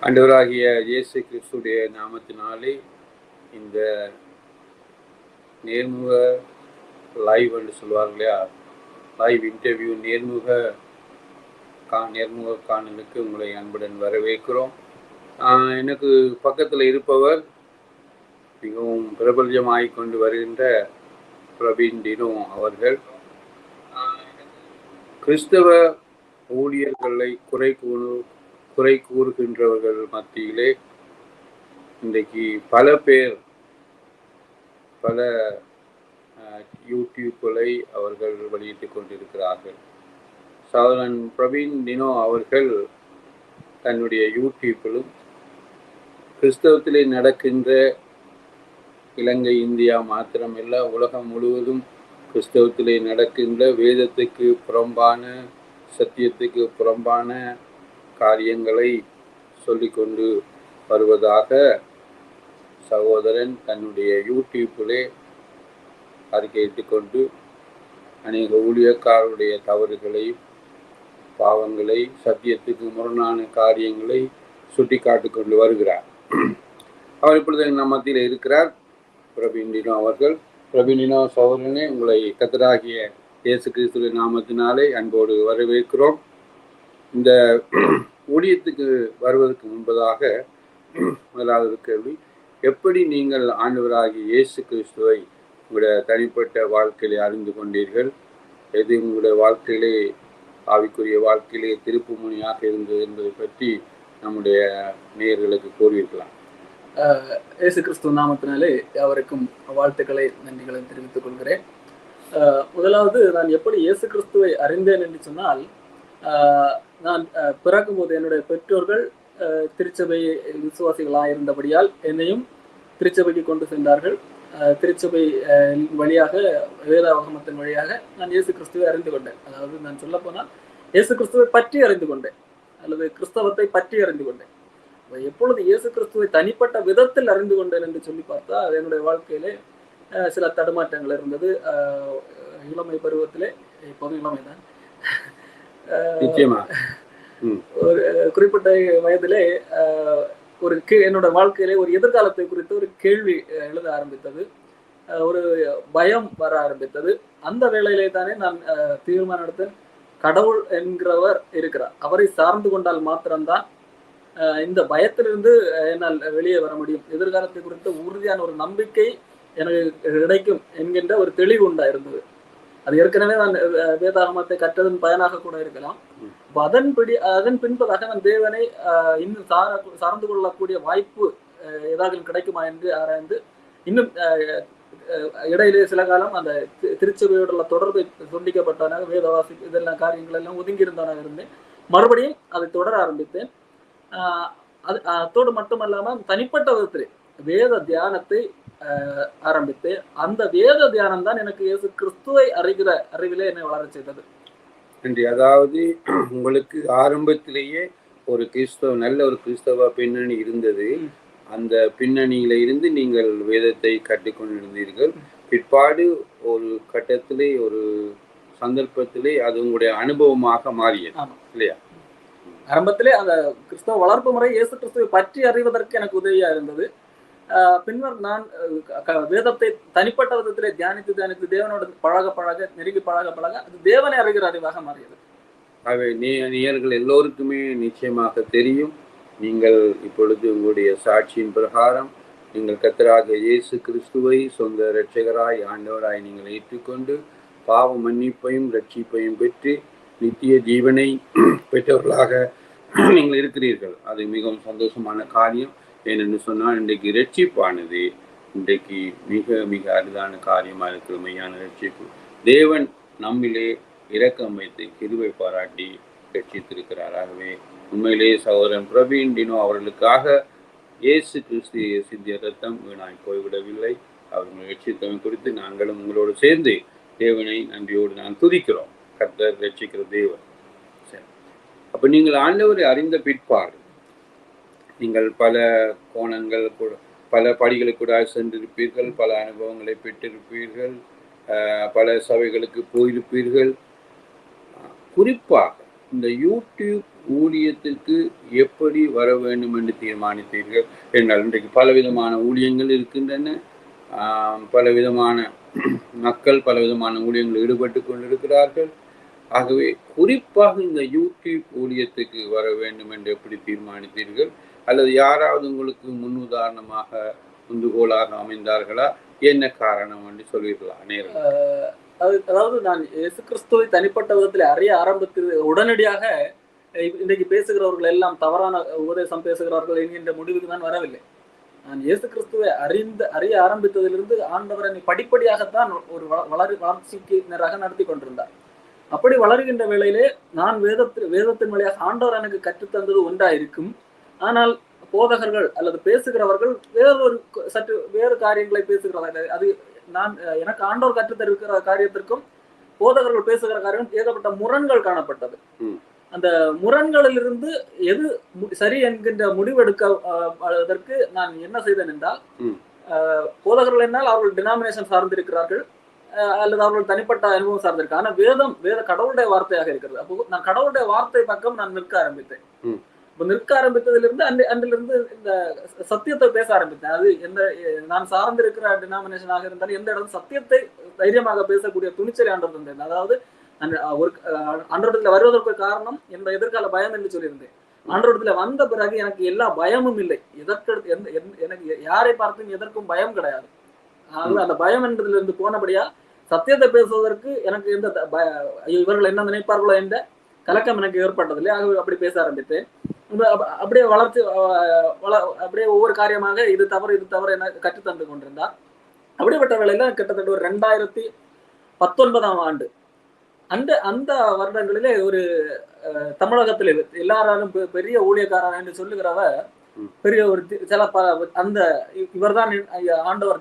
ஆண்டவராகிய இயேசு கிறிஸ்துடைய நாமத்தினாலே இந்த நேர்முக லைவ் என்று சொல்வார் இல்லையா, லைவ் இன்டர்வியூ நேர்முக காணலுக்கு உங்களை அன்புடன் வரவேற்கிறோம். எனக்கு பக்கத்தில் இருப்பவர் மிகவும் பிரபல்யமாகி கொண்டு வருகின்ற பிரவீன் டினோ அவர்கள். கிறிஸ்தவ ஊழியர்களை குறை கூறுகின்றவர்கள் மத்தியிலே இன்றைக்கு பல பேர் பல யூடியூப்களை அவர்கள் வெளியிட்டுக் கொண்டிருக்கிறார்கள். சகோதரன் பிரவீன் டினோ அவர்கள் தன்னுடைய யூடியூப்பிலும் கிறிஸ்தவத்திலே நடக்கின்ற இலங்கை, இந்தியா மாத்திரமல்ல உலகம் முழுவதும் கிறிஸ்தவத்திலே நடக்கின்ற வேதத்துக்கு புறம்பான, சத்தியத்துக்கு புறம்பான காரியங்களை சொல்லிக்கொண்டு வருவதாக சகோதரன் தன்னுடைய யூடியூப்பிலே அறிக்கையிட்டு கொண்டு அநேக ஊழியக்காரருடைய தவறுகளையும் பாவங்களை, சத்தியத்துக்கு முரணான காரியங்களை சுட்டி காட்டி கொண்டு வருகிறார். அவர் இப்பொழுது நம் மத்தியில் இருக்கிறார், பிரவீன் டினோ அவர்கள். பிரவீன் டினோ சகோதரனே, உங்களை கர்த்தராகிய இயேசு கிறிஸ்துவின் நாமத்தினாலே அன்போடு வரவேற்கிறோம். இந்த ஊழியத்துக்கு வருவதற்கு முன்பதாக முதலாவது கேள்வி, எப்படி நீங்கள் ஆண்டவராகிய இயேசு கிறிஸ்துவை உங்களுடைய தனிப்பட்ட வாழ்க்கையிலே அறிந்து கொண்டீர்கள்? எது உங்களுடைய வாழ்க்கையிலே, ஆவிக்குரிய வாழ்க்கையிலே திருப்பு முனையாக இருந்தது என்பதை பற்றி நம்முடைய நேயர்களுக்கு கூறியிருக்கலாம். இயேசு கிறிஸ்துவ நாமத்தினாலே அவருக்கும் வாழ்த்துக்களை, நன்றிகளை தெரிவித்துக் கொள்கிறேன். முதலாவது, நான் எப்படி இயேசு கிறிஸ்துவை அறிந்தேன் என்று சொன்னால், நான் பிறக்கும் போது என்னுடைய பெற்றோர்கள் திருச்சபை விசுவாசிகளாக இருந்தபடியால் என்னையும் திருச்சபைக்கு கொண்டு சென்றார்கள். திருச்சபை வழியாக, வேதாகமத்தின் வழியாக நான் இயேசு கிறிஸ்துவை அறிந்து கொண்டேன். அதாவது நான் சொல்ல போனால் இயேசு கிறிஸ்துவை பற்றி அறிந்து கொண்டேன், அல்லது கிறிஸ்தவத்தை பற்றி அறிந்து கொண்டேன். எப்பொழுது இயேசு கிறிஸ்துவை தனிப்பட்ட விதத்தில் அறிந்து கொண்டேன் என்று சொல்லி பார்த்தா, அது என்னுடைய வாழ்க்கையிலே சில தடுமாற்றங்கள் இருந்தது. இளமை பருவத்திலே, இப்போதும் இளமைதான், ஒரு குறிப்பிட்ட வயதிலே என்னோட வாழ்க்கையிலே ஒரு எதிர்காலத்தை குறித்து ஒரு கேள்வி எழுத ஆரம்பித்தது, ஒரு பயம் வர ஆரம்பித்தது. அந்த வேளையிலே தானே நான் தீர்மானம் எடுத்தேன், கடவுள் என்கிறவர் இருக்கிறார், அவரை சார்ந்து கொண்டால் மாத்திரம்தான் இந்த பயத்திலிருந்து என்னால் வெளியே வர முடியும், எதிர்காலத்தை குறித்த உறுதியான ஒரு நம்பிக்கை எனக்கு கிடைக்கும் என்கின்ற ஒரு தெளிவு உண்டாயிருந்தது. அது ஏற்கனவே நான் வேதாகமத்தை கற்றதன் பயனாக கூட இருக்கலாம். அதன் பின்பதாக நான் தேவனை இன்னும் சார்ந்து கொள்ளக்கூடிய வாய்ப்பு ஏதாவது கிடைக்குமா என்று ஆராய்ந்து, இன்னும் இடையிலே சில காலம் அந்த திருச்சபையோட தொடர்பை துண்டிக்கப்பட்டவனாக, வேதவாசி இதெல்லாம் காரியங்கள் எல்லாம் ஒதுங்கி இருந்தவனாக இருந்தேன். மறுபடியும் அதை தொடர ஆரம்பித்தேன். அதோடு மட்டுமல்லாமல் தனிப்பட்ட விதத்திலே வேத தியானத்தை ஆரம்பித்து, அந்த வேத தியானம் தான் எனக்கு இயேசு கிறிஸ்துவை அறிகிற அறிவிலே என்னை வளர செய்தது. அதாவது உங்களுக்கு ஆரம்பத்திலேயே ஒரு நல்ல ஒரு கிறிஸ்தவ பின்னணி இருந்தது. அந்த பின்னணியில இருந்து நீங்கள் வேதத்தை கற்றுக்கொண்டிருந்தீர்கள். பிற்பாடு ஒரு கட்டத்திலே, ஒரு சந்தர்ப்பத்திலே அது உங்களுடைய அனுபவமாக மாறியது இல்லையா? ஆரம்பத்திலே அந்த கிறிஸ்தவ வளர்ப்பு முறை இயேசு கிறிஸ்துவை பற்றி அறிவதற்கு எனக்கு உதவியா இருந்தது. பின்னர் நான் வேதத்தை தனிப்பட்ட விதத்திலே தியானித்து தேவனோட நெருங்கி பழக அது தேவனை அறிகிற அறிவாக மாறியது. ஆகவே நேயர்கள் எல்லோருக்குமே நிச்சயமாக தெரியும், நீங்கள் இப்பொழுது உங்களுடைய சாட்சியின் பிரகாரம் நீங்கள் கர்த்தராகிய இயேசு கிறிஸ்துவை சொந்த இரட்சகராய், ஆண்டவராய் நீங்கள் ஏற்றுக்கொண்டு பாவ மன்னிப்பையும் ரட்சிப்பையும் பெற்று நித்திய ஜீவனை பெற்றவர்களாக நீங்கள் இருக்கிறீர்கள். அது மிகவும் சந்தோஷமான காரியம். ஏனென்று சொன்னால், இன்றைக்கு ரட்சிப்பானது இன்றைக்கு மிக மிக அரிதான காரியமாக இருக்கிற மெய்யான ரட்சிப்பு. தேவன் நம்மிலே இரக்கம் வைத்து கிருபை பாராட்டி ரட்சித்திருக்கிறார். ஆகவே உண்மையிலே சகோதரன் பிரவீன் டினோ அவர்களுக்காக இயேசு கிறிஸ்து சிந்திய ரத்தம் வீணாய் போய்விடவில்லை. அவர்கள் ரட்சித்தவன் குறித்து நாங்களும் உங்களோடு சேர்ந்து தேவனை நன்றியோடு நான் துதிக்கிறோம். கர்த்தர் ரட்சிக்கிற தேவன். சரி, அப்ப நீங்கள் ஆண்டவரை அறிந்த பிற்பாடு நீங்கள் பல கோணங்கள் கூட, பல படிகளுக்கு கூட சென்றிருப்பீர்கள், பல அனுபவங்களை பெற்றிருப்பீர்கள், பல சபைகளுக்கு போயிருப்பீர்கள். குறிப்பாக இந்த யூடியூப் ஊழியத்திற்கு எப்படி வர வேண்டும் என்று தீர்மானித்தீர்கள் என்றால், இன்றைக்கு பலவிதமான ஊழியங்கள் இருக்கின்றன. பலவிதமான மக்கள் பலவிதமான ஊழியங்களில் ஈடுபட்டு கொண்டிருக்கிறார்கள். ஆகவே குறிப்பாக இந்த யூடியூப் ஊழியத்துக்கு வர வேண்டும் என்று எப்படி தீர்மானித்தீர்கள்? அல்லது யாராவது உங்களுக்கு முன்னுதாரணமாக உந்துகோலாக அமைந்தார்களா? என்ன காரணம் என்று சொல்லிடலாம் நேரம். அதாவது நான் இயேசு கிறிஸ்துவை தனிப்பட்ட விதத்தில் அறிய ஆரம்பித்தது உடனடியாக இன்றைக்கு பேசுகிறவர்கள் எல்லாம் தவறான உபதேசம் பேசுகிறார்கள் என்கின்ற முடிவுக்கு தான் வரவில்லை. நான் இயேசு கிறிஸ்துவை அறிய ஆரம்பித்ததிலிருந்து ஆண்டவர் என்னை படிப்படியாகத்தான் ஒரு வளர்ச்சிக்கு நேராக நடத்தி கொண்டிருந்தார். அப்படி வளர்கின்ற வேளையிலே நான் வேதத்தின் வழியாக ஆண்டவர் எனக்கு கற்றுத்தந்தது ஒன்றா இருக்கும். ஆனால் போதகர்கள் அல்லது பேசுகிறவர்கள் வேறு காரியங்களை பேசுகிறார்கள். அது நான் எனக்கு ஆண்டவர் கற்றுத்தருக்கிற காரியத்திற்கும் போதகர்கள் பேசுகிற காரியம் ஏகப்பட்ட முரண்கள் காணப்பட்டது. அந்த முரண்களிலிருந்து எது சரி என்கின்ற முடிவெடுக்க நான் என்ன செய்தேன் என்றால், போதகர்கள் என்னால் அவர்கள் டினாமினேஷன் சார்ந்திருக்கிறார்கள் அல்லது அவர்கள் தனிப்பட்ட அனுபவம் சார்ந்திருக்கு. ஆனா வேத கடவுளுடைய வார்த்தையாக இருக்கிறது. அப்போ நான் கடவுளுடைய வார்த்தை பக்கம் நான் நிற்க ஆரம்பித்தேன். இப்ப நிற்க ஆரம்பித்ததிலிருந்து அன்றிலிருந்து இந்த சத்தியத்தை பேச ஆரம்பித்தேன். அது நான் சார்ந்திருக்கிற டினாமினேஷனாக இருந்தாலும் எந்த இடத்துல சத்தியத்தை தைரியமாக பேசக்கூடிய துணிச்சலை ஆண்டவர் தந்தேன். அதாவது ஒரு ஆண்டவரத்துல வருவதற்கு காரணம் என்ற எதிர்கால பயம் என்று சொல்லியிருந்தேன். ஆண்டவரத்துல வந்த பிறகு எனக்கு எல்லா பயமும் இல்லை. எனக்கு யாரை பார்த்தும் எதற்கும் பயம் கிடையாது. அந்த பயம் என்பதில் இருந்து போனபடியா சத்தியத்தை பேசுவதற்கு எனக்கு எந்த இவர்கள் என்ன நினைப்பார்களோ என்ற கலக்கம் எனக்கு ஏற்பட்டதில்லை. ஆகவே அப்படி பேச ஆரம்பித்தேன். அப்படியே வளர்ச்சி அப்படியே ஒவ்வொரு காரியமாக இது தவறு என கற்றுத்தந்து கொண்டிருந்தார். அப்படிப்பட்ட வேளையில கிட்டத்தட்ட ஒரு 2019ஆம் ஆண்டு அந்த வருடங்களிலே ஒரு தமிழகத்தில் எல்லாராலும் பெரிய ஊழியக்காரர் என்று சொல்லுகிறவ பெரிய ஒரு அந்த இவர்தான் ஆண்டவர்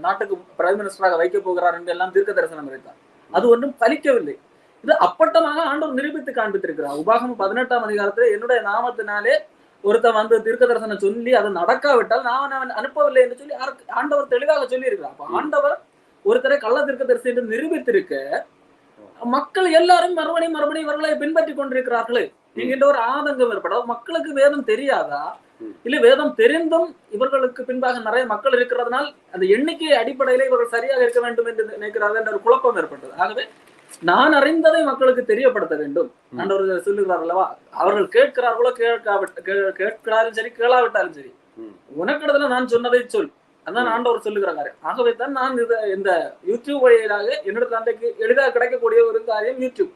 நாட்டுக்கு பிரைம் மினிஸ்டராக வைக்க போகிறார் என்று எல்லாம் தீர்க்க தரிசனம் இருந்தார். அது ஒன்றும் பலிக்கவில்லை. இது அப்பட்டமாக ஆண்டவர் நிரூபித்து காண்பித்திருக்கிறார். உபாகமம் 18ஆம் அதிகாரத்தில் என்னுடைய நாமத்தினாலே ஒருத்தன் வந்து தீர்க்க தரிசனம் சொல்லி அது நடக்காவிட்டால் நான் அனுப்பவில்லை என்று சொல்லி ஆண்டவர் தெளிவாக சொல்லி இருக்கிறார். அப்ப ஆண்டவர் ஒருத்தரை கள்ள தீர்க்க தரிசி என்று நிரூபித்திருக்க மக்கள் எல்லாரும் மறுபடியும் இவர்களை பின்பற்றி கொண்டிருக்கிறார்களே என்கின்ற ஒரு ஆதங்கம் ஏற்பட, மக்களுக்கு வேதம் தெரியாதா? இல்ல வேதம் தெரிந்தும் இவர்களுக்கு பின்பாக நிறைய மக்கள் இருக்கிறதுனால் அந்த எண்ணிக்கை அடிப்படையில இவர்கள் சரியாக இருக்க வேண்டும் என்று நினைக்கிறார்கள் என்ற ஒரு குழப்பம் ஏற்பட்டது. ஆகவே நான் அறிந்ததை மக்களுக்கு தெரியப்படுத்த வேண்டும் ஆண்டவர் சொல்லுகிறார் அல்லவா? அவர்கள் கேட்கிறார்களோ கேட்கிறாலும் சரி கேளாவிட்டாலும் சரி உனக்கிடத்துல நான் சொன்னதை சொல், அதான் ஆண்டவர் சொல்லுகிற காரியம். ஆகவே தான் நான் இந்த யூடியூப் வழியாக என்னோட அன்றைக்கு எளிதாக கிடைக்கக்கூடிய ஒரு காரியம் யூடியூப்.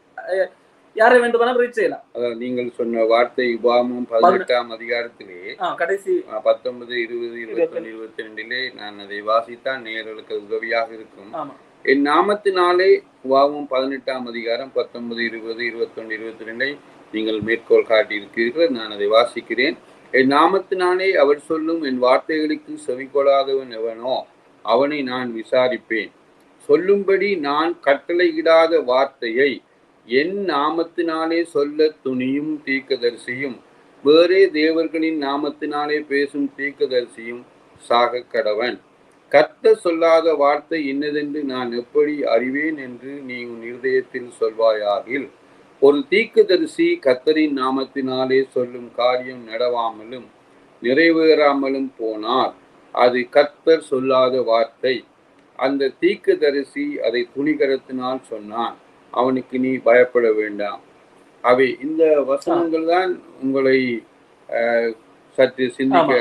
யாரை வேண்டுமானால் ரீச் செய்யலாம். அதாவது நீங்கள் சொன்ன வார்த்தை உபாகமம் 18ஆம் அதிகாரத்திலே கடைசி 19, 20, 21, 22 நான் அதை வாசித்தான் நேயர்களுக்கு உதவியாக இருக்கும். என் நாமத்தினாலே உபாகமம் 18ஆம் அதிகாரம் 19, 20, 21, 22 நீங்கள் மேற்கோள் காட்டியிருக்கிறீர்கள். நான் அதை வாசிக்கிறேன். என் நாமத்தினாலே அவர் சொல்லும் என் வார்த்தைகளுக்கு செவிகொள்ளாதவன் எவனோ அவனை நான் விசாரிப்பேன். சொல்லும்படி நான் கட்டளையிடாத வார்த்தையை என் நாமத்தினாலே சொல்ல துணியும் தீர்க்கதரிசியும் வேறே தேவர்களின் நாமத்தினாலே பேசும் தீர்க்கதரிசியும் சாக கடவன். கர்த்தர் சொல்லாத வார்த்தை இன்னதென்று நான் எப்படி அறிவேன் என்று நீ உன் இருதயத்தில் சொல்வாயாகில், ஒரு தீர்க்கதரிசி கர்த்தரின் நாமத்தினாலே சொல்லும் காரியம் நடவாமலும் நிறைவேறாமலும் போனால் அது கர்த்தர் சொல்லாத வார்த்தை. அந்த தீர்க்கதரிசி அதை துணிகரத்தினால் சொன்னான், அவனுக்கு நீ பயப்பட வேண்டாம். அவை இந்த வசனங்கள் தான் உங்களை சற்று சிந்திக்க.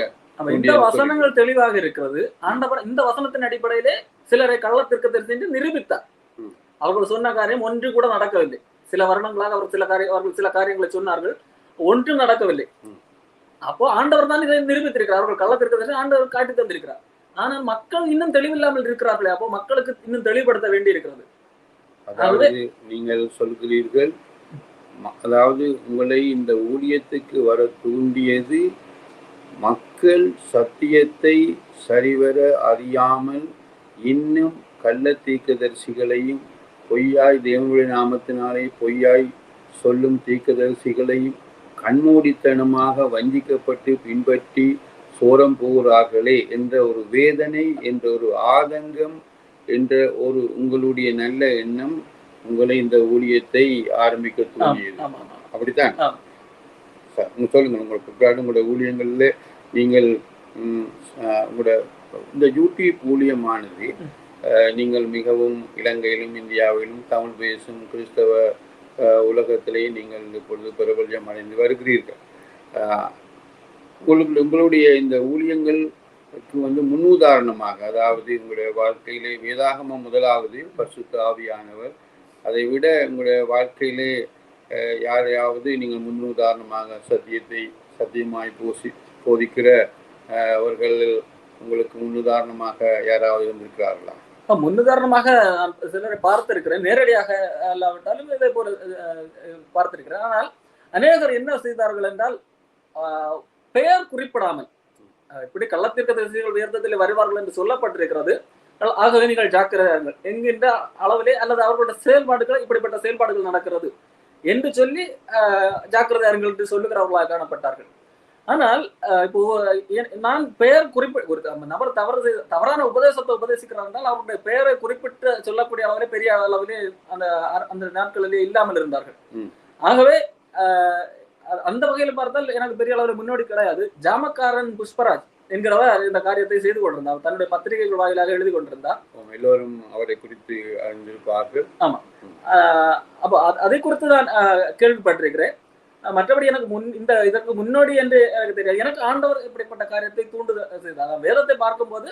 இந்த வசனங்கள் தெளிவாக இருக்கிறது. ஆண்டவர் இந்த வசனத்தின் அடிப்படையிலே சிலரை கள்ளத்திற்கு தெரிந்து நிரூபித்தார். அவர்கள் சொன்ன காரியம் ஒன்று கூட நடக்கவில்லை. சில வருடங்களாக அவர்கள் சில காரியங்களை சொன்னார்கள், ஒன்றும் நடக்கவில்லை. அப்போ ஆண்டவர் தான் இதை நிரூபித்திருக்கிறார். அவர்கள் கள்ளத்திற்கு ஆண்டவர் காட்டி தந்திருக்கிறார். ஆனால் மக்கள் இன்னும் தெளிவில்லாமல் இருக்கிறார்களே, அப்போ மக்களுக்கு இன்னும் தெளிவுபடுத்த வேண்டி இருக்கிறது. அதாவது நீங்கள் சொல்கிறீர்கள், அதாவது உங்களை இந்த ஊழியத்துக்கு வர தூண்டியது மக்கள் சத்தியத்தை சரிவர அறியாமல் இன்னும் கள்ள தீர்க்கதரிசிகளையும் பொய்யாய் தேவனுடைய நாமத்தினாலே பொய்யாய் சொல்லும் தீர்க்கதரிசிகளையும் கண்மூடித்தனமாக வஞ்சிக்கப்பட்டு பின்பற்றி சோரம் போகிறார்களே என்ற ஒரு வேதனை, என்ற ஒரு ஆதங்கம், என்ற ஒரு உங்களுடைய நல்ல எண்ணம் உங்களை இந்த ஊழியத்தை ஆரம்பிக்க தூண்டியது. அப்படித்தான். சொல்லுங்கள் உங்கள் பிற்காலம் உங்களுடைய ஊழியங்களில் நீங்கள் உங்களோட இந்த யூடியூப் ஊழியமானது நீங்கள் மிகவும் இலங்கையிலும் இந்தியாவிலும் தமிழ் பேசும் கிறிஸ்தவ உலகத்திலேயே நீங்கள் இப்பொழுது பிரபல்யம் அடைந்து வருகிறீர்கள். உங்களுடைய இந்த ஊழியங்களுக்கு வந்து முன்னுதாரணமாக, அதாவது உங்களுடைய வாழ்க்கையிலே வேதாகமம் முதலாவது, பரிசுத்த ஆவியானவர், அதை விட உங்களுடைய வாழ்க்கையிலே யாரையாவது நீங்கள் முன்னுதாரணமாக சத்தியமாய் போதிக்கிற அவர்கள் உங்களுக்கு முன்னுதாரணமாக யாராவது இருந்திருக்கிறார்களா? முன்னுதாரணமாக சிலரை பார்த்திருக்கிறேன், நேரடியாக இல்லாவிட்டாலும் இதே போல பார்த்திருக்கிறேன். ஆனால் அநேகர் என்ன செய்தார்கள் என்றால் பெயர் குறிப்பிடாமல், இப்படி கள்ளத்தீர்க்கதரிசிகள் உயர்த்தத்தில் வருவார்கள் என்று சொல்லப்பட்டிருக்கிறது, ஆகவே நீங்கள் ஜாக்கிரதையார்கள் என்கின்ற அளவிலே, அல்லது அவர்களுடைய செயல்பாடுகள் இப்படிப்பட்ட செயல்பாடுகள் நடக்கிறது என்று சொல்லி ஜாக்கிரதையார்கள் என்று சொல்லுகிறவர்களாக காணப்பட்டார்கள். ஆனால் இப்போ நான் பெயர் ஒரு நபர் தவறான உபதேசத்தை உபதேசிக்கிறார் என்றால் அவருடைய பெயரை குறிப்பிட்டு சொல்லக்கூடிய அளவிலே பெரிய அளவிலே அந்த நாட்களிலே இல்லாமல் இருந்தார்கள். ஆகவே அந்த வகையில பார்த்தால் எனக்கு பெரிய அளவில் முன்னோடி கிடையாது. ஜாமக்காரன் புஷ்பராஜ் என்கிறவர் இந்த காரியத்தை செய்து கொண்டிருந்தார், தன்னுடைய பத்திரிகைகள் வாயிலாக எழுதி கொண்டிருந்தார். எல்லோரும் அவரை குறித்து அறிந்திருப்பார்கள். ஆமா, அப்போ அதை குறித்து நான் கேள்விப்பட்டிருக்கிறேன். மற்றபடி எனக்கு இதற்கு முன்னோடி என்று எனக்கு தெரியாது. எனக்கு ஆண்டவர் இப்படிப்பட்ட காரியத்தை தூண்டுதல் செய்தார். வேதத்தை பார்க்கும்போது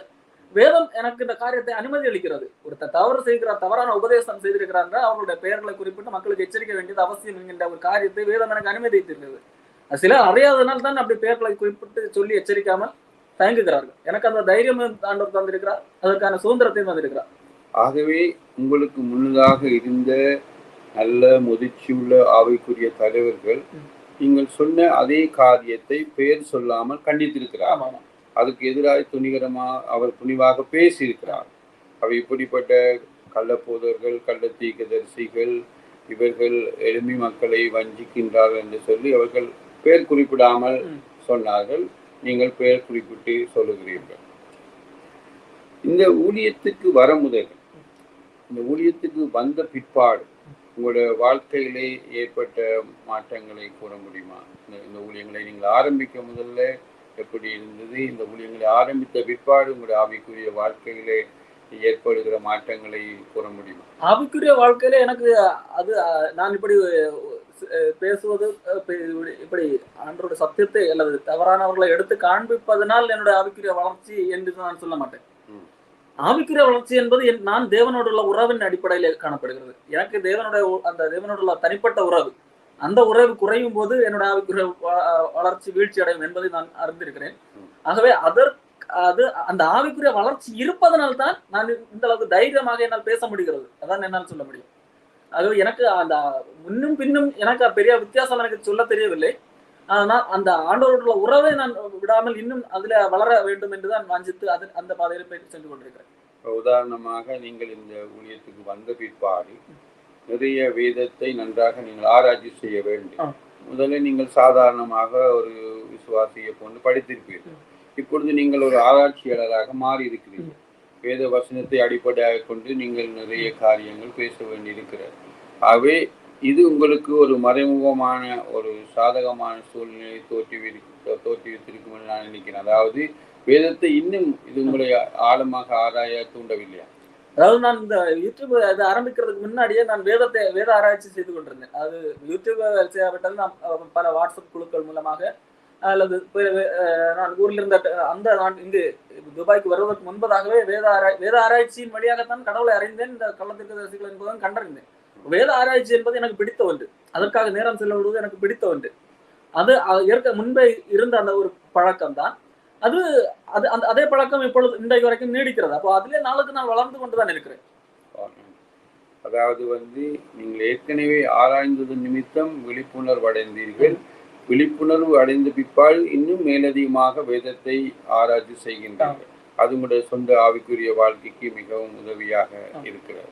வேதம் எனக்கு இந்த காரியத்தை அனுமதி அளிக்கிறது. ஒருத்தர் தவறு செய்கிறார், தவறான உபதேசம் செய்திருக்கிறார் என்றால் அவர்களுடைய பெயர்களை குறிப்பிட்டு மக்களுக்கு எச்சரிக்க வேண்டியது அவசியம் என்கின்ற ஒரு காரியத்தை வேதம் எனக்கு அனுமதித்திருக்கிறது. சிலர் அறியாதனால் தான் அப்படி பெயர்களை குறிப்பிட்டு சொல்லி எச்சரிக்காமல் தயங்குகிறார்கள். எனக்கு அந்த தைரியம் ஆண்டவர் தந்திருக்கிறார், அதற்கான சுதந்திரத்தையும் தந்திருக்கிறார். ஆகவே உங்களுக்கு முன்னதாக இருந்த நல்ல முதிர்ச்சியுள்ள ஆவிக்குரிய தலைவர்கள் நீங்கள் சொன்ன அதே காரியத்தை பெயர் சொல்லாமல் கண்டித்திருக்கிறார். அதுக்கு எதிராக அவர் துணிவாக பேசியிருக்கிறார். அவை இப்படிப்பட்ட கள்ளப்போதர்கள், கள்ள தீர்க்கதரிசிகள், இவர்கள் எளிமை மக்களை வஞ்சிக்கின்றார்கள் என்று சொல்லி அவர்கள் பெயர் குறிப்பிடாமல் சொன்னார்கள். நீங்கள் பெயர் குறிப்பிட்டு சொல்லுகிறீர்கள். இந்த ஊழியத்துக்கு வர முதல், இந்த ஊழியத்துக்கு வந்த பிற்பாடு உங்களுடைய வாழ்க்கையிலே ஏற்பட்ட மாற்றங்களை கூற முடியுமா? இந்த ஊழியங்களை நீங்கள் ஆரம்பிக்க முதல்ல எப்படி இருந்தது? இந்த ஊழியங்களை ஆரம்பித்த பிற்பாடு உங்களுடைய ஆவிக்குரிய வாழ்க்கையிலே ஏற்படுகிற மாற்றங்களை கூற முடியுமா? ஆவிக்குரிய வாழ்க்கையில எனக்கு நான் இப்படி பேசுவது, இப்படி ஆண்டவருடைய சத்தியத்தை அல்லது தவறானவர்களை எடுத்து காண்பிப்பதனால் என்னுடைய ஆவிக்குரிய வளர்ச்சி என்று நான் சொல்ல மாட்டேன். ஆவிக்குரிய வளர்ச்சி என்பது நான் தேவனோடு உள்ள உறவின் அடிப்படையில் காணப்படுகிறது. எனக்கு தேவனோடு உள்ள தனிப்பட்ட உறவு, அந்த உறவு குறையும் போது என்னோட ஆவிக்குரிய வளர்ச்சி வீழ்ச்சி அடையும் என்பதை நான் அறிந்திருக்கிறேன். ஆகவே அந்த ஆவிக்குரிய வளர்ச்சி இருப்பதனால் தான் நான் இந்த அளவுக்கு தைரியமாக என்னால் பேச முடிகிறது. அதான் என்னால் சொல்ல முடியும். ஆகவே எனக்கு அந்த முன்னும் பின்னும் எனக்கு பெரிய வித்தியாசம் எனக்கு சொல்ல தெரியவில்லை. ஆனால் அந்த ஆண்டவருடைய உறவை நான் விடாமல் இன்னும் அதுல வளர வேண்டும் என்றுதான் வாஞ்சித்து அந்த பாதையில போய் சென்று கொண்டிருக்கிறேன். உதாரணமாக நீங்கள் இந்த ஊழியத்துக்கு வந்த பிற்பாடு நிறைய வேதத்தை நன்றாக நீங்கள் ஆராய்ச்சி செய்ய வேண்டும். முதல்ல நீங்கள் சாதாரணமாக ஒரு விசுவாசியை போன்று படித்திருப்பீர்கள். இப்பொழுது நீங்கள் ஒரு ஆராய்ச்சியாளராக மாறி இருக்கிறீர்கள். வேத வசனத்தை அடிப்படையாக கொண்டு நீங்கள் நிறைய காரியங்கள் பேச வேண்டியிருக்கிறது. ஆகவே இது உங்களுக்கு ஒரு மறைமுகமான ஒரு சாதகமான சூழ்நிலையை தோற்றுவித்திருக்கும் என்று நான் நினைக்கிறேன். அதாவது வேதத்தை இன்னும் இது உங்களை ஆழமாக ஆராய தூண்டவில்லையா? அதாவது நான் இந்த யூடியூப் அதை ஆரம்பிக்கிறதுக்கு முன்னாடியே நான் வேத ஆராய்ச்சி செய்து கொண்டிருந்தேன். அது யூடியூப் செய்யாவிட்டாலும் நான் பல வாட்ஸ்அப் குழுக்கள் மூலமாக அல்லது நான் ஊரில் இருந்த நான் இங்கு துபாய்க்கு வருவதற்கு முன்பதாகவே வேத ஆராய்ச்சியின் வழியாகத்தான் கடவுளை அறிந்தேன். இந்த கள்ளத்தீர்க்கதரிசிகள் என்பதும் கண்டறிந்தேன். வேத ஆராய்ச்சி என்பது எனக்கு பிடித்த ஒன்று, அதற்காக நேரம் செலவிடுவது எனக்கு பிடித்த ஒன்று. அது முன்பே இருந்த அந்த ஒரு பழக்கம் தான். அதே பழக்கம் இப்பொழுது இன்றைக்கு வரைக்கும் நீடிக்கிறது. அப்போ அதிலே நாளுக்கு நான் வளர்ந்து கொண்டுதான் இருக்கிறேன். அதாவது நீங்கள் ஏற்கனவே ஆராய்ந்தது நிமித்தம் விழிப்புணர்வு அடைந்தீர்கள். விழிப்புணர்வு அடைந்த பிற்பாடு இன்னும் மேலதிகமாக வேதத்தை ஆராய்ச்சி செய்கின்றீர்கள். அது உங்களுடைய சொந்த ஆவிக்குரிய வாழ்க்கைக்கு மிகவும் உதவியாக இருக்கிறது.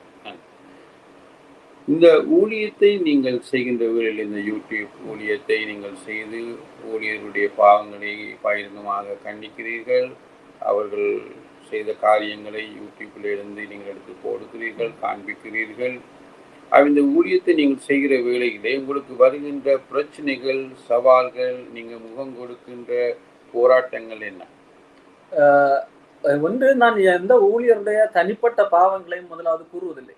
இந்த ஊழியத்தை நீங்கள் செய்கின்ற வேளையில், இந்த யூடியூப் ஊழியத்தை நீங்கள் செய்து ஊழியர்களுடைய பாவங்களை பகிரங்கமாக கண்டிக்கிறீர்கள். அவர்கள் செய்த காரியங்களை யூடியூப்பில் இருந்து நீங்கள் எடுத்து போடுகிறீர்கள், காண்பிக்கிறீர்கள். இந்த ஊழியத்தை நீங்கள் செய்கிற வேளையிலே உங்களுக்கு வருகின்ற பிரச்சனைகள், சவால்கள், நீங்க முகம் கொடுக்கின்ற போராட்டங்கள் என்ன? ஒன்று, நான் எந்த ஊழியருடைய தனிப்பட்ட பாவங்களையும் முதலாவது கூறுவதில்லை.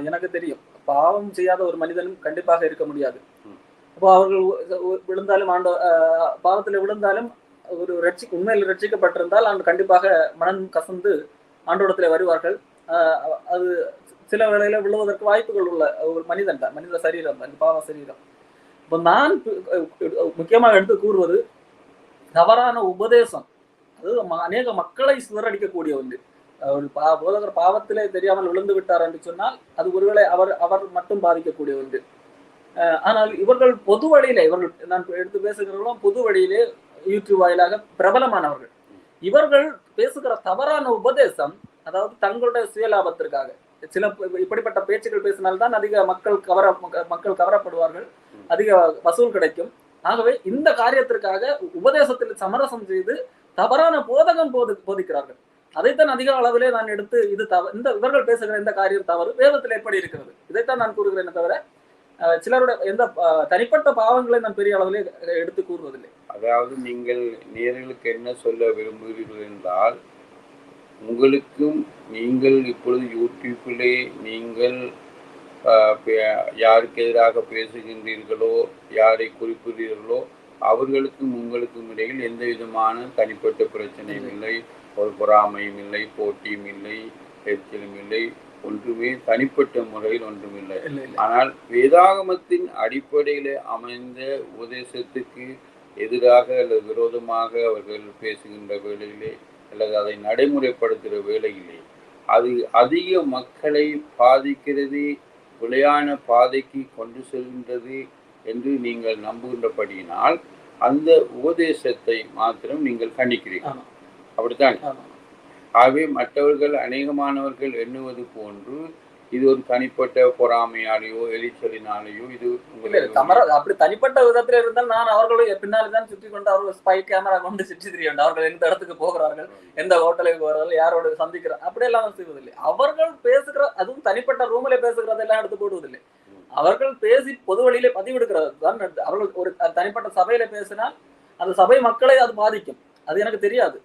எனக்கு தெரியும், பாவம் செய்யாத ஒரு மனிதனும் கண்டிப்பாக இருக்க முடியாது. அப்போ அவர்கள் விழுந்தாலும் பாவத்தில் விழுந்தாலும் ஒரு உண்மையில் ரட்சிக்கப்பட்டிருந்தால் அவங்க கண்டிப்பாக மனம் கசந்து ஆண்டோடத்தில் வருவார்கள். அது சில வேளையில விழுவதற்கு வாய்ப்புகள் உள்ள ஒரு மனிதன் தான், மனித சரீரம் தான், பாவ சரீரம். இப்போ நான் முக்கியமாக எடுத்து கூறுவது தவறான உபதேசம். அது அநேக மக்களை சிதறடிக்கக்கூடிய ஒன்று. ஒரு போதகர் பாவத்திலே தெரியாமல் விழுந்து விட்டார் என்று சொன்னால் அது ஒருவேளை அவர் மட்டும் பாதிக்கக்கூடிய ஒன்று. ஆனால் இவர்கள் பொது வழியிலே, இவர்கள் நான் எடுத்து பேசுகிறவர்களும் பொது வழியிலே யூடியூப் வாயிலாக பிரபலமானவர்கள். இவர்கள் பேசுகிற தவறான உபதேசம், அதாவது தங்களுடைய சுயலாபத்திற்காக சில இப்படிப்பட்ட பேச்சுக்கள் பேசினால்தான் அதிக மக்கள் கவரப்படுவார்கள், அதிக வசூல் கிடைக்கும். ஆகவே இந்த காரியத்திற்காக உபதேசத்தில் சமரசம் செய்து தவறான போதகம் போதிக்கிறார்கள். அதைத்தான் அதிக அளவிலே நான் எடுத்து இவர்கள் பேசுகிற இந்த காரியம் தவறு, வேதத்தில் எப்படி இருக்கிறது, இதைத்தான் நான் கூறுகிறேன் தவிர சிலருடைய எந்த தனிப்பட்ட பாவங்களை நான் பெரிய அளவிலே எடுத்து கூறுவதில்லை. அதாவது நீங்கள் நேர்களுக்கு என்ன சொல்ல விரும்புகிறீர்கள் என்றால், உங்களுக்கும் நீங்கள் இப்பொழுது யூடியூப்பிலே நீங்கள் யாருக்கு எதிராக பேசுகின்றீர்களோ, யாரை குறிப்பிடுகிறீர்களோ, அவர்களுக்கும் உங்களுக்கும் இடையில் எந்த விதமான தனிப்பட்ட பிரச்சனையும் இல்லை, ஒரு பொறாமையும் இல்லை, போட்டியும் இல்லை, எரிச்சலும் இல்லை, ஒன்றுமே தனிப்பட்ட முறையில் ஒன்றுமில்லை. ஆனால் வேதாகமத்தின் அடிப்படையில் அமைந்த உபதேசத்துக்கு எதிராக அல்லது விரோதமாக அவர்கள் பேசுகின்ற வேளையிலே அல்லது அதை நடைமுறைப்படுத்துகிற வேளையிலே அது அதிக மக்களை பாதிக்கிறது, விளையான பாதைக்கு கொண்டு செல்கின்றது என்று நீங்கள் நம்புகின்றபடியினால் அந்த உபதேசத்தை மாத்திரம் நீங்கள் கண்டிக்கிறீர்கள். அப்படித்தான். ஆகவே மற்றவர்கள் அநேகமானவர்கள் எண்ணுவது போன்று இது ஒரு தனிப்பட்ட பொறாமையாலேயோ எரிச்சலினாலேயோ இது அப்படி தனிப்பட்ட விதத்தில் இருந்தால் நான் அவர்களுடைய பின்னால்தான் சுற்றி கொண்டு அவர்கள் ஸ்பை கேமரா கொண்டு சுற்றி தெரிய வேண்டும். அவர்கள் எந்த இடத்துக்கு போகிறார்கள், எந்த ஹோட்டலுக்கு போகிறார்கள், யாரோட சந்திக்கிறார், அப்படியெல்லாம் செய்வதில்லை. அவர்கள் பேசுகிற, அதுவும் தனிப்பட்ட ரூமில் பேசுகிறதெல்லாம் எடுத்து போடுவதில்லை. அவர்கள் பேசி பொது வழியிலே பதிவிடுகிறது தான். அவர்கள் ஒரு தனிப்பட்ட சபையில பேசினால் அந்த சபை மக்களை அது பாதிக்கும், அது எனக்கு தெரியாது.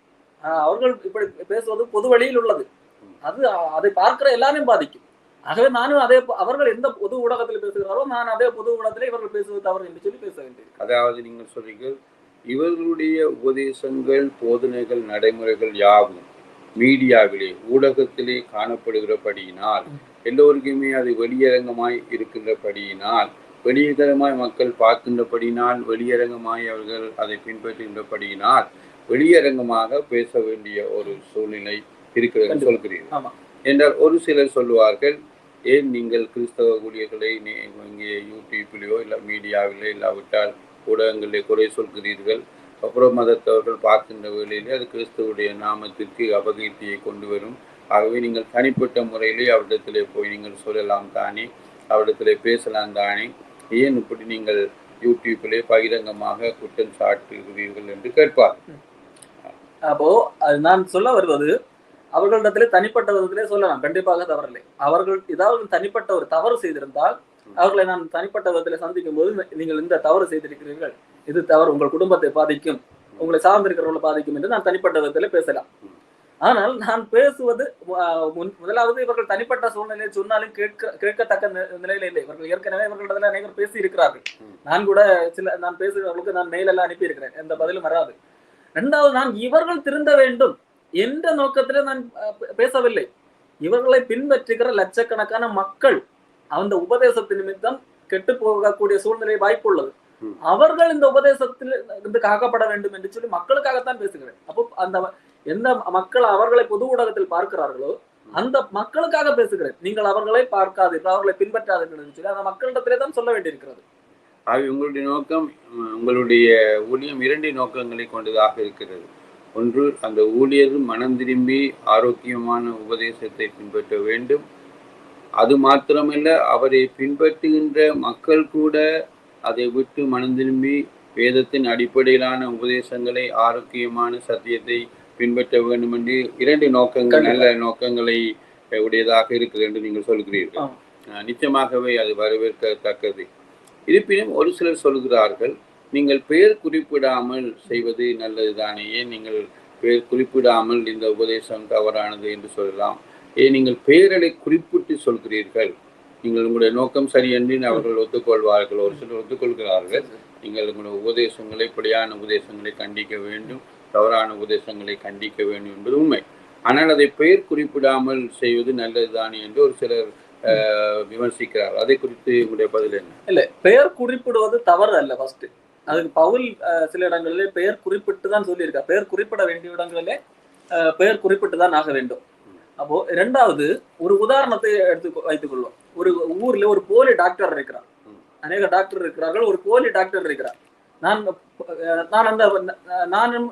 அவர்கள் இப்படி பேசுவது பொது வழியில் உள்ளது, அது அதை பார்க்கிற எல்லாரையும் பாதிக்கும். ஆகவே நானும் அதே, அவர்கள் எந்த பொது ஊடகத்தில் பேசுகிறாரோ நான் அதே பொது ஊடகத்திலே இவர்கள் பேசுவது தவறு என்று சொல்லி பேச வேண்டியது. அதாவது நீங்கள் சொல்றீர்கள், இவர்களுடைய உபதேசங்கள், போதனைகள், நடைமுறைகள் யாவும் மீடியாவிலே, ஊடகத்திலே காணப்படுகிறபடியினால், எல்லோருக்குமே அது வெளியரங்கமாய் இருக்கின்றபடியினால், வெளியரங்கமாய் மக்கள் பார்க்கின்றபடியினால், வெளியரங்கமாய் அவர்கள் அதை பின்பற்றுகின்றபடியினால் வெளியரங்கமாக பேச வேண்டிய ஒரு சூழ்நிலை இருக்கிறது சொல்கிறீர்கள் என்றால், ஒரு சிலர் சொல்லுவார்கள், ஏன் நீங்கள் கிறிஸ்தவ ஊழியர்களை இங்கே யூடியூப்லேயோ இல்லை மீடியாவிலே இல்லாவிட்டால் ஊடகங்களிலே குறை சொல்கிறீர்கள், அப்புறம் மதத்தவர்கள் பார்க்கின்ற வேளையிலே அது கிறிஸ்தவருடைய நாமத்திற்கு அபகீர்த்தியை கொண்டு வரும், ஆகவே நீங்கள் தனிப்பட்ட முறையிலே அவரிடத்திலே போய் நீங்கள் சொல்லலாம் தானே, அவரிடத்திலே பேசலாம் தானே, ஏன் இப்படி நீங்கள் யூடியூப்பிலே பகிரங்கமாக குற்றம் சாட்டுகிறீர்கள் என்று கேட்பார். அப்போ நான் சொல்ல வருவது, அவர்களிடத்திலே தனிப்பட்ட விதத்திலே சொல்லலாம், கண்டிப்பாக தவறில்லை. அவர்கள் ஏதாவது தனிப்பட்ட ஒரு தவறு செய்திருந்தால் அவர்களை நான் தனிப்பட்ட விதத்திலே சந்திக்கும் போது, நீங்கள் இந்த தவறு செய்திருக்கிறீர்கள், இது தவறு, உங்கள் குடும்பத்தை பாதிக்கும், உங்களை சார்ந்திருக்கிறவர்களை பாதிக்கும் என்று நான் தனிப்பட்ட விதத்திலே பேசலாம். ஆனால் நான் பேசுவது முதலாவது, இவர்கள் தனிப்பட்ட சூழ்நிலையை சொன்னாலும் கேட்கத்தக்க நிலையில இல்லை. இவர்கள் ஏற்கனவே இவர்களிடத்துல அனைவரும் பேசி இருக்கிறார்கள். நான் கூட நான் பேசுகிறவர்களுக்கு நான் மெயில் எல்லாம் அனுப்பி இருக்கிறேன், எந்த பதிலும் வராது. இரண்டாவது, நான் இவர்கள் திருந்த வேண்டும் என்ற நோக்கத்திலே நான் பேசவில்லை. இவர்களை பின்பற்றுகிற லட்சக்கணக்கான மக்கள் அந்த உபதேசத்தின் நிமித்தம் கெட்டு போகக்கூடிய சூழ்நிலை வாய்ப்பு உள்ளது. அவர்கள் இந்த உபதேசத்தில் இருந்து காக்கப்பட வேண்டும் என்று சொல்லி மக்களுக்காகத்தான் பேசுகிறேன். அப்போ அந்த எந்த மக்கள் அவர்களை பொது ஊடகத்தில் பார்க்கிறார்களோ அந்த மக்களுக்காக பேசுகிறேன். நீங்கள் அவர்களை பார்க்காதீர்கள், அவர்களை பின்பற்றாதீர்கள் என்று சொல்லி அந்த மக்களிடத்திலே தான் சொல்ல வேண்டியிருக்கிறது. உங்களுடைய நோக்கம், உங்களுடைய ஊழியம் இரண்டு நோக்கங்களை கொண்டதாக இருக்கிறது. ஒன்று, அந்த ஊழியர் மனம் திரும்பி ஆரோக்கியமான உபதேசத்தை பின்பற்ற வேண்டும். அது மாத்திரமல்ல, அவரை பின்பற்றுகின்ற மக்கள் கூட அதை விட்டு மனம் திரும்பி வேதத்தின் அடிப்படையிலான உபதேசங்களை, ஆரோக்கியமான சத்தியத்தை பின்பற்ற வேண்டும் என்று இரண்டு நோக்கங்கள், நல்ல நோக்கங்களை உடையதாக இருக்கிறது என்று நீங்கள் சொல்கிறீர்கள். நிச்சயமாகவே அது வரவேற்கத்தக்கது. இருப்பினும் ஒரு சிலர் சொல்கிறார்கள், நீங்கள் பெயர் குறிப்பிடாமல் செய்வது நல்லதுதானே, ஏன் நீங்கள் பெயர் குறிப்பிடாமல் இந்த உபதேசம் தவறானது என்று சொல்லலாம், ஏன் நீங்கள் பெயர்களை குறிப்பிட்டு சொல்கிறீர்கள், நீங்கள் உங்களுடைய நோக்கம் சரி என்று அவர்கள் ஒத்துக்கொள்வார்கள். ஒரு சிலர் ஒத்துக்கொள்கிறார்கள், நீங்கள் உங்களுடைய உபதேசங்களை, பிழையான உபதேசங்களை கண்டிக்க வேண்டும், தவறான உபதேசங்களை கண்டிக்க வேண்டும் என்பது உண்மை. ஆனால் அதை பெயர் குறிப்பிடாமல் செய்வது நல்லதுதானே என்று ஒரு சிலர் விமர்சிக்கிறார். அதை குறித்து உங்களுடைய பதில் என்ன? இல்ல, பெயர் குறிப்பிடுவது தவறு அல்ல. ஃபர்ஸ்ட் அதுக்கு பவுல் சில இடங்களிலே பெயர் குறிப்பிட்டு தான் சொல்லியிருக்கார். பெயர் குறிப்பிட வேண்டிய இடங்களிலே பெயர் குறிப்பிட்டு தான் ஆக வேண்டும். அப்போ இரண்டாவது ஒரு உதாரணத்தை எடுத்து வைத்துக் கொள்வோம். ஒரு ஊர்ல ஒரு போலி டாக்டர் இருக்கிறார். அநேக டாக்டர் இருக்கிறார்கள். ஒரு போலி டாக்டர் இருக்கிறார். நானும்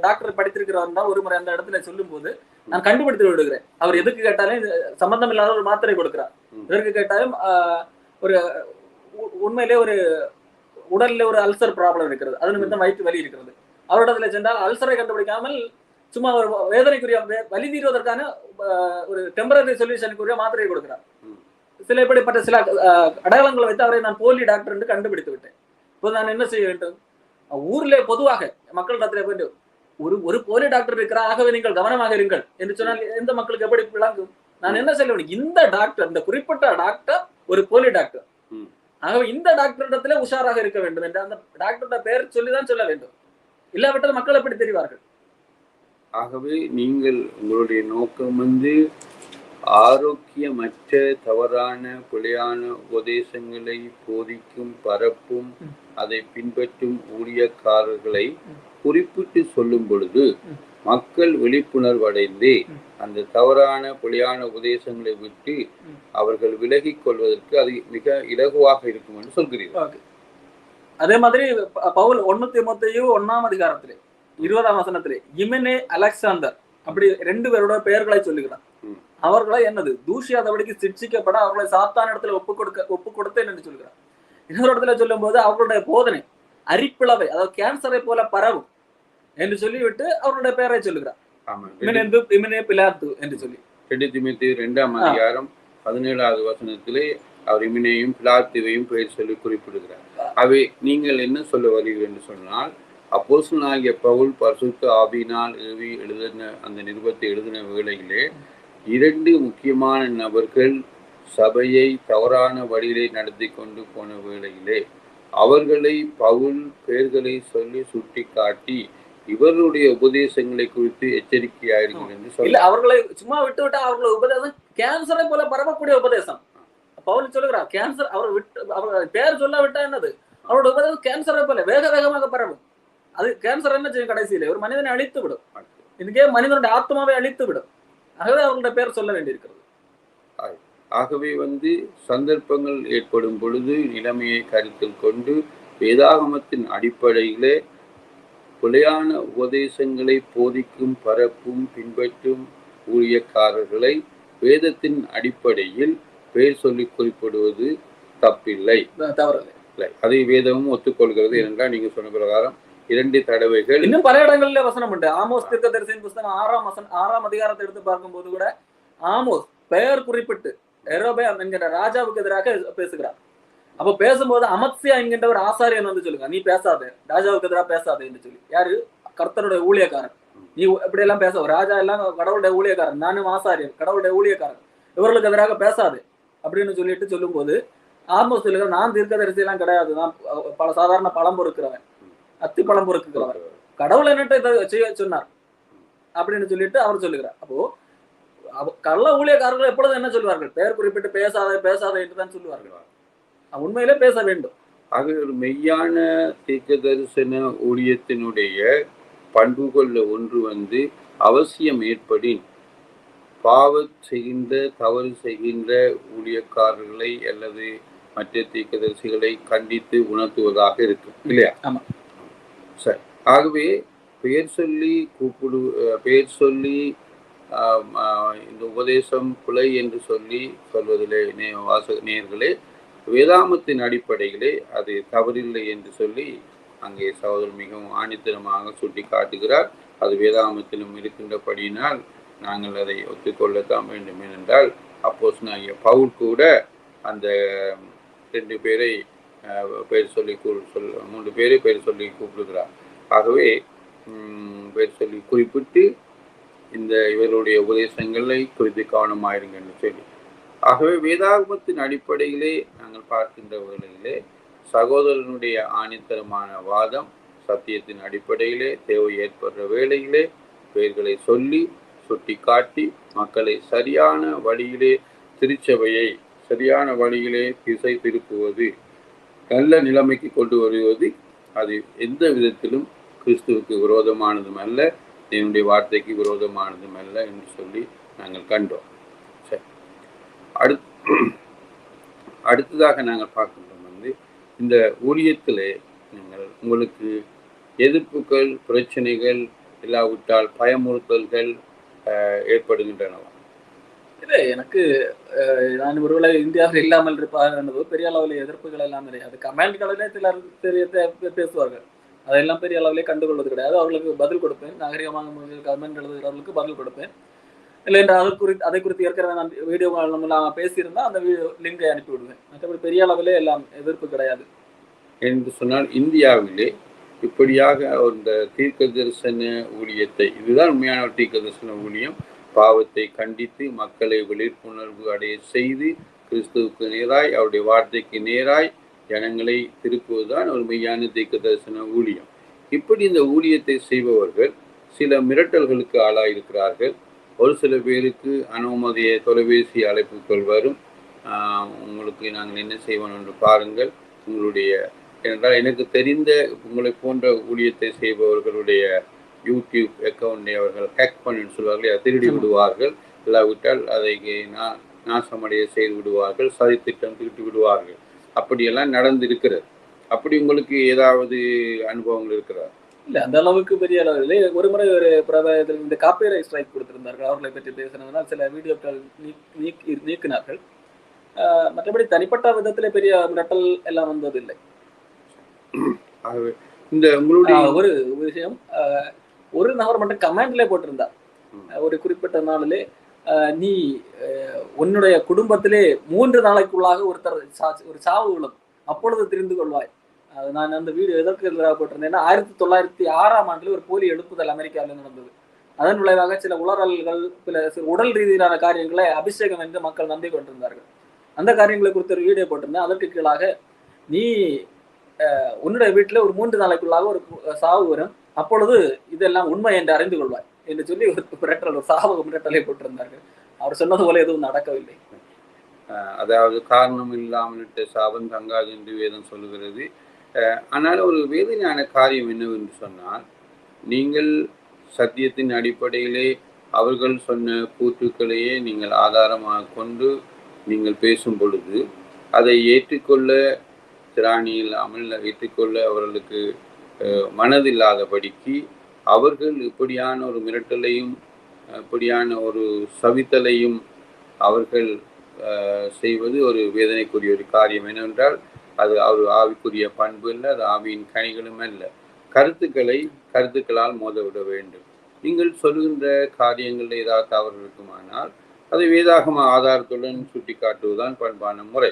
டாக்டர் படித்திருக்கிறவன் தான் ஒரு முறை அந்த இடத்துல சொல்லும் போது நான் கண்டுபிடித்து விடுகிறேன். அவர் எதுக்கு கேட்டாலும் சம்பந்தம் இல்லாத ஒரு மாத்திரை கொடுக்கிறார். எதற்கு கேட்டாலும் ஒரு உண்மையிலே ஒரு உடல்ல ஒரு அல்சர் ப்ராப்ளம் இருக்கிறது, அது நிமித்தம் வயிற்று வலி இருக்கிறது. அவரிடத்துல சென்றால் அல்சரை கண்டுபிடிக்காமல் சும்மா ஒரு வேதனைக்குரிய வலி தீர்வதற்கான ஒரு டெம்பரரி சொல்யூஷனுக்குரிய மாத்திரையை கொடுக்கிறார். சில இப்படிப்பட்ட சில அடையாளங்களை வைத்து அவரை நான் போலி டாக்டர் என்று கண்டுபிடித்து விட்டேன். இப்போ நான் என்ன செய்ய வேண்டும்? ஊர்ல பொதுவாக மக்களிடத்துல போயிட்டு ஒரு போலி டாக்டர் இருக்கிறார், ஆகவே நீங்கள் கவனமாக இருங்கள் என்று சொன்னால் எந்த மக்களுக்கு எப்படி விளங்கும்? நான் என்ன சொல்ல வேண்டும்? இந்த டாக்டர், இந்த குறிப்பிட்ட டாக்டர் ஒரு போலி டாக்டர், ஆகவே இந்த டாக்டர் இடத்துல உஷாராக இருக்க வேண்டும் என்று அந்த டாக்டரோட பெயர் சொல்லிதான் சொல்ல வேண்டும். இல்லாவிட்டால் மக்கள் எப்படி தெரிவார்கள்? ஆகவே நீங்கள் உங்களுடைய நோக்கம் ஆரோக்கியமற்ற தவறான பிழையான உபதேசங்களை போதிக்கும், பரப்பும், அதை பின்பற்றும் ஊழியக்காரர்களை குறிப்பிட்டு சொல்லும் பொழுது மக்கள் விழிப்புணர்வு அடைந்து அந்த தவறான பிழையான உபதேசங்களை விட்டு அவர்கள் விலகிக் கொள்வதற்கு அது மிக இலகுவாக இருக்கும் என்று சொல்கிறீர்கள். அதே மாதிரி பவுல் 1 தீமோத்தேயு 1ஆம் அதிகாரத்திலே 20ஆம் வசனத்திலே இமெனே அலெக்சாந்தர் அப்படி 2 பேரோட பெயர்களை சொல்லுகிறார். அவர்களை என்னது தூஷியாதபடிக்கு சிக்ஷிக்கப்பட அவர்களை சாத்தான இடத்துல ஒப்பு கொடுத்தேன் என்று சொல்கிறார். இன்னொரு இடத்துல சொல்லும் போது அவர்களுடைய போதனை அரிப்பிளவை, அதாவது கேன்சரை போல பரவும் என்று சொல்லிவிட்டு அவருடைய பெயரை சொல்லுகிறார். பிலாத்து என்று சொல்லி 2 தீமோத்தேயு 2ஆம் அதிகாரம் 17வது வசனத்திலே அவர் இமினேயும் பிலாத்துவையும் பெயர் சொல்லி குறிப்பிடுகிறார். அவை நீங்கள் என்ன சொல்ல வருகிறீர்கள் என்று சொன்னால், அப்போஸ்தலனாகிய பவுல் பரிசுத்த ஆவியினால் எழுதின அந்த நிருபத்தை எழுதின வேளையிலே 2 முக்கியமான நபர்கள் சபையை தவறான வழியிலே நடத்தி கொண்டு போன வேளையிலே அவர்களை பவுல் பெயர்களை சொல்லி சுட்டி காட்டி இவர்களுடைய உபதேசங்களை குறித்து எச்சரிக்கையாயிருங்கள் என்று சொல்ல. அவர்களை சும்மா விட்டு விட்டா அவர்களுடைய உபதேசம் கேன்சரை போல பரவக்கூடிய உபதேசம். பவுல் சொல்லுகிறார், கேன்சர் அவர் பெயர் சொல்ல விட்டா என்னது, அவருடைய உபதேசம் கேன்சரை போல வேக வேகமாக பரவும். அது கேன்சர் என்ன செய்யும்? கடைசியிலே ஒரு மனிதனை அழித்து விடும். இதுக்கே மனிதனுடைய ஆத்மாவை அழித்து விடும். ஆகவே அவர்களுடைய பெயர் சொல்ல வேண்டியிருக்கிறது. ஆகவே சந்தர்ப்பங்கள் ஏற்படும் பொழுது நிலைமையை கருத்தில் கொண்டு வேதாகமத்தின் அடிப்படையிலே பிழையான உபதேசங்களை போதிக்கும், பரப்பும், பின்பற்றும் ஊழியக்காரர்களை வேதத்தின் அடிப்படையில் பெயர் சொல்லி குறிப்பிடுவது தப்பில்லை, தவறில்லை. அதை வேதமும் ஒத்துக்கொள்கிறது. என்றால் நீங்க சொன்ன பிரகாரம் 2 தடவைகள் இன்னும் பல இடங்களில் வசனம் உண்டு. ஆமோஸ் தீர்க்கதரிசியின் புத்தகம் 6ஆம் அதிகாரத்தை எடுத்து பார்க்கும்போது கூட ஆமோஸ் பெயர் குறிப்பிட்டு எரோபெயாம் என்கிற ராஜாவுக்கு எதிராக பேசுகிறார். அப்ப பேசும்போது அமத்சியா என்கின்ற ஒரு ஆசாரியன் சொல்லுங்க, நீ பேசாத, ராஜாவுக்கு எதிராக பேசாத என்று சொல்லி. யாரு? கர்த்தருடைய ஊழியக்காரன். நீ இப்படி எல்லாம் பேச, ராஜா எல்லாம் கடவுளுடைய ஊழியக்காரன், நானும் ஆசாரியன், கடவுளுடைய ஊழியக்காரன், இவர்களுக்கு எதிராக பேசாது அப்படின்னு சொல்லிட்டு சொல்லும் போது ஆமோஸ் சொல்லுகிற, நான் தீர்க்கதரிசி எல்லாம் கிடையாது, நான் சாதாரண பழம் பொறுக்கிறவன், அத்தி பழம் பொறுக்கிறவன், கடவுள் என்னட்டு இதை செய்ய சொன்னார் அப்படின்னு சொல்லிட்டு அவர் சொல்லுகிறார். அப்போ கள்ள ஊழியக்காரர்கள் எப்பொழுது என்ன சொல்வார்கள்? பெயர் குறிப்பிட்டு பேசாத என்றுதான் சொல்லுவார்கள். உண்மையிலே பேச வேண்டும். ஆக ஒரு மெய்யான தீர்க்க தரிசன ஊழியத்தினுடைய பண்புகள்ல ஒன்று அவசியம் ஏற்படின் பாவ செய்கின்ற, தவறு செய்கின்ற ஊழியக்காரர்களை அல்லது மற்ற தீர்க்கதரிசிகளை கண்டித்து உணர்த்துவதாக இருக்கும், இல்லையா? ஆமா, சரி. ஆகவே பெயர் சொல்லி இந்த உபதேசம் பிழை என்று சொல்வதிலே நேயர்களே, வேதாமத்தின் அடிப்படையிலே அது தவறில்லை என்று சொல்லி அங்கே சகோதரர் மிகவும் ஆணித்தனமாக சுட்டி காட்டுகிறார். அது வேதாமத்திலும் இருக்கின்றபடியினால் நாங்கள் அதை ஒத்துக்கொள்ளத்தான் வேண்டும். ஏனென்றால் அப்போஸ்தலனாகிய பவுல் கூட அந்த 2 பேரை பேர் சொல்லி 3 பேரை பேர் சொல்லி கூப்பிடுகிறார். ஆகவே பேர் சொல்லி குறிப்பிட்டு இந்த இவருடைய உபதேசங்களை குறித்து கவனமாயிருங்க என்று சொல்லி. ஆகவே வேதாகமத்தின் அடிப்படையிலே நாங்கள் பார்க்கின்ற வேளையிலே சகோதரனுடைய ஆணித்தரமான வாதம் சத்தியத்தின் அடிப்படையிலே தேவை ஏற்படுற வேளையிலே பெயர்களை சொல்லி சுட்டி காட்டி மக்களை சரியான வழியிலே திருச்சபையை சரியான வழியிலே திசை திருப்புவது, நல்ல நிலைமைக்கு கொண்டு வருவது, அது எந்த விதத்திலும் கிறிஸ்துவுக்கு விரோதமானதும் அல்ல, என்னுடைய வார்த்தைக்கு விரோதமானதும் அல்ல என்று சொல்லி நாங்கள் கண்டோம். சரி, அடுத்ததாக நாங்கள் பார்க்கின்றோம் இந்த ஊழியத்திலே நீங்கள் உங்களுக்கு எதிர்ப்புகள் பிரச்சனைகள் இல்லாவிட்டால் பயமுறுத்தல்கள் ஏற்படுகின்றனவா? இல்லை, எனக்கு நான் ஒருவேளை இந்தியாவில் இல்லாமல் இருப்பார்கள் பெரிய அளவில் எதிர்ப்புகள் எல்லாம் கிடையாது. கமெண்ட்களிலே சிலர் தெரிய பேசுவார்கள், அதெல்லாம் பெரிய அளவிலே கண்டுகொள்வது கிடையாது. அவர்களுக்கு பதில் கொடுப்பேன், நாகரிகமாக கமெண்ட் எழுதுகிறவர்களுக்கு பதில் கொடுப்பேன். இல்லை என்று அதை குறித்து ஏற்கனவே நான் வீடியோ நம்ம பேசியிருந்தா அந்த லிங்கை அனுப்பி விடுவேன். மற்றபடி பெரிய அளவிலே எல்லாம் எதிர்ப்பு கிடையாது என்று சொன்னால் இந்தியாவிலே இப்படியாக இந்த தீர்க்க தரிசன ஊழியத்தை, இதுதான் உண்மையான தீர்க்க தரிசன ஊழியம், பாவத்தை கண்டித்து மக்களை விழிப்புணர்வு அடைய செய்து கிறிஸ்துவுக்கு நேராய் அவருடைய வார்த்தைக்கு நேராய் ஜனங்களை திருப்புவதுதான் ஒரு மெய்யான தீர்க்க தரிசன ஊழியம். இப்படி இந்த ஊழியத்தை செய்பவர்கள் சில மிரட்டல்களுக்கு ஆளாயிருக்கிறார்கள். ஒரு சில பேருக்கு அனுமதிய தொலைபேசி அழைப்புகள் வரும், உங்களுக்கு நாங்கள் என்ன செய்வோம் என்று பாருங்கள், உங்களுடைய ஏனென்றால் எனக்கு தெரிந்த உங்களை போன்ற ஊழியத்தை செய்பவர்களுடைய யூடியூப் அக்கௌண்டை அவர்கள் ஹேக் பண்ணி சொல்வார்கள், அதை திருடி விடுவார்கள், இல்லாவிட்டால் அதை நாசமடைய செய்து விடுவார்கள், சதித்திட்டம் திருட்டு விடுவார்கள். அப்படியெல்லாம் நடந்திருக்கிறது. அப்படி உங்களுக்கு ஏதாவது அனுபவங்கள் இருக்கிறதா? இல்லை, அந்த அளவுக்கு பெரிய அளவில். ஒரு முறை ஒரு பிரபலத்தில் இந்த காப்பிரைட் ஸ்ட்ரைக் கொடுத்திருந்தார்கள், அவர்களை பற்றி பேசினதுனால் சில வீடியோக்கள் நீக்கினார்கள். மற்றபடி தனிப்பட்ட விதத்திலே பெரிய மிரட்டல் எல்லாம் வந்ததில்லை. இந்த உங்களுடைய ஒரு விஷயம், ஒரு நபர் மட்டும் கமெண்ட்ல போட்டிருந்தார், ஒரு குறிப்பிட்ட நாளிலே நீ உன்னுடைய குடும்பத்திலே 3 நாளைக்குள்ளாக ஒரு சாவு விழும், அப்பொழுது தெரிந்து கொள்வாய். நான் அந்த வீடியோ எதற்கு எதிராக போட்டிருந்தேன்னா, 1906 ஒரு போலி எழுப்புதல் அமெரிக்காவில் நடந்தது. அதன் விளைவாக சில உளறல்கள், சில உடல் ரீதியிலான காரியங்களை அபிஷேகம் என்று மக்கள் நம்பி கொண்டிருந்தார்கள். அந்த காரியங்களை குறித்த ஒரு வீடியோ போட்டிருந்தேன். அதற்கு கீழாக நீ உன்னுடைய வீட்டில் ஒரு 3 நாளைக்குள்ளாக ஒரு சாவு வரும், அப்பொழுது இதெல்லாம் உண்மை என்று அறிந்து கொள்வாய் என்று சொல்லி ஒரு மிரட்டல், ஒரு சாவு மிரட்டலை போட்டிருந்தார்கள். அவர் சொன்னது போல எதுவும் நடக்கவில்லை. அதாவது காரணம் இல்லாமல் சாபம் தங்காது என்று வேதம் சொல்லுகிறது. ஆனால் ஒரு வேதனையான காரியம் என்னவென்று சொன்னால், நீங்கள் சத்தியத்தின் அடிப்படையிலே அவர்கள் சொன்ன கூற்றுக்களையே நீங்கள் ஆதாரமாக கொண்டு நீங்கள் பேசும் பொழுது அதை ஏற்றுக்கொள்ள திராணி இல்லாமல் ஏற்றுக்கொள்ள அவர்களுக்கு மனதில்லாதபடிக்கு அவர்கள் இப்படியான ஒரு மிரட்டலையும் இப்படியான ஒரு சவித்தலையும் அவர்கள் செய்வது ஒரு வேதனைக்குரிய ஒரு காரியம். என்னவென்றால் அது ஒரு ஆவிக்குரிய பண்பு இல்லை, அது ஆவியின் கனிகளும் அல்ல. கருத்துக்களால் மோதவிட வேண்டும். நீங்கள் சொல்கின்ற காரியங்களில் ஏதாவது தவறு இருக்குமானால் அதை வேதாகம ஆதாரத்துடன் சுட்டி காட்டுவதுதான் பண்பான முறை.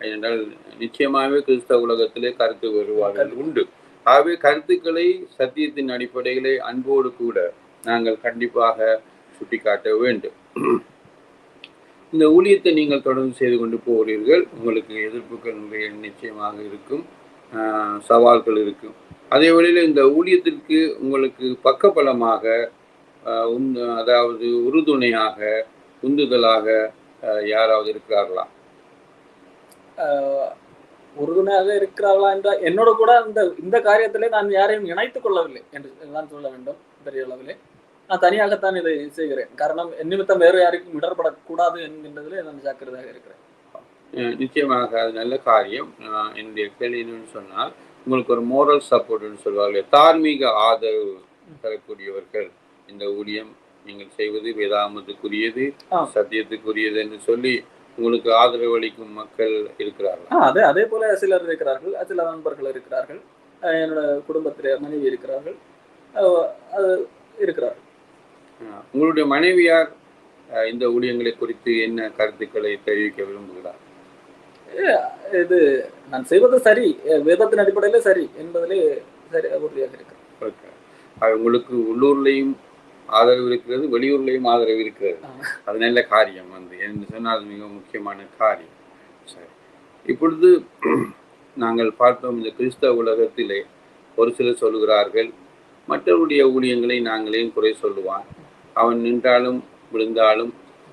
ஏனென்றால் நிச்சயமாகவே கிறிஸ்தவ உலகத்திலே கருத்து வேறுபாடுகள் உண்டு. ஆகவே கருத்துக்களை சத்தியத்தின் அடிப்படையிலே அன்போடு கூட நாங்கள் கண்டிப்பாக சுட்டி காட்ட வேண்டும். இந்த ஊழியத்தை நீங்கள் தொடர்ந்து செய்து கொண்டு போகிறீர்கள். உங்களுக்கு எதிர்ப்புகள் நிச்சயமாக இருக்கும், சவால்கள் இருக்கும். அதே வழியில் இந்த ஊழியத்திற்கு உங்களுக்கு பக்கபலமாக அதாவது உறுதுணையாக உந்துதலாக யாராவது இருக்கிறார்களா? உறுதுணையாக இருக்கிறார்களா என்றால், என்னோட கூட இந்த காரியத்திலே நான் யாரையும் இணைத்துக் கொள்ளவில்லை என்று நான் சொல்ல வேண்டும். பெரிய அளவிலே நான் தனியாகத்தான் இதை செய்கிறேன். காரணம், என் நிமித்தம் வேறு யாருக்கும் இடர்படக்கூடாது என்கின்றதிலே நான் ஜாக்கிரதையாக இருக்கிறேன். நிச்சயமாக அது நல்ல காரியம். என்னுடைய கேள்வி என்னன்னு சொன்னால், உங்களுக்கு ஒரு மோரல் சப்போர்ட்னு சொல்வார்கள், தார்மீக ஆதரவு தரக்கூடியவர்கள், இந்த ஊழியம் நீங்கள் செய்வது வேதாகமத்துக்குரியது சத்தியத்துக்குரியது என்று சொல்லி உங்களுக்கு ஆதரவு அளிக்கும் மக்கள் இருக்கிறார்கள். அதே போல சிலர் இருக்கிறார்கள், சில நண்பர்கள் இருக்கிறார்கள், என்னோட குடும்பத்திலே மனைவி இருக்கிறார்கள், இருக்கிறார்கள். உங்களுடைய மனைவியார் இந்த ஊழியங்களை குறித்து என்ன கருத்துக்களை தெரிவிக்க விரும்புகிறார்? இது நான் செய்வது சரி, வேதத்தின் அடிப்படையில சரி என்பதிலே சரி உறுதியாக இருக்கிறேன். உங்களுக்கு உள்ளூர்லயும் ஆதரவு இருக்கிறது, வெளியூர்லயும் ஆதரவு இருக்கிறது. அது நல்ல காரியம் வந்து என்று சொன்னால் அது மிக முக்கியமான காரியம். சரி, இப்பொழுது நாங்கள் பார்த்தோம், இந்த கிறிஸ்தவ உலகத்திலே ஒரு சிலர் சொல்லுகிறார்கள், மற்றவருடைய ஊழியங்களை நாங்களே குறை சொல்லுவான், அவன் நின்றாலும் விழுந்தாலும்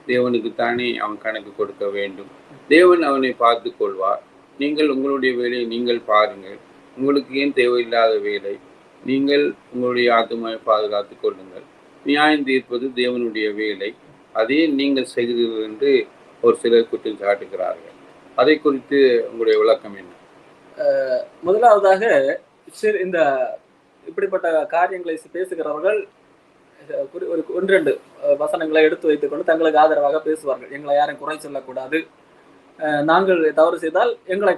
தேவனுக்குத்தானே அவன் கணக்கு கொடுக்க வேண்டும், தேவன் அவனை பார்த்து கொள்வார், நீங்கள் உங்களுடைய வேலையை நீங்கள் பாருங்கள், உங்களுக்கு ஏன் தேவையில்லாத வேலை, நீங்கள் உங்களுடைய ஆத்மாவை பாதுகாத்து கொள்ளுங்கள், நியாயம் தீர்ப்பது தேவனுடைய வேலை, அதே நீங்கள் செய்கிறீர்கள் என்று ஒரு சிலர் குற்றம் சாட்டுகிறார்கள். அதை குறித்து உங்களுடைய விளக்கம் என்ன? முதலாவதாக இந்த இப்படிப்பட்ட காரியங்களை பேசுகிறவர்கள் ஒரு ஒன்றெண்டு வசனங்களை எடுத்து வைத்துக் கொண்டு தங்களுக்கு ஆதரவாக பேசுவார்கள். எங்களை யாரும் குறை சொல்லக்கூடாது, நாங்கள் தவறு செய்தால் எங்களை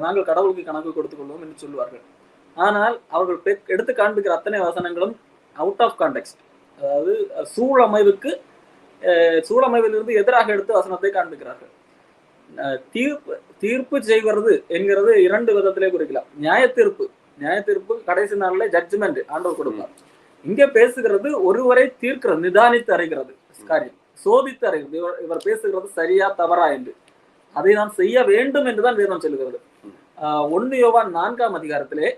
நாங்கள் கடவுளுக்கு கணக்கு கொடுத்துக் கொள்வோம் என்று சொல்லுவார்கள். ஆனால் அவர்கள் எடுத்து காண்பிக்கிற அத்தனை வசனங்களும் அவுட் ஆஃப் கான்டெக்ஸ்ட், அதாவது சூழமைவிலிருந்து எதிராக எடுத்து வசனத்தை காண்பிக்கிறார்கள். தீர்ப்பு செய்வது என்கிறது இரண்டு விதத்திலே குறிக்கலாம். நியாய தீர்ப்பு கடைசி நாள்ல ஜட்ஜ்மெண்ட் ஆண்டவர் கொடுப்பார். இங்க பேசுகிறது ஒருவரை தீர்க்கிறது, நிதானித்து அறிகிறது காரியம், சோதித்து அறிகிறது, இவர் பேசுகிறது சரியா தவறா என்று, அதை நான் செய்ய வேண்டும் என்றுதான் வேதம் சொல்லுகிறது. 1 யோவான் 4ஆம் அதிகாரத்திலே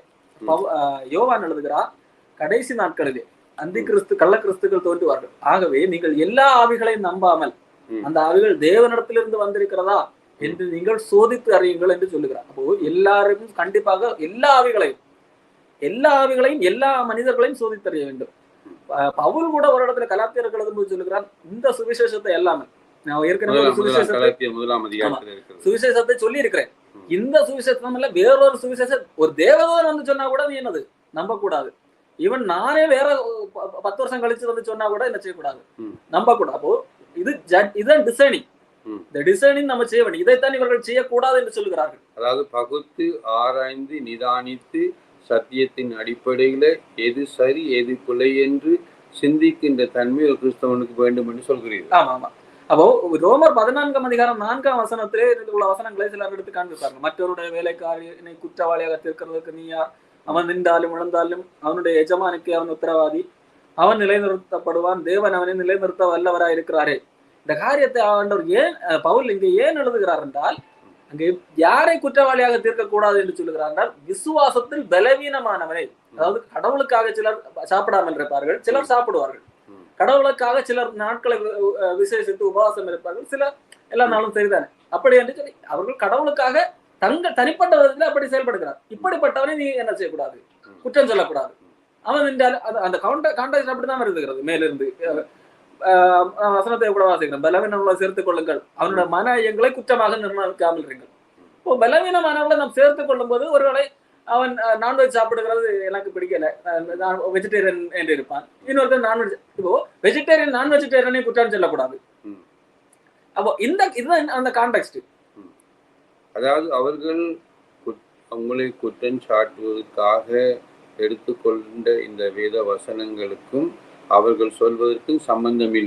யோவான் எழுதுகிறார், கடைசி நாட்களிலே அந்தி கிறிஸ்து கள்ள கிறிஸ்துக்கள் தோன்றுவார்கள், ஆகவே நீங்கள் எல்லா ஆவிகளையும் நம்பாமல் அந்த ஆவிகள் தேவனிடத்திலிருந்து வந்திருக்கிறதா என்று நீங்கள் சோதித்து அறியுங்கள் என்று சொல்லுகிறார். அப்போ எல்லாருக்கும் கண்டிப்பாக எல்லா ஆவிகளையும் எல்லா மனிதர்களையும் சோதித்தறிய வேண்டும். பவுல் கூட ஒரு இடத்துல கலாத்தியர்கள் எழுதும்போது சொல்லுகிறார், இந்த சுவிசேஷத்தை எல்லாமே நான் ஏற்கனவே சுவிசேஷத்தை சொல்லி இருக்கிறேன், இந்த சுவிசேஷம் இல்ல வேறொரு சுவிசேஷம் ஒரு தேவதூதன் வந்து சொன்னா கூட நீ என்னது நம்ப கூடாது, ஈவன் நானே வேற 10 வருஷம் கழிச்சு வந்து சொன்னா கூட என்ன செய்யக்கூடாது, நம்ப கூடாது. அப்போ இதுதான் டிசைனிங். இந்த டிசைனிங் நம்ம செய்ய வேண்டும், இதைத்தான் இவர்கள் செய்யக்கூடாது என்று சொல்லுகிறார்கள். அதாவது பகுத்து ஆராய்ந்து நிதானித்து சத்தியத்தின் அடிப்படையில எது சரி எது பிழை என்று சிந்திக்கின்ற தன்மை ஒரு கிறிஸ்தவனுக்கு வேண்டும் என்று சொல்கிறீர்கள். ஆமா ஆமா. அப்போ ரோமர் 14ஆம் அதிகாரம் 4ஆம் வசனத்திலே உள்ள வசனங்களை சிலர் எடுத்து காண்பிப்பார்கள். மற்றவருடைய வேலைக்காரனை குற்றவாளியாக தீர்க்கிறதுக்கு நீ யார், அவன் நின்றாலும் இழந்தாலும் அவனுடைய எஜமானுக்கு அவன் உத்தரவாதி, அவன் நிலைநிறுத்தப்படுவான், தேவன் அவனை நிலைநிறுத்த வல்லவராய் இருக்கிறாரே. இந்த காரியத்தை ஆண்டவர் பவுல் இங்கே ஏன் எழுதுகிறார் என்றால், அங்கே யாரை குற்றவாளியாக தீர்க்கக்கூடாது என்று சொல்லுகிறார் என்றால், விசுவாசத்தில் பலவீனமானவனை, அதாவது கடவுளுக்காக சிலர் சாப்பிடாமல் இருப்பார்கள், சிலர் சாப்பிடுவார்கள், கடவுளுக்காக சிலர் நாட்களை விசேஷித்து உபவாசம் இருப்பார்கள், சிலர் எல்லா நாளும் சரிதானே அப்படி என்று சொல்லி அவர்கள் கடவுளுக்காக தனிப்பட்ட விதத்தில் அப்படி செயல்படுகிறார். இப்படிப்பட்டவனை நீ என்ன செய்யக்கூடாது, குற்றம் சொல்லக்கூடாது. அவன் என்றால் அந்த கான்டாக்ட் அப்படிதான் வருகிறது. மேலிருந்து வசனத்தை கூட வாசிக்கிறோம், பலவீனங்களை சேர்த்துக் கொள்ளுங்கள், அவனோட மன ஐயங்களை குற்றமாக நிர்ணயிக்காமல் இருங்கள். இப்போ பலவீனமானவர்களை நாம் சேர்த்துக் கொள்ளும் போது ஒருவேளை அவன் நான்வெஜ் சாப்பிடுகிறது எனக்கு பிடிக்கல, வெஜிடேரியன் என்று இருப்பான், இன்னொருத்தர் நான்வெஜ். இப்போ வெஜிடேரியன் நான் வெஜிடேரியனை குற்றம் சொல்லக்கூடாது. அப்போ இதுதான் அந்த கான்டெக்ஸ்ட். அதாவது அவர்கள் அவங்களை குற்றம் சாட்டுவதற்காக எடுத்துக்கொண்ட இந்த வேத வசனங்களுக்கும் அவர்கள் சொல்வதற்கு சம்பந்தமே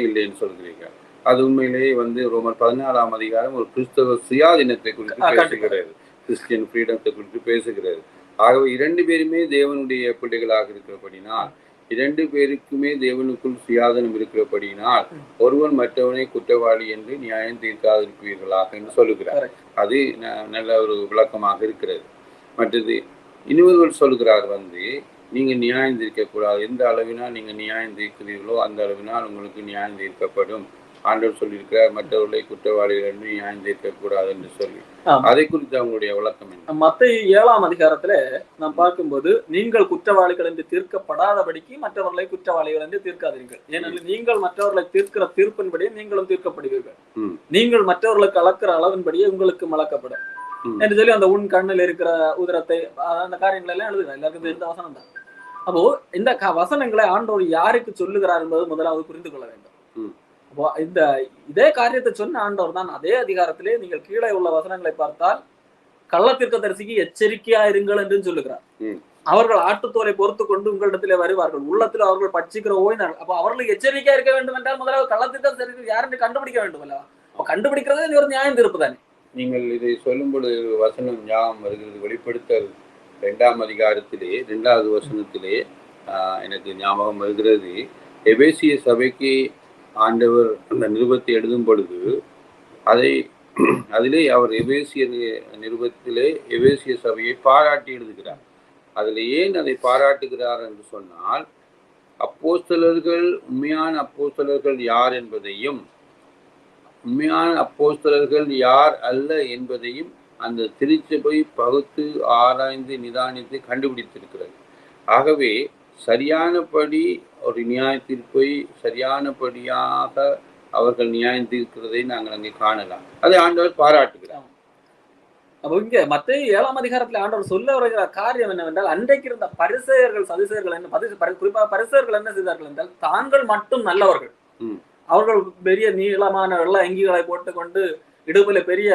இல்லை என்று சொல்கிறீர்கள். அது உண்மையிலேயே வந்து ரோமர் 14ஆம் அதிகாரம் ஒரு கிறிஸ்தவ சுயாதீனத்தை குறித்து பேசுகிறது, கிறிஸ்டியன் ஃப்ரீடத்தை குறித்து பேசுகிறது. ஆகவே 2 பேருமே தேவனுடைய பிள்ளைகளாக இருக்கிறபடினால், 2 பேருக்குமே தேவனுக்குள் சுயாதீனம் இருக்கிறபடினால், ஒருவன் மற்றவனை குற்றவாளி என்று நியாயம் தீர்க்காதிருப்பீர்களாக என்று சொல்லுகிறார். அது நல்ல ஒரு விளக்கமாக இருக்கிறது. மற்றது இன்னொருவர் சொல்கிறார் வந்து, நீங்க நியாயம் தீர்க்கக்கூடாது, எந்த அளவினால் நீங்க நியாயம் தீர்க்கிறீர்களோ அந்த அளவினால் உங்களுக்கு நியாயம் தீர்க்கப்படும். ஆண்டவர் சொல்லியிருக்கிறார், மற்றவர்களை குற்றவாளிகள் என்று நியாயம் தீர்க்கக்கூடாது என்று சொல்லி. அதை குறித்து அவங்களுடைய விளக்கம் என்ன? மத்தேயு 7ஆம் அதிகாரத்துல நாம் பார்க்கும்போது, நீங்கள் குற்றவாளிகள் என்று தீர்க்கப்படாதபடிக்கு மற்றவர்களை குற்றவாளிகள் என்று தீர்க்காதீர்கள், ஏனெனில் நீங்கள் மற்றவர்களை தீர்க்கிற தீர்ப்பின்படியே நீங்களும் தீர்க்கப்படுவீர்கள், நீங்கள் மற்றவர்களுக்கு அளக்கிற அளவின்படியே உங்களுக்கு அளக்கப்படும் என்று சொல்லி அந்த உன் கண்ணில் இருக்கிற உதிரத்தை அந்த காரியங்கள் எல்லாம் எழுதுகிறார். எல்லாருக்கும் தெரிந்த வசனம் தான். அப்போ இந்த வசனங்களை ஆண்டவர் யாருக்கு சொல்லுகிறார் என்பது முதலாவது புரிந்து கொள்ள வேண்டும். அப்போ இதே காரியத்தை சொன்ன ஆண்டவர் தான் அதே அதிகாரத்திலே நீங்கள் கீழே உள்ள வசனங்களை பார்த்தால், கள்ளத்தீர்க்கதரிசிக்கு எச்சரிக்கையா இருங்கள் என்று சொல்லுகிறார். அவர்கள் ஆட்டுத்தோலை பொறுத்து கொண்டு உங்களிடத்திலே வருவார்கள், உள்ளத்தில் அவர்கள் பட்சிக்கிற ஓய்ந்தார்கள். அப்போ அவர்களுக்கு எச்சரிக்கையா இருக்க வேண்டும் என்றால் முதலாவது கள்ளத்தீர்க்கதரிசி யாருன்னு கண்டுபிடிக்க வேண்டும் அல்லவா? கண்டுபிடிக்கிறது ஒரு நியாயம் தீர்ப்பு தானே. நீங்கள் இதை சொல்லும் பொழுது வசனம் ஞாபகம் வருகிறது. வெளிப்படுத்தல் 2ஆம் அதிகாரத்திலே 2வது வசனத்திலே எனக்கு ஞாபகம் வருகிறது. எபேசிய சபைக்கு ஆண்டவர் அந்த நிருபத்தை எழுதும் பொழுது அதிலே அவர் எபேசிய நிருபத்திலே எபேசிய சபையை பாராட்டி எழுதுகிறார். அதில் ஏன் அதை பாராட்டுகிறார் என்று சொன்னால், அப்போஸ்தலர்கள் உண்மையான அப்போஸ்தலர்கள் யார் என்பதையும் உண்மையான அப்போஸ்தலர்கள் யார் அல்ல என்பதையும் அந்த திருச்சபை பகுத்து ஆராய்ந்து நிதானித்து கண்டுபிடித்திருக்கிறது. ஆகவே சரியானபடி ஒரு நியாய தீர்ப்பை சரியானபடியாக அவர்கள் நியாயம் தீர்க்கிறதை நாங்கள் அங்கே காணலாம். அதை ஆண்டவர் பாராட்டுகிறார். அப்போ இங்க மத்தேயு 7ஆம் அதிகாரத்துல ஆண்டவர் சொல்ல வருகிற காரியம் என்னவென்றால், அன்றைக்கு இருந்த பரிசேயர்கள் சதுசேயர்கள் குறிப்பாக பரிசேயர்கள் என்ன செய்தார்கள் என்றால், தாங்கள் மட்டும் நல்லவர்கள். அவர்கள் பெரிய நீளமான வெள்ள அங்கிகளை போட்டுக்கொண்டு இடுப்புல பெரிய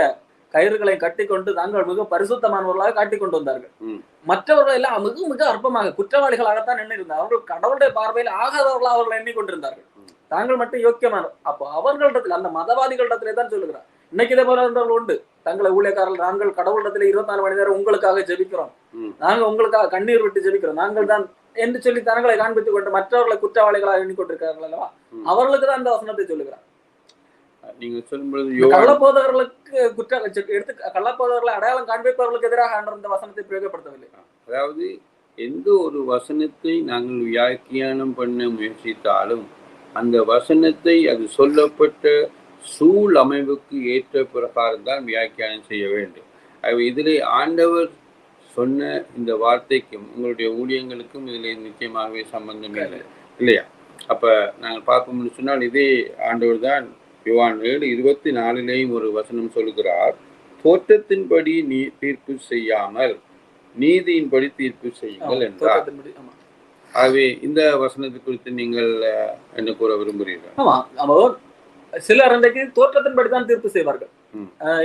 கயிறுகளை கட்டிக்கொண்டு தாங்கள் மிக பரிசுத்தமானவர்களாக காட்டிக்கொண்டு வந்தார்கள். மற்றவர்கள் எல்லாம் மிக மிக அற்பமாக குற்றவாளிகளாகத்தான் எண்ணிருந்தார். அவர்கள் கடவுளுடைய பார்வையில் ஆகாதவர்களாக அவர்கள் எண்ணிக்கொண்டிருந்தார்கள். தாங்கள் மட்டும் யோக்கியமான. அப்போ அவர்களிடத்தில் அந்த மதவாதிகளிடத்திலே தான் சொல்லுகிறார். இன்னைக்கு இதே போல உண்டு. தங்களை ஊழியக்காரர்கள் நாங்கள் கடவுளிடத்திலே 24 மணி நேரம் உங்களுக்காக ஜெபிக்கிறோம், நாங்கள் உங்களுக்காக கண்ணீர் விட்டு ஜெபிக்கிறோம், நாங்கள் தான் என்று சொல்லி தங்களை காண்பித்துக் கொண்டு மற்றவர்களை குற்றவாளிகளாக எண்ணிக்கொண்டிருக்கிறார்கள் அல்லவா? அவர்களுக்கு தான் அந்த வசனத்தை சொல்லுகிறார். நீங்க சொல்லும்போது கள்ளப்போதவர்களுக்கு எடுத்து கள்ளப்போதவர்களை அடையாளம் காண்பிப்பவர்களுக்கு எதிராக ஆண்டவர் இந்த வசனத்தை பிரயோகப்படுத்தவில்லை. அதாவது எந்த ஒரு வசனத்தை நாங்கள் வியாக்கியானம் பண்ண முயற்சித்தாலும் அந்த வசனத்தை அது சொல்லப்பட்ட சூழ் அமைவுக்கு ஏற்ற பிரகாரம் தான் வியாக்கியானம் செய்ய வேண்டும். இதிலே ஆண்டவர் சொன்ன இந்த வார்த்தைக்கும் உங்களுடைய ஊழியங்களுக்கும் இதில் நிச்சயமாகவே சம்பந்தம் இல்லை, இல்லையா? அப்போ நாங்கள் பார்ப்போம்னு சொன்னால் இதே ஆண்டவர் தான் யோவான் 7:24 ஒரு வசனம் சொல்லுகிறார், தோற்றத்தின்படி நீ தீர்ப்பு செய்யாமல் நீதியின்படி தீர்ப்பு செய்யுங்கள் என்றார். ஆகவே இந்த வசனத்தை குறித்து நீங்கள் என்ன கூற விரும்புகிறீர்கள்? ஆமா, சிலர் அன்றைக்கு தோற்றத்தின்படி தான் தீர்ப்பு செய்வார்கள்.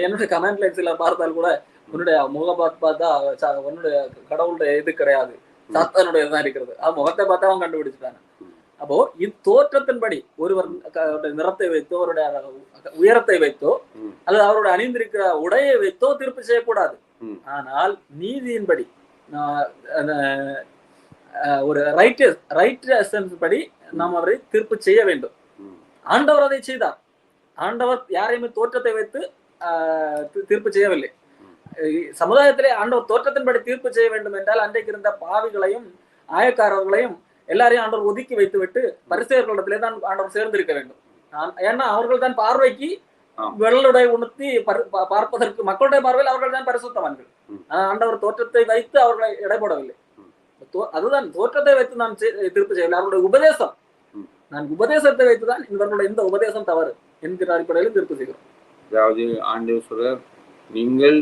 என்னுடைய கமெண்ட்ல சிலர் பார்த்தால் கூட, உன்னுடைய முகபாத் பார்த்தா உன்னுடைய கடவுளுடைய இது கிடையாது, சாத்தானுடைய இதுதான் இருக்கிறது, முகத்தை பார்த்தா அவன் கண்டுபிடிச்சிட்டாங்க. அப்போ இது தோற்றத்தின்படி ஒருவர் நிறத்தை வைத்தோ அவருடைய உயரத்தை வைத்தோ அல்லது அவருடைய அணிந்திருக்கிற உடையை வைத்தோ தீர்ப்பு செய்யக்கூடாது. ஆனால் நீதியின்படி ஒரு ரைட் படி நாம் அவரை தீர்ப்பு செய்ய வேண்டும். ஆண்டவர் அதை செய்தார். ஆண்டவர் யாரையுமே தோற்றத்தை வைத்து தீர்ப்பு செய்யவில்லை. சமுதாயத்திலே ஆண்டவர் தோற்றத்தின்படி தீர்ப்பு செய்ய வேண்டும் என்றால் அன்றைக்கு இருந்த பாவிகளையும் ஆயக்காரர்களையும் எல்லாரையும் ஆண்டவர் ஒதுக்கி வைத்து விட்டு பரிசேயர்களிடத்திலே தான் ஆண்டவர் சேர்ந்திருக்க வேண்டும். ஏன்னா அவர்கள் தான் பார்வைக்கு வெள்ளுடை உணர்த்தி பார்ப்பதற்கு மக்களுடைய பார்வையில் அவர்கள் தான் பரிசுத்தவான்கள். ஆண்டவர் தோற்றத்தை வைத்து அவர்களை இடைபடவில்லை. அதுதான் தோற்றத்தை வைத்து நான் தீர்ப்பு செய்யவில்லை. அவருடைய உபதேசம், நான் உபதேசத்தை வைத்துதான் இவர்களுடைய இந்த உபதேசம் தவறு என்கிற அடிப்படையில் தீர்ப்பு செய்கிறோம். அதாவது ஆண்டவர் நீங்கள்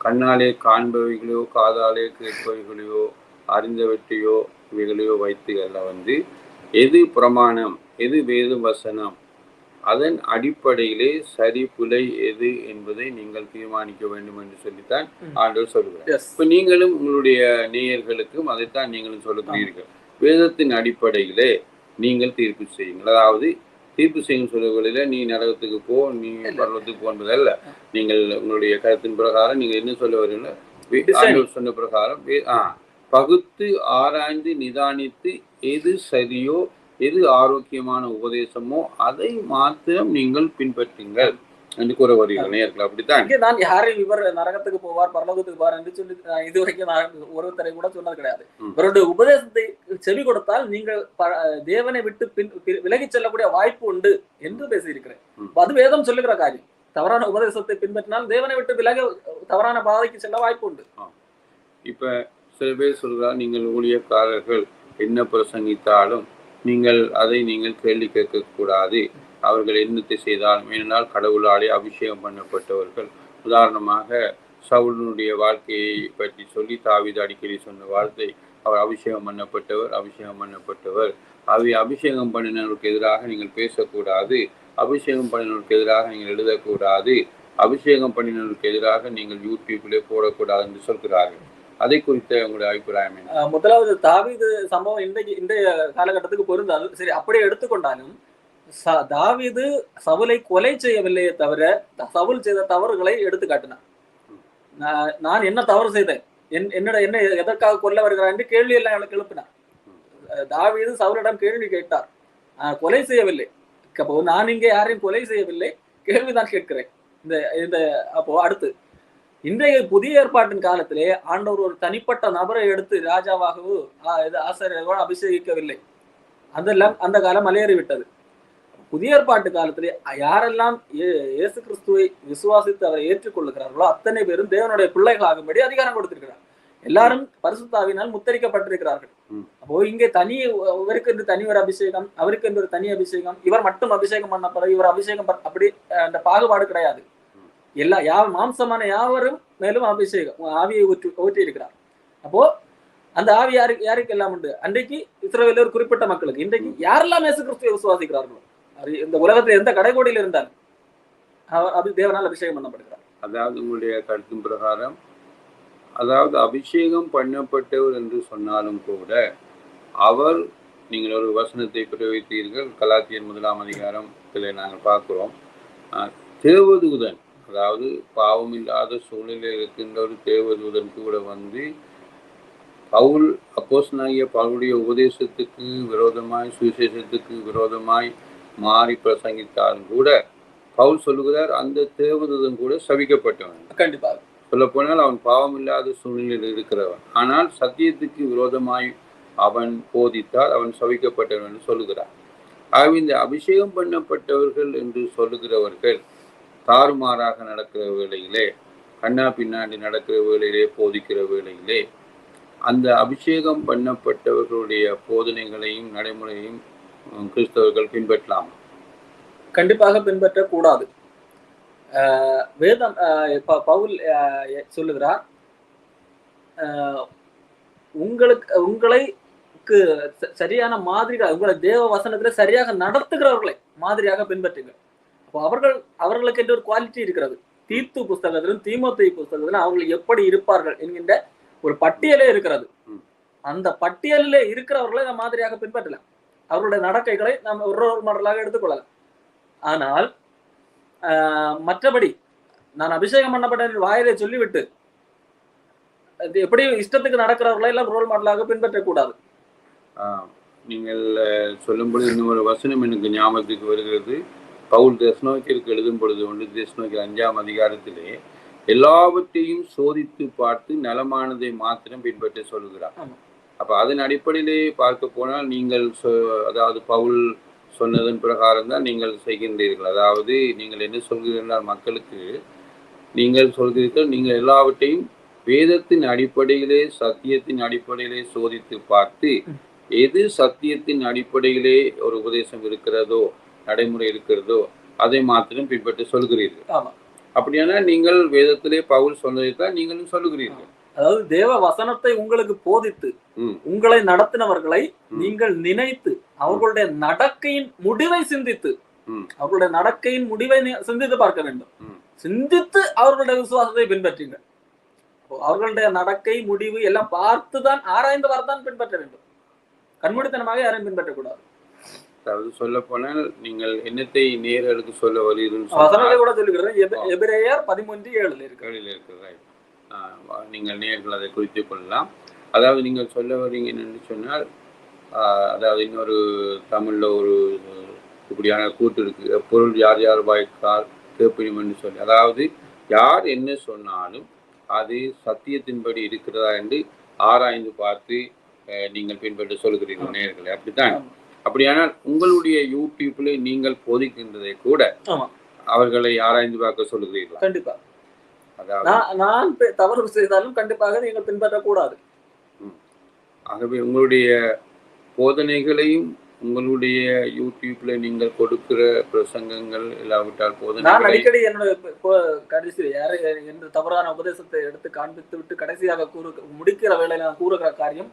கண்ணாலே காண்பவைகளையோ காதாலே கேட்பவைகளையோ அறிந்தவற்றையோ இவைகளையோ வைத்து எல்லாம் எது பிரமாணம் எது வேத வசனம் அதன் அடிப்படையிலே சரி புலை எது என்பதை நீங்கள் தீர்மானிக்க வேண்டும் என்று சொல்லித்தான் ஆண்டவர் சொல்லுகிறார். இப்ப நீங்களும் உங்களுடைய நேயர்களுக்கும் அதைத்தான் நீங்களும் சொல்லுகிறீர்கள். வேதத்தின் அடிப்படையிலே நீங்கள் தீர்ப்பு செய்யுங்கள். அதாவது தீர்ப்பு செய்யும் சொல்லுகளில நீ நரகத்துக்கு போ, நீ பரலோகத்துக்கு போன்பது அல்ல. நீங்கள் உங்களுடைய கருத்தின் பிரகாரம் நீங்க என்ன சொல்ல வரீங்களோ சொன்ன பிரகாரம் பகுத்து ஆராய்ந்து நிதானித்து எது சரியோ எது ஆரோக்கியமான உபதேசமோ அதை மாத்திரம் நீங்கள் பின்பற்றுங்கள் என்று கூற வருகிறீர்கள். நேயர்கள் அப்படித்தான். நான் யாரையும் இவர் நரகத்துக்கு போவார் பரலோகத்துக்கு போவார் என்று சொல்லி இதுவரைக்கும் நான் ஒருத்தரை கூட சொன்னது கிடையாது. இவருடைய உபதேசத்தை செவி கொடுத்தால் நீங்கள் தேவனை விட்டு விலகி செல்லக்கூடிய வாய்ப்பு உண்டு என்று பேசியிருக்கிறேன். அது வேதம் சொல்லுகிற காரியம். தவறான உபதேசத்தை பின்பற்றினால் தேவனை விட்டு விலக தவறான பாதைக்கு செல்ல வாய்ப்பு உண்டு. இப்ப சில பேர் சொல்கிறார், நீங்கள் ஊழியக்காரர்கள் என்ன பிரசங்கித்தாலும் அதை நீங்கள் கேள்வி கேட்கக்கூடாது, அவர்கள் என்னத்தை செய்தாலும். ஏனென்றால் கடவுளாலே அபிஷேகம் பண்ணப்பட்டவர்கள். உதாரணமாக சவுலுடைய வாழ்க்கையை பற்றி சொல்லி தாவீது அடிக்கடி சொன்ன வார்த்தை, அவர் அபிஷேகம் பண்ணப்பட்டவர். அபிஷேகம் பண்ணினவருக்கு எதிராக நீங்கள் பேசக்கூடாது, அபிஷேகம் பண்ணினவருக்கு எதிராக நீங்கள் எழுதக்கூடாது, அபிஷேகம் பண்ணினவருக்கு எதிராக நீங்கள் யூடியூப்ல போடக்கூடாது என்று சொல்கிறார்கள். அதை குறித்த உங்களுடைய அபிப்பிராயம் என்ன? முதலாவது தாவீது சம்பவம் இன்றைய காலகட்டத்துக்கு பொருந்தாது. சரி, அப்படியே எடுத்துக்கொண்டாலும் தாவீது சவுலை கொலை செய்யவில்லையே தவிர சவுல் செய்த தவறுகளை எடுத்து காட்டினார். நான் என்ன தவறு செய்தேன், என்ன எதற்காக கொல்ல வருகிறார் என்று கேள்வி எல்லாம் எனக்கு எழுப்பினார். தாவீது சவுலிடம் கேள்வி கேட்டார், கொலை செய்யவில்லை. அப்போ நான் இங்கே யாரையும் கொலை செய்யவில்லை, கேள்விதான் கேட்கிறேன். இந்த அப்போ அடுத்து இன்றைய புதிய ஏற்பாட்டின் காலத்திலே ஆண்டவர் ஒரு தனிப்பட்ட நபரை எடுத்து ராஜாவாகவோ ஆசிரியர்களோ அபிஷேகிக்கவில்லை. அதெல்லாம் அந்த காலம் மலையேறிவிட்டது. புதிய ஏற்பாட்டு காலத்திலே யாரெல்லாம் இயேசு கிறிஸ்துவை விசுவாசித்து அவரை ஏற்றுக்கொள்ளுகிறார்களோ அத்தனை பேரும் தேவனுடைய பிள்ளைகளாகும்படி அதிகாரம் கொடுத்திருக்கிறார். எல்லாரும் பரிசுத்தாவினால் முத்தரிக்கப்பட்டிருக்கிறார்கள். அப்போ இங்கே இவருக்கு என்று தனி ஒரு அபிஷேகம், அவருக்கு என்று ஒரு தனி அபிஷேகம், இவர் மட்டும் அபிஷேகம் பண்ணப்பட இவர் அபிஷேகம் அப்படி அந்த பாகுபாடு கிடையாது. மாம்சமான யாவரும் மேலும் அபிஷேகம் ஆவியை ஊற்றி இருக்கிறார். அப்போ அந்த ஆவி யாருக்கு எல்லாம் உண்டு. அன்றைக்கு இஸ்ரவேலில் ஒரு குறிப்பிட்ட மக்களுக்கு, இன்றைக்கு யாரெல்லாம் இயேசு கிறிஸ்துவை விசுவாசிக்கிறார்களோ, இந்த உலகத்தில் எந்த கடைகோடியில் இருந்தாலும் அவர் தேவனால் அபிஷேகம் பண்ணப்படுகிறார். அதாவது உங்களுடைய கருத்தின் பிரகாரம், அதாவது அபிஷேகம் பண்ணப்பட்டவர் என்று சொன்னாலும் கூட அவர், நீங்கள் ஒரு வசனத்தை பிரயோகித்தீர்கள், கலாத்தியர் 1 அதிகாரத்தில் நாங்கள் பார்க்கிறோம், தேவதூதன், அதாவது பாவம் இல்லாத சூழ்நிலையில் இருக்கின்ற ஒரு தேவதூதன் கூட வந்து பவுல் அப்போஸ்தலனாகிய பவுலுடைய உபதேசத்துக்கு விரோதமாய், சுவிசேஷத்துக்கு விரோதமாய் மாறி பிரசங்கித்தாலும் கூட பவுல் சொல்லுகிறார், அந்த தேவதூதன் கூட சபிக்கப்பட்டவன். கண்டிப்பாக சொல்ல போனால் அவன் பாவம் இல்லாத சூழ்நிலையில் இருக்கிறவன், ஆனால் சத்தியத்துக்கு விரோதமாய் அவன் போதித்தால் அவன் சபிக்கப்பட்டவன் என்று சொல்லுகிறார். ஆகவே இந்த அபிஷேகம் பண்ணப்பட்டவர்கள் என்று சொல்லுகிறவர்கள் தாறுமாறாக நடக்கிற வேளையிலே, கண்ணா பின்னாடி நடக்கிற வேளையிலே, போதிக்கிற வேளையிலே அந்த அபிஷேகம் பண்ணப்பட்டவர்களுடைய போதனைகளையும் நடைமுறையும் கிறிஸ்தவர்கள் பின்பற்றலாம்? கண்டிப்பாக பின்பற்றக்கூடாது. வேதம் பவுல் சொல்லுகிறார், உங்களுக்கு சரியான மாதிரியாக, உங்களை தேவ வசனத்துல சரியாக நடத்துகிறவர்களை மாதிரியாக பின்பற்றுங்கள். அப்போ அவர்களுக்கு என்று ஒரு குவாலிட்டி இருக்கிறது. தீத்து புஸ்தகத்திலும் தீமோத்தேயு புஸ்தகத்திலும் அவர்கள் எப்படி இருப்பார்கள் என்கின்ற ஒரு பட்டியலே இருக்கிறது. அந்த பட்டியலிலே இருக்கிறவர்களை நாம் மாதிரியாக பின்பற்றலாம். அவர்களுடைய நடக்கைகளை நாம் ஒரு ரோல் மாடலாக எடுத்துக்கொள்ளலாம். ஆனால் மற்றபடி நான் அபிஷேகம் பண்ணப்பட்ட வாயிலை சொல்லிவிட்டு எப்படி இஷ்டத்துக்கு நடக்கிறவர்களை எல்லாம் ரோல் மாடலாக பின்பற்றக்கூடாது. நீங்கள் சொல்லும்போது இன்னொரு வசனம் எனக்கு ஞாபகத்துக்கு வருகிறது. பவுல் தெசலோனிக்கருக்கு எழுதும் பொழுது 1 தெசலோனிக்கர் 5 அதிகாரத்திலே எல்லாவற்றையும் சோதித்து பார்த்து நலமானதை மாத்திரம் பின்பற்ற சொல்லுகிறார். அப்ப அதன் அடிப்படையிலே பார்க்க போனால் நீங்கள் அதாவது பவுல் சொன்னதன் பிரகாரம் தான் நீங்கள் செய்கின்றீர்கள். அதாவது நீங்கள் என்ன சொல்கிறீர்கள், மக்களுக்கு நீங்கள் சொல்கிறீர்கள், நீங்கள் எல்லாவற்றையும் வேதத்தின் அடிப்படையிலே, சத்தியத்தின் அடிப்படையிலே சோதித்து பார்த்து எது சத்தியத்தின் அடிப்படையிலே ஒரு உபதேசம் இருக்கிறதோ, நடைமுறை இருக்கிறதோ, அதை மாத்திரம் பின்பற்ற சொல்கிறீர்கள். அப்படியானா நீங்கள் வேதத்திலே பவுல் சொன்னதைத்தான் நீங்களும் சொல்லுகிறீர்கள். அதாவது தேவ வசனத்தை உங்களுக்கு போதித்து உங்களை நடத்தினவர்களை நீங்கள் நினைத்து அவர்களுடைய நடக்கையின் முடிவை சிந்தித்து, அவர்களுடைய நடக்கையின் முடிவை சிந்தித்து பார்க்க வேண்டும். சிந்தித்து அவர்களுடைய விசுவாசத்தை பின்பற்றுங்க. அவர்களுடைய நடக்கை முடிவு எல்லாம் பார்த்துதான், ஆராய்ந்தவாறு பின்பற்ற வேண்டும். கண்மூடித்தனமாக யாரையும் பின்பற்றக்கூடாது. அதாவது சொல்ல போனால் நீங்கள் என்னத்தை நேர்களுக்கு சொல்ல வருகிறீர்கள் கூட சொல்லுகிறேன். எபிரேயர் 13:7 இருக்கிறது. நீங்கள் நேர்கள் அதை குறித்து கொள்ளலாம். அதாவது நீங்கள் சொல்ல வரீங்க என்று சொன்னால், அதாவது இன்னொரு தமிழ்ல ஒரு இப்படியான கூட்டு இருக்கு, பொருள் யார் யார் வாய்க்கால் கேட்பினும் என்று சொல்லி, அதாவது யார் என்ன சொன்னாலும் அது சத்தியத்தின்படி இருக்கிறதா என்று ஆராய்ந்து பார்த்து நீங்கள் பின்பற்ற சொல்கிறீர்கள் நேர்களை. அப்படித்தான். அப்படியானால் உங்களுடைய யூடியூப்ல நீங்கள் போதிக்கின்றதை கூட அவர்களை ஆராய்ந்து பார்க்க சொல்லுகிறீர்கள். கண்டிப்பா. நான் தவறு செய்தாலும் கண்டிப்பாக நீங்கள் பின்பற்றக்கூடாது. ஆகவே உங்களுடைய போதனைகளையும் உங்களுடைய யூடியூப்ல நீங்கள் கொடுக்கிற பிரசங்கங்கள் இல்லாவிட்டால் போதனை, நான் அடிக்கடி என்னுடைய கடைசி யாரை என்று தவறான உபதேசத்தை எடுத்து காண்பித்து விட்டு கடைசியாக முடிக்கிற வேளையில நான் கூறுகிற காரியம்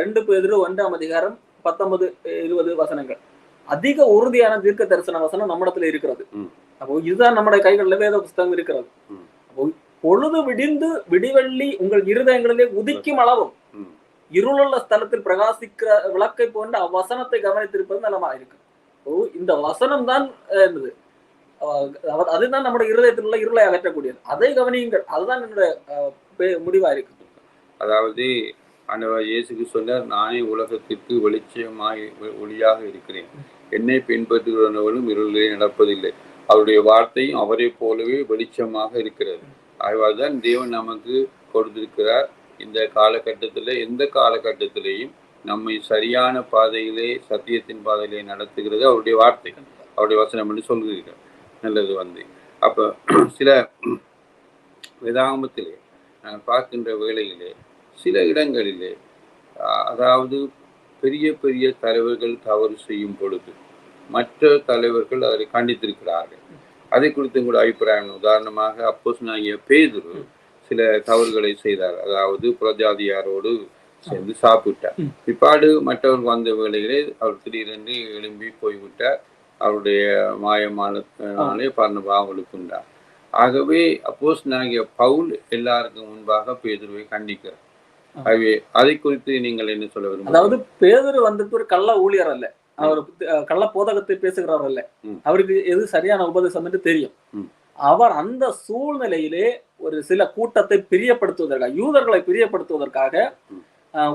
2 பேதுரு 1 அதிகாரம் 19-20 வசனங்கள். அதிக உறுதியான தீர்க்க தரிசன வசனம் நம்மிடத்துல இருக்கிறது. அப்போ இதுதான் நம்முடைய கைகளில் வேத புஸ்தகம் இருக்கிறது. அப்போ பொழுது விடிந்து விடிவெள்ளி உங்கள் இருதயங்களிலே உதிக்கும் அளவும் இருளுள்ள ஸ்தலத்தில் பிரகாசிக்கிற விளக்கை போன்ற அவ்வசனத்தை கவனித்திருப்பது நலமா இருக்கு. இந்த வசனம் தான் என்னது, அதுதான் நம்முடைய இருதயத்தில் உள்ள இருளை அகற்றக்கூடியது. அதை கவனியுங்கள். அதுதான் என்னுடைய முடிவா இருக்கு. அதாவது ஆண்டவர் இயேசுக்கு சொன்னார், நானே உலகத்திற்கு வெளிச்சமாய் ஒளியாக இருக்கிறேன், என்னை பின்பற்றுகிறவர்களும் இருளிலே நடப்பதில்லை. அவருடைய வார்த்தையும் அவரை போலவே வெளிச்சமாக இருக்கிறது. ஆகவாதான் தேவன் நமக்கு கொடுத்திருக்கிறார். இந்த காலகட்டத்தில் எந்த காலகட்டத்திலேயும் நம்மை சரியான பாதையிலே, சத்தியத்தின் பாதையிலே நடத்துகிறது அவருடைய வார்த்தை, அவருடைய வசனம் என்று சொல்கிறீர்கள். நல்லது அப்போ சில வேதாகமத்திலே நாங்கள் பார்க்கின்ற வேளையிலே சில இடங்களிலே, அதாவது பெரிய பெரிய தலைவர்கள் தவறு செய்யும் பொழுது மற்ற தலைவர்கள் அதை கண்டித்திருக்கிறார்கள். அதை குறித்து கூட அபிப்பிராயம். உதாரணமாக அப்போஸ்தலனாகிய பேதுரு சில தவறுகளை செய்தார். அதாவது புறஜாதியாரோடு சேர்ந்து சாப்பிட்டார். பிற்பாடு மற்றவர்கள் வந்த வேளையிலே அவர் திடீரென்று எழும்பி போய்விட்டார். அவருடைய மாயமானாலே பர்னபாவுக்கு உண்டார். ஆகவே அப்போஸ்தலனாகிய பவுல் எல்லாருக்கும் முன்பாக பேதுருவை கண்டிக்கிறார். ஆகவே அதை குறித்து நீங்கள் என்ன சொல்ல விரும்புகிறீர்கள்? அதாவது பேதுரு வந்துட்டு ஒரு கள்ள ஊழியர் அல்ல, அவர் கள்ள போதகத்தை பேசுகிறவர் அல்ல. அவருக்கு எது சரியான உபதேசம் என்று தெரியும். அவர் அந்த சூழ்நிலையிலே ஒரு சில கூட்டத்தை பிரியப்படுத்துவதற்காக, யூதர்களை பிரியப்படுத்துவதற்காக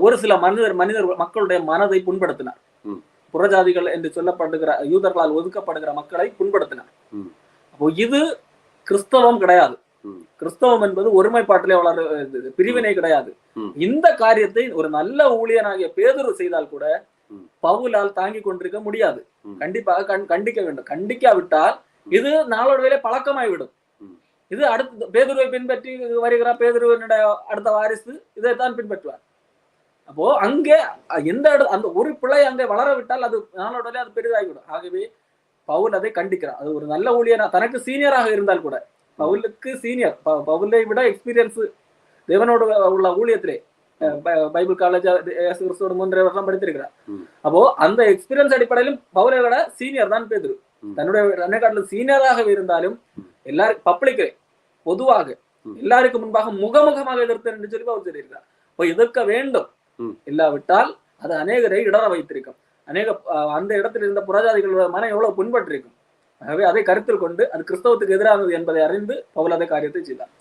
ஒரு சில மனிதர் மக்களுடைய மனதை புண்படுத்தினார். புறஜாதிகள் என்று சொல்லப்படுகிற யூதர்களால் ஒதுக்கப்படுகிற மக்களை புண்படுத்தினார். அப்போ இது கிறிஸ்தவம் கிடையாது. கிறிஸ்தவம் என்பது ஒருமைப்பாட்டிலே வளர்றது, பிரிவினை கிடையாது. இந்த காரியத்தை ஒரு நல்ல ஊழியனாகிய பேதுரு செய்தால் கூட பவுலால் தாங்கி கொண்டிருக்க முடியாது. கண்டிப்பாக கண்டிக்க வேண்டும். கண்டிக்காவிட்டால் இது நாளோட பழக்கமாய்விடும். இது அடுத்த பேதுருவை பின்பற்றி வருகிறார், பேதுருவனுடைய அடுத்த வாரிசு இதைத்தான் பின்பற்றுவார். அப்போ அங்கே எந்த அந்த ஒரு பிள்ளை அங்கே வளர விட்டால் அது நாளோட அது பெரிதாகிவிடும். ஆகவே பவுல் அதை கண்டிக்கிறார். அது ஒரு நல்ல ஊழியனா, தனக்கு சீனியராக இருந்தால் கூட, பவுலுக்கு சீனியர், பவுலை விட எக்ஸ்பீரியன்ஸ் தேவனோடு உள்ள ஊழியத்திலே பைபிள் காலேஜ் 3 வருஷம் படித்திருக்கிறார். அப்போ அந்த எக்ஸ்பீரியன்ஸ் அடிப்படையிலும் பவுலை விட சீனியர் தான் பேதுரு. தன்னுடைய காட்டிலும் சீனியராக இருந்தாலும் எல்லாரும் பப்ளிக்கே பொதுவாக எல்லாருக்கும் முன்பாக முகமுகமாக எதிர்த்தேன் என்று சொல்லி பவுல் சொல்லியிருக்கிறார். இப்போ எதிர்க்க வேண்டும், இல்லாவிட்டால் அது அநேகரை இடர வைத்திருக்கும். அந்த இடத்தில் இருந்த புறஜாதிகளோட மனம் எவ்வளவு புண்பட்டிருக்கும். ஆகவே அதை கருத்தில் கொண்டு அது கிறிஸ்தவத்துக்கு எதிரானது என்பதை அறிந்து பவுல் அதை காரியத்தை செய்தார்.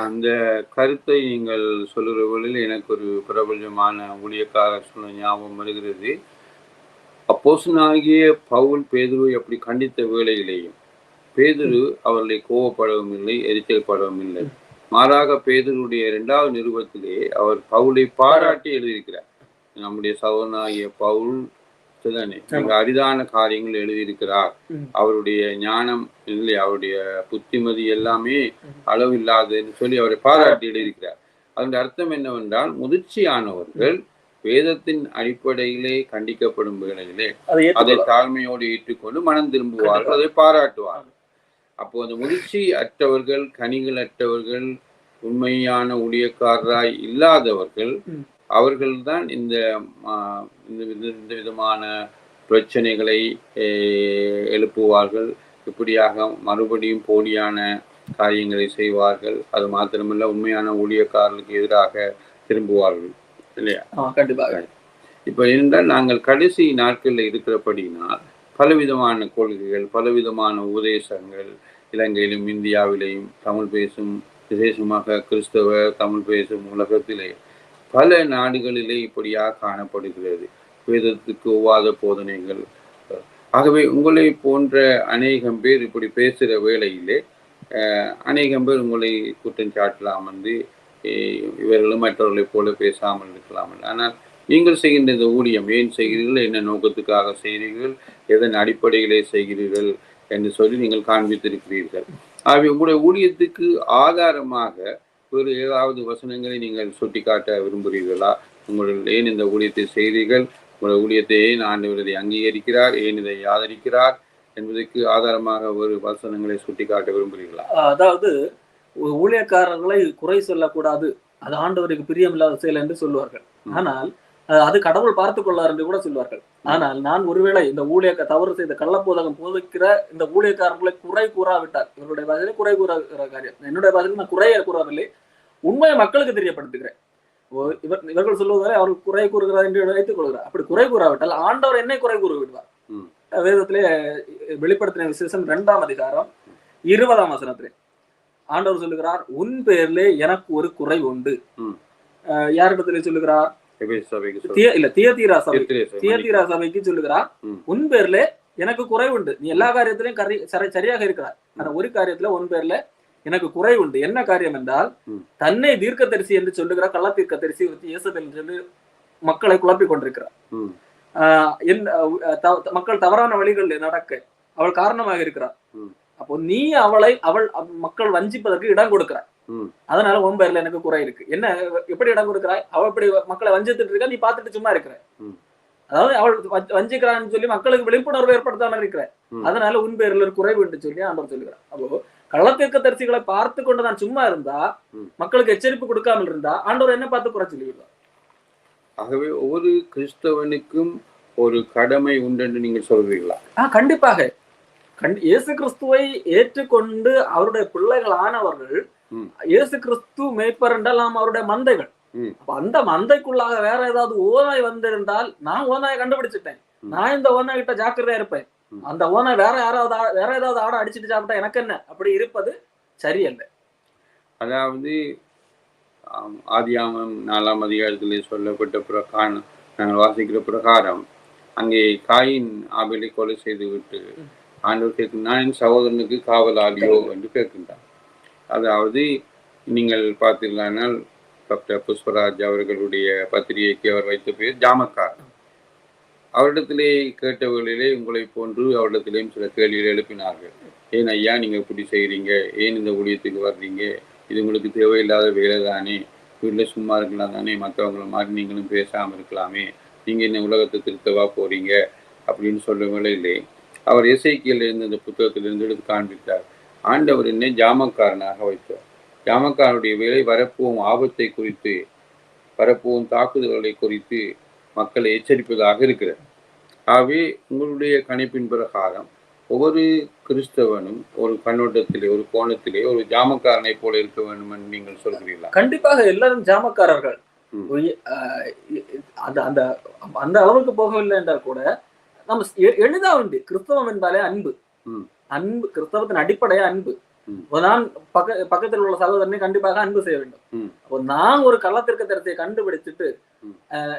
அந்த கருத்தை நீங்கள் சொல்லுற வழியில் எனக்கு ஒரு பிரபலமான ஊழியக்காரர் சொன்ன ஞாபகம் வருகிறது. அப்போஸ்தலனாகிய பவுல் பேதுருவை அப்படி கண்டித்த வேளையிலேயும் பேதுரு அவர்களை கோவப்படவும் இல்லை, எரிச்சல் படவும் இல்லை. மாறாக பேதுருடைய 2வது நிருபத்திலே அவர் பவுலை பாராட்டி எழுதியிருக்கிறார். நம்முடைய சகோதரனாகிய பவுல் மிக அரிதான காரியங்கள் எழுதியிருக்கிறார். அவருடைய ஞானம் இல்லை, அவருடைய புத்திமதி எல்லாமே அளவு இல்லாதன்னு சொல்லி அவரை பாராட்டி எழுதியிருக்கிறார். அதனுடைய அர்த்தம் என்னவென்றால், முதிர்ச்சியானவர்கள் வேதத்தின் அடிப்படையிலே கண்டிக்கப்படும் வேளையிலே அதை தாழ்மையோடு ஏற்றுக்கொண்டு மனம் திரும்புவார்கள், அதை பாராட்டுவார்கள். அப்போ அந்த முதிர்ச்சி அற்றவர்கள், கனிகள் அற்றவர்கள், உண்மையான ஊழியக்காரராய் இல்லாதவர்கள், அவர்கள்தான் இந்த விதமான பிரச்சனைகளை எழுப்புவார்கள். இப்படியாக மறுபடியும் போலியான காரியங்களை செய்வார்கள். அது மாத்திரமல்ல, உண்மையான ஊழியக்காரர்களுக்கு எதிராக திரும்புவார்கள், இல்லையா? கண்டிப்பாக. இப்ப என்றால் நாங்கள் கடைசி நாட்களில் இருக்கிறபடினால் பலவிதமான கொள்கைகள், பலவிதமான உபதேசங்கள் இலங்கையிலும் இந்தியாவிலேயும் தமிழ் பேசும், விசேஷமாக கிறிஸ்தவ தமிழ் பேசும் உலகத்திலே பல நாடுகளிலே இப்படியாக காணப்படுகிறது. வேதத்துக்கு ஒவ்வாத போதனைகள். ஆகவே உங்களை போன்ற அநேகம் பேர் இப்படி பேசுகிற வேளையிலே அநேகம் பேர் உங்களை குற்றம் சாட்டலாம், இவர்களும் மற்றவர்களை போல பேசாமல் இருக்கலாம். ஆனால் நீங்கள் செய்கின்ற இந்த ஊழியம் ஏன் செய்கிறீர்கள், என்ன நோக்கத்துக்காக செய்கிறீர்கள், எதன் அடிப்படையிலே செய்கிறீர்கள் என்று சொல்லி நீங்கள் காண்பித்திருக்கிறீர்கள். ஆகவே உங்களுடைய ஊழியத்துக்கு ஆதாரமாக வேறு ஏதாவது வசனங்களை நீங்கள் சுட்டிக்காட்ட விரும்புகிறீர்களா? உங்கள் ஏன் இந்த ஊழியத்தை செய்கிறீர்கள், உங்களுடைய ஊழியத்தை ஏன் ஆண்டவர் இதை அங்கீகரிக்கிறார், ஏன் இதை ஆதரிக்கிறார் என்பதற்கு ஆதாரமாக ஒரு வசனங்களை சுட்டிக்காட்ட விரும்புகிறீர்களா? அதாவது ஊழியக்காரர்களை குறை சொல்லக்கூடாது, அது ஆண்டவருக்கு பிரியமில்லாத செயல் என்று சொல்லுவார்கள். ஆனால் அது கடவுள் பார்த்து கொள்ளார் என்று கூட சொல்வார்கள். ஆனால் நான் ஒருவேளை இந்த தவறு செய்த கள்ளப்போதகம் போதிக்கிற இந்த ஊழியக்காரர்களை குறை கூறாவிட்டார், இவருடைய பாதையில குறை கூறுகிற காரியம், என்னுடைய பாதையில நான் குறைய கூறவில்லை, உண்மையை மக்களுக்கு தெரியப்படுத்துகிறேன். இவர்கள் சொல்லுவதை அவர்கள் குறை கூறுகிறார் என்று வைத்துக் கொள்கிறார். அப்படி குறை கூறாவிட்டால் ஆண்டவர் என்னை குறை கூற விடுவார். வேதத்திலே வெளிப்படுத்தின விசேஷம் 2ஆம் அதிகாரம் 20ஆம் வசனத்திலே ஆண்டவர் சொல்லுகிறார், உன் பேர்லே எனக்கு ஒரு குறை உண்டு. யாரிடத்திலே சொல்லுகிறார்? தியத்தீரா சபைக்கு சொல்லுகிறார், உன் பேர்ல எனக்கு குறை உண்டு. நீ எல்லா காரியத்திலையும் சரியாக இருக்கிறார், ஆனா ஒரு காரியத்துல உன் பேர்ல எனக்கு குறை உண்டு. என்ன காரியம் என்றால், தன்னை தீர்க்கதரிசி என்று சொல்லுகிற கள்ள தீர்க்கதரிசி இயேசுபேல் சொல்லி மக்களை குழப்பிக் கொண்டிருக்கிறார். மக்கள் தவறான வழிகளில் நடக்க அவள் காரணமாக இருக்கிறார். அப்போ நீ அவள் மக்கள் வஞ்சிப்பதற்கு இடம் கொடுக்கிறாய். அதனால உன் பேர்ல எனக்கு குறை இருக்கு. என்ன, எப்படி இடம் கொடுக்கிறாய்? அவள் இப்படி மக்களை வஞ்சித்துட்டு இருக்கா, நீ பார்த்துட்டு சும்மா இருக்கிற. அதாவது அவள் வஞ்சிக்கிறான்னு சொல்லி மக்களுக்கு விழிப்புணர்வு ஏற்படுத்தாம இருக்கிற. அதனால உன் பேர்ல ஒரு குறைவு என்று சொல்லி ஆண்டவர் சொல்லுகிறார். அப்போ கள்ளத்தீர்க்கதரிசிகளை பார்த்து கொண்டு நான் சும்மா இருந்தா, மக்களுக்கு எச்சரிப்பு கொடுக்காமல் இருந்தா, ஆண்டவர் என்ன பார்த்து குறை சொல்லிவிடுவார். ஆகவே ஒவ்வொரு கிறிஸ்தவனுக்கும் ஒரு கடமை உண்டு என்று நீங்கள் சொல்வீங்களா? கண்டிப்பாக. இயேசு கிறிஸ்துவை ஏற்றுக்கொண்டு அவருடைய பிள்ளைகள் ஆனவர்கள், இயேசு கிறிஸ்து மேய்ப்பர் என்றால் நாம் அவருடைய மந்தைகள். அந்த மந்தைக்குள்ளாக வேற ஏதாவது ஓநாய் வந்திருந்தால், நான் ஓநாயை கண்டுபிடிச்சிட்டேன், நான் இந்த ஓநாய் கிட்ட ஜாக்கிரதையா இருப்பேன். அந்த ஓநாய் வேற ஏதாவது ஆடை அடிச்சுட்டு சாப்பிட்டா எனக்கு என்ன, அப்படி இருப்பது சரியல்ல. அதாவது ஆதியாகமம் 4ஆம் அதிகாரத்திலே சொல்லப்பட்ட பிரகாரம், நாங்கள் வாசிக்கிற பிரகாரம், அங்கே காயின் ஆபேலை கொலை செய்து விட்டு ஆண்டவர் கேட்கும், நான் என் சகோதரனுக்கு காவலாளியோ என்று கேட்கின்றார். அதாவது நீங்கள் பார்த்தீர்களானால் டாக்டர் புஷ்பராஜ் அவர்களுடைய பத்திரிகைக்கு அவர் வைத்த பேர் ஜாமக்கார். அவரிடத்திலே கேட்டவர்களிலே உங்களை போன்று அவரிடத்திலேயும் சில கேள்விகள் எழுப்பினார்கள். ஏன் ஐயா நீங்கள் இப்படி செய்கிறீங்க, ஏன் இந்த ஊழியத்துக்கு வர்றீங்க, இது உங்களுக்கு தேவையில்லாத வேலை தானே, வீட்டில் சும்மா இருக்கலாம் தானே, மற்றவங்களை மாதிரி நீங்களும் பேசாமல் இருக்கலாமே, நீங்கள் என்ன உலகத்தை திருத்தவா போறீங்க அப்படின்னு சொல்ல வேளையிலே அவர் எசேக்கியேல் இருந்து இந்த புத்தகத்திலிருந்து எடுத்து காண்பித்தார். ஆண்டவர் என்னை ஜாமக்காரனாக வைத்தார். ஜாமக்காரனுடைய வேலை வரப்போகும் ஆபத்தை குறித்து, வரப்போகும் தாக்குதல்களை குறித்து மக்களை எச்சரிப்பதாக இருக்கிறது. ஆகவே உங்களுடைய கணிப்பின் பிரகாரம் ஒவ்வொரு கிறிஸ்தவனும் ஒரு கண்ணோட்டத்திலே, ஒரு கோணத்திலே ஒரு ஜாமக்காரனை போல இருக்க வேண்டும் என்று நீங்கள் சொல்கிறீர்களா? கண்டிப்பாக எல்லாரும் ஜாமக்காரர்கள். அந்த அளவுக்கு போகவில்லை என்றால் கூட நம்ம எளிதா உண்டு. கிறிஸ்தவம் என்றாலே அன்பு. அன்பு கிறிஸ்தவத்தின் அடிப்படையா அன்பு. நான் பக்கத்தில் உள்ள சகோதரனை கண்டிப்பாக அன்பு செய்ய வேண்டும். அப்போ நான் ஒரு கள்ளத்தீர்க்கதரிசியை கண்டுபிடிச்சிட்டு,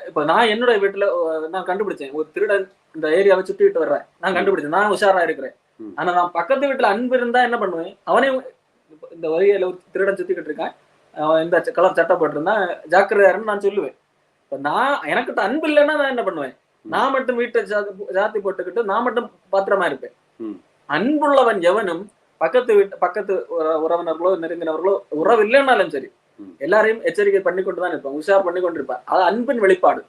இப்ப நான் என்னுடைய வீட்டுல நான் கண்டுபிடிச்சேன், ஒரு திருடன் இந்த ஏரியாவை சுத்திட்டு வர்றேன், நான் கண்டுபிடிச்சேன், நான் உஷாரா இருக்கிறேன். ஆனா நான் பக்கத்து வீட்டுல அன்பு இருந்தா என்ன பண்ணுவேன், அவனையும் இந்த வரியில ஒரு திருடன் சுத்திக்கிட்டு இருக்கான், இந்த கலர் சட்டை போட்டிருந்தா ஜாக்கிரதையாருன்னு நான் சொல்லுவேன். இப்ப எனக்கிட்ட அன்பு இல்லைன்னா நான் என்ன பண்ணுவேன், நான் மட்டும் வீட்டை ஜாத்தி போட்டுக்கிட்டு நான் மட்டும் பத்திரமா இருப்பேன். அன்புள்ளவன் எவனும் பக்கத்து உறவினர்களோ நெருங்கினவர்களோ உறவு இல்லைன்னாலும் சரி, எல்லாரையும் எச்சரிக்கை பண்ணி கொண்டுதான் இருப்பான், உஷார் பண்ணி கொண்டிருப்பார். அது அன்பின் வெளிப்பாடு.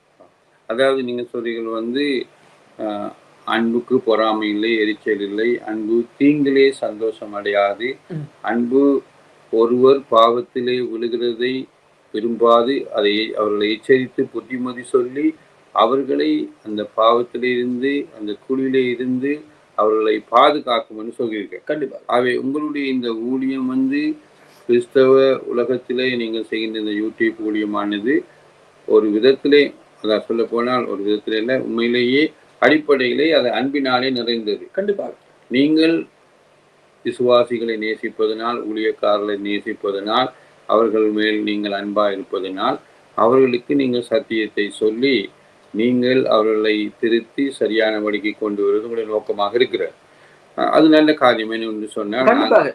அதாவது நீங்க சொல்றீர்கள் அன்புக்கு பொறாமை இல்லை, எரிச்சல் இல்லை, அன்பு தீங்கிலே சந்தோஷம் அடையாது, அன்பு ஒருவர் பாவத்திலே விழுகிறதை விரும்பாது, அதை அவர்களை எச்சரித்து புத்திமதி சொல்லி அவர்களை அந்த பாவத்திலே இருந்து, அந்த குழியிலே இருந்து அவர்களை பாதுகாக்கும்னு சொல்லியிருக்கேன். கண்டிப்பா. ஆகவே உங்களுடைய இந்த ஊழியம் கிறிஸ்தவ உலகத்திலே நீங்கள் செய்கின்ற இந்த யூடியூப் ஊழியமானது ஒரு விதத்திலே, அதான் சொல்ல போனால் ஒரு விதத்திலே இல்லை, உண்மையிலேயே அடிப்படையிலே அது அன்பினாலே நிறைந்தது. கண்டிப்பாக. நீங்கள் விசுவாசிகளை நேசிப்பதனால், ஊழியக்காரர்களை நேசிப்பதனால், அவர்கள் மேல் நீங்கள் அன்பா இருப்பதனால், அவர்களுக்கு நீங்கள் சத்தியத்தை சொல்லி நீங்கள் அவர்களை திருத்தி சரியான வழிக்கு கொண்டு வருவது உங்களுடைய நோக்கமாக இருக்கிறார். அது நல்ல காரியம் என்று சொன்னால்,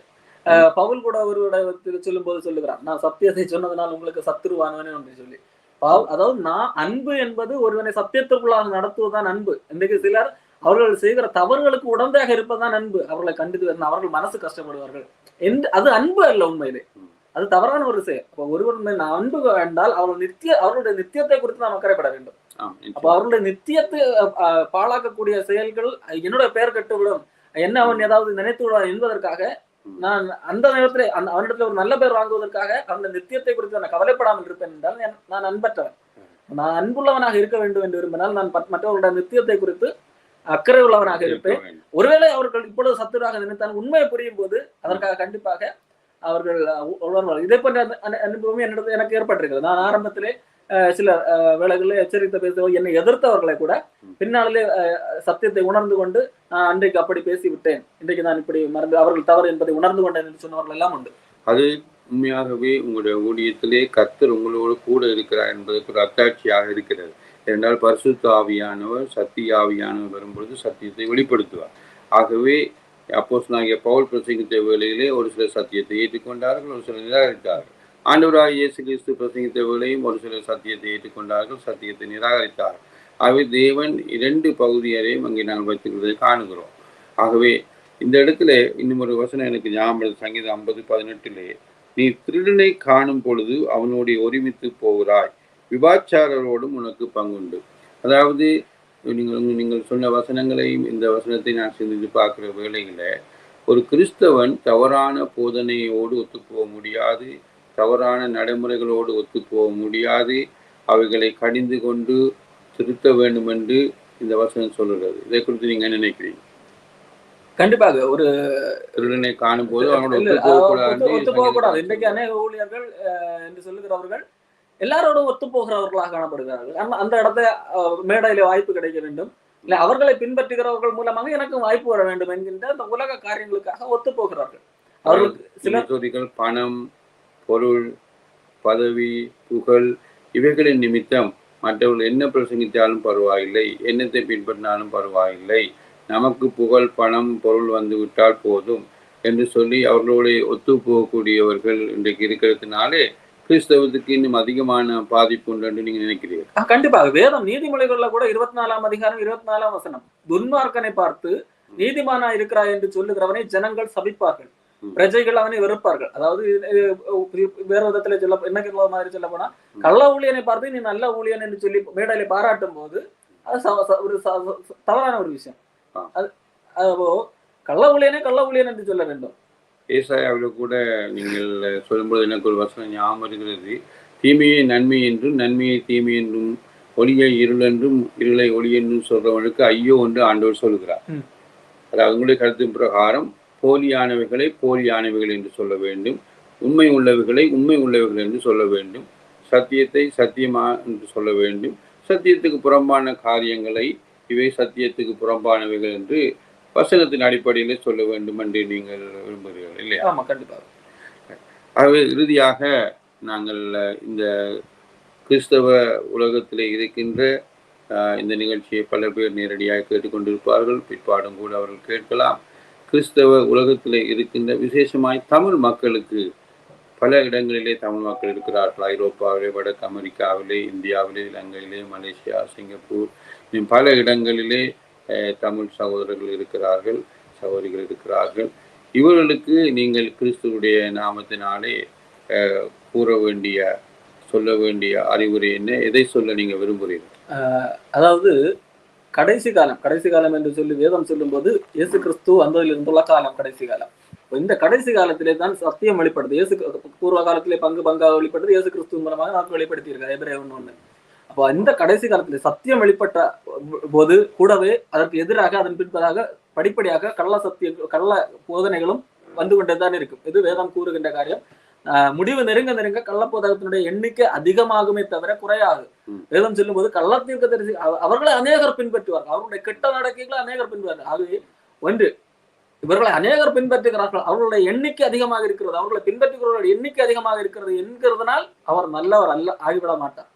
பவுல் கூட ஒருவருடைய சொல்லும் போது சொல்லுகிறான், நான் சத்தியத்தை சொன்னதனால் உங்களுக்கு சத்துருவானவனே என்று சொல்லி. அதாவது நான் அன்பு என்பது ஒருவனை சத்தியத்திற்குள்ளாக நடத்துவதுதான் அன்பு. இன்றைக்கு சிலர் அவர்கள் செய்கிற தவறுகளுக்கு உடந்தையாக இருப்பதுதான் அன்பு. அவர்களை கண்டித்து அவர்கள் மனசு கஷ்டப்படுவார்கள். அது அன்பு அல்ல, உண்மையிலே அது தவறான ஒரு செயல். அப்ப ஒருவர் அன்பு வேண்டால் அவர்களுடைய நித்தியத்தை குறித்து நாம் அக்கறைப்பட வேண்டும். அப்ப அவர்களுடைய நித்தியத்தை பாழாக்கக்கூடிய செயல்கள் என்னுடைய பெயர் கட்டுவிடும், என்ன அவன் ஏதாவது நினைத்து விடுவான் என்பதற்காக நான் அந்த நேரத்தில் அவனிடத்துல ஒரு நல்ல பேர் வாங்குவதற்காக அவனுடைய நித்தியத்தை குறித்து நான் கவலைப்படாமல் இருப்பேன் என்றால் நான் அன்பற்றவன். நான் அன்புள்ளவனாக இருக்க வேண்டும் என்று விரும்பினால் நான் மற்றவர்களுடைய நித்தியத்தை குறித்து அக்கறை உள்ளவனாக இருப்பேன். ஒருவேளை அவர்கள் இப்பொழுது சத்துராக நினைத்தால் உண்மையை புரியும் போது அதற்காக கண்டிப்பாக அவர்கள் உணர்வார்கள். இதே போன்ற அனுபவமே எனக்கு ஏற்பட்டிருக்கிறது. நான் ஆரம்பத்திலே சில வேளைகளில் எச்சரித்த பேச என்னை எதிர்த்தவர்களை கூட பின்னாலே சத்தியத்தை உணர்ந்து கொண்டு நான் அன்றைக்கு அப்படி பேசிவிட்டேன், இன்றைக்கு நான் இப்படி மறந்து அவர்கள் தவறு என்பதை உணர்ந்து கொண்டேன் என்று சொன்னவர்கள் எல்லாம் உண்டு. அது உண்மையாகவே உங்களுடைய ஊழியத்திலே கர்த்தர் உங்களோடு கூட இருக்கிறார் என்பதற்கு ஒரு அத்தாட்சியாக இருக்கிறது. என்றால் பரிசுத்த ஆவியானவர் சத்திய ஆவியானவர் வரும்பொழுது சத்தியத்தை வெளிப்படுத்துவார். ஆகவே அப்போஸ்தலனாகிய பவுல் பிரசங்கித்த வேளையிலே ஒரு சிலர் சத்தியத்தை ஏற்றுக்கொண்டார்கள், ஒரு சிலர் நிராகரித்தார்கள். ஆண்டவராகிய இயேசு கிறிஸ்து பிரசங்கித்த வேளையும் ஒரு சிலர் சத்தியத்தை ஏற்றுக்கொண்டார்கள், சத்தியத்தை நிராகரித்தார்கள். ஆகவே தேவன் 2 பகுதியரையும் அங்கே நாங்கள் வைத்துக்கிறதை காணுகிறோம். ஆகவே இந்த இடத்துல இன்னும் ஒரு வசனம் எனக்கு ஞாபகம், சங்கீதம் 50:18 நீ திருடனை காணும் பொழுது அவனோடு ஒருமித்து போகிறாய், விபாச்சாரரோடும் உனக்கு பங்குண்டு. அதாவது நீங்கள் சொன்ன வசனங்களையும் இந்த வசனத்தை நான் சிந்தித்து பார்க்கிற வேளையில ஒரு கிறிஸ்தவன் தவறான போதனையோடு ஒத்துப்போக முடியாது, தவறான நடைமுறைகளோடு ஒத்துப்போக முடியாது, அவைகளை கடிந்து கொண்டு திருத்த வேண்டும் என்று இந்த வசனம் சொல்லுகிறது. இதை குறித்து நீங்க என்ன நினைக்கிறீங்க? கண்டிப்பாக ஒரு திருடனை காணும் போது ஒத்து போகக்கூடாது. இன்றைக்கு அநேக ஊழியர்கள் என்று சொல்லுகிறவர்கள் எல்லாரோடும் ஒத்து போகிறவர்களாக காணப்படுகிறார்கள். அந்த இடத்தை மேடையில வாய்ப்பு கிடைக்க வேண்டும், இல்லை அவர்களை பின்பற்றுகிறவர்கள் மூலமாக எனக்கும் வாய்ப்பு வர வேண்டும் என்கின்ற அந்த உலக காரியங்களுக்காக ஒத்து போகிறார்கள். அவர்களுக்கு சில பணம், பொருள், பதவி, புகழ் இவைகளின் நிமித்தம் மற்றவர்கள் என்ன பிரசங்கித்தாலும் பரவாயில்லை, என்னத்தை பின்பற்றினாலும் பரவாயில்லை, நமக்கு புகழ், பணம், பொருள் வந்து விட்டால் போதும் என்று சொல்லி அவர்களோடு ஒத்து போகக்கூடியவர்கள் இன்றைக்கு இருக்கிறதுனாலே கிறிஸ்தவத்துக்கு இன்னும் அதிகமான பாதிப்பு உண்டு என்று நீங்க நினைக்கிறீர்கள்? கண்டிப்பாக. வேதம் நீதிமொழிகள்ல கூட 24ஆம் அதிகாரம் 24ஆம் வசனம், துன்மார்க்கனை பார்த்து நீதிமானா இருக்கிறாய் என்று சொல்லுகிறவனை ஜனங்கள் சபிப்பார்கள், பிரஜைகள் அவனை வெறுப்பார்கள். அதாவது வேற விதத்துல சொல்ல என்ன மாதிரி சொல்ல போனா, கள்ள ஊழியனை பார்த்து நீ நல்ல ஊழியன் என்று சொல்லி மேடையில பாராட்டும் போது அது ஒரு தவறான ஒரு விஷயம். அப்போ கள்ள ஊழியனே கள்ள ஊழியன் என்று சொல்ல வேண்டும். ஏசாயாவில் கூட நீங்கள் சொல்லும்போது எனக்கு ஒரு வசனம் ஞாபகம் இருக்கிறது. தீமையை நன்மை என்றும் நன்மையை தீமை என்றும் ஒளியை இருள் என்றும் இருளை ஒளி என்றும் சொல்றவனுக்கு ஐயோ என்று ஆண்டவர் சொல்லுகிறார். அதாவது உங்களுடைய கருத்தின் பிரகாரம் போலியானவைகளை போலியானவைகள் என்று சொல்ல வேண்டும், உண்மை உள்ளவைகளை உண்மை உள்ளவைகள் என்று சொல்ல வேண்டும், சத்தியத்தை சத்தியமா என்று சொல்ல வேண்டும், சத்தியத்துக்கு புறம்பான காரியங்களை இவை சத்தியத்துக்கு புறம்பானவைகள் என்று வசனத்தின் அடிப்படையிலே சொல்ல வேண்டும் என்று நீங்கள் விரும்புகிறீர்கள் இல்லையா? ஆமா, கண்டிப்பாக. ஆகவே இறுதியாக நாங்கள் இந்த கிறிஸ்தவ உலகத்திலே இருக்கின்ற இந்த நிகழ்ச்சியை பல பேர் நேரடியாக கேட்டுக்கொண்டிருப்பார்கள், பிற்பாடும் கூட அவர்கள் கேட்கலாம். கிறிஸ்தவ உலகத்திலே இருக்கின்ற விசேஷமாய் தமிழ் மக்களுக்கு பல இடங்களிலே தமிழ் மக்கள் இருக்கிறார்கள். ஐரோப்பாவிலே, வடக்கு அமெரிக்காவிலே, இந்தியாவிலே, இலங்கையிலே, மலேசியா, சிங்கப்பூர், பல இடங்களிலே தமிழ் சகோதரர்கள் இருக்கிறார்கள், சகோதரிகள் இருக்கிறார்கள். இவர்களுக்கு நீங்கள் கிறிஸ்துவுடைய நாமத்தினாலே கூற வேண்டிய சொல்ல வேண்டிய அறிவுரை என்ன? எதை சொல்ல நீங்க விரும்புகிறீர்கள்? அதாவது கடைசி காலம் என்று சொல்லி வேதம் சொல்லும் போது இயேசு கிறிஸ்து வந்ததில் இருந்துள்ள காலம் கடைசி காலம். இந்த கடைசி காலத்திலே தான் சத்தியம் வெளிப்படுது. இயேசு பூர்வ காலத்திலே பங்காக வெளிப்படுது, இயேசு கிறிஸ்து மூலமாக நமக்கு வெளிப்படுத்தியிருக்காரு எபிரேயர் 1:1. அப்போ இந்த கடைசி காலத்திலே சத்தியம் வெளிப்பட்ட போது கூடவே அதற்கு எதிராக அதன் பின்பதாக படிப்படியாக கள்ள போதனைகளும் வந்து கொண்டேதான் இருக்கும். இது வேதம் கூறுகின்ற காரியம். முடிவு நெருங்க நெருங்க கள்ளப்போதகத்தினுடைய எண்ணிக்கை அதிகமாகுமே தவிர குறையாது. வேதம் சொல்லும் போது கள்ளத்திற்கு தெரிஞ்சு அவர்களை அநேகர் பின்பற்றுவார்கள், அவர்களுடைய கெட்ட நடக்கைகளை அநேகர் பின்பற்றுவார்கள். ஆகவே ஒன்று, இவர்களை அநேகர் பின்பற்றுகிறார்கள், அவர்களுடைய எண்ணிக்கை அதிகமாக இருக்கிறது, அவர்களை பின்பற்றுகிறவர்களுடைய எண்ணிக்கை அதிகமாக இருக்கிறது என்கிறதுனால் அவர் நல்லவர் அல்ல, ஆகிவிட மாட்டார்.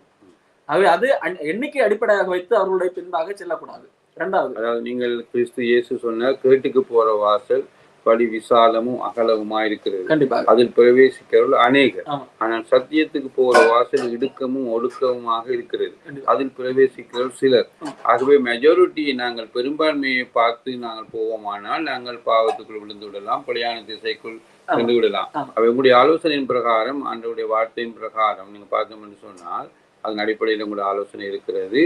ஆகவே அது எண்ணிக்கை அடிப்படையாக வைத்து அவர்களுடைய பின்பாக செல்லக்கூடாது. இரண்டாவது, அதாவது நீங்கள் கிறிஸ்து இயேசு சொன்ன கேட்டுக்கு போற வாசல் வழி விசாலமும் அகலவுமா இருக்கிறது, கண்டிப்பாக அதில் பிரவேசிக்கிறவர்கள் அநேகர். ஆனால் சத்தியத்துக்கு போற வாசல் இடுக்கமும் ஒடுக்கவுமாக இருக்கிறது, அதில் பிரவேசிக்கிறவர்கள் சிலர். ஆகவே மெஜாரிட்டியை நாங்கள் பெரும்பான்மையை பார்த்து நாங்கள் போவோமானால் நாங்கள் பாவத்துக்குள் விழுந்து விடலாம், பிழையான திசைக்குள் சென்று விடலாம். அவை உங்களுடைய ஆலோசனையின் பிரகாரம், ஆண்டவருடைய வார்த்தையின் பிரகாரம் நீங்க பார்த்தோம் என்று சொன்னால் அதன் அடிப்படையில் உங்களுடைய ஆலோசனை இருக்கிறது.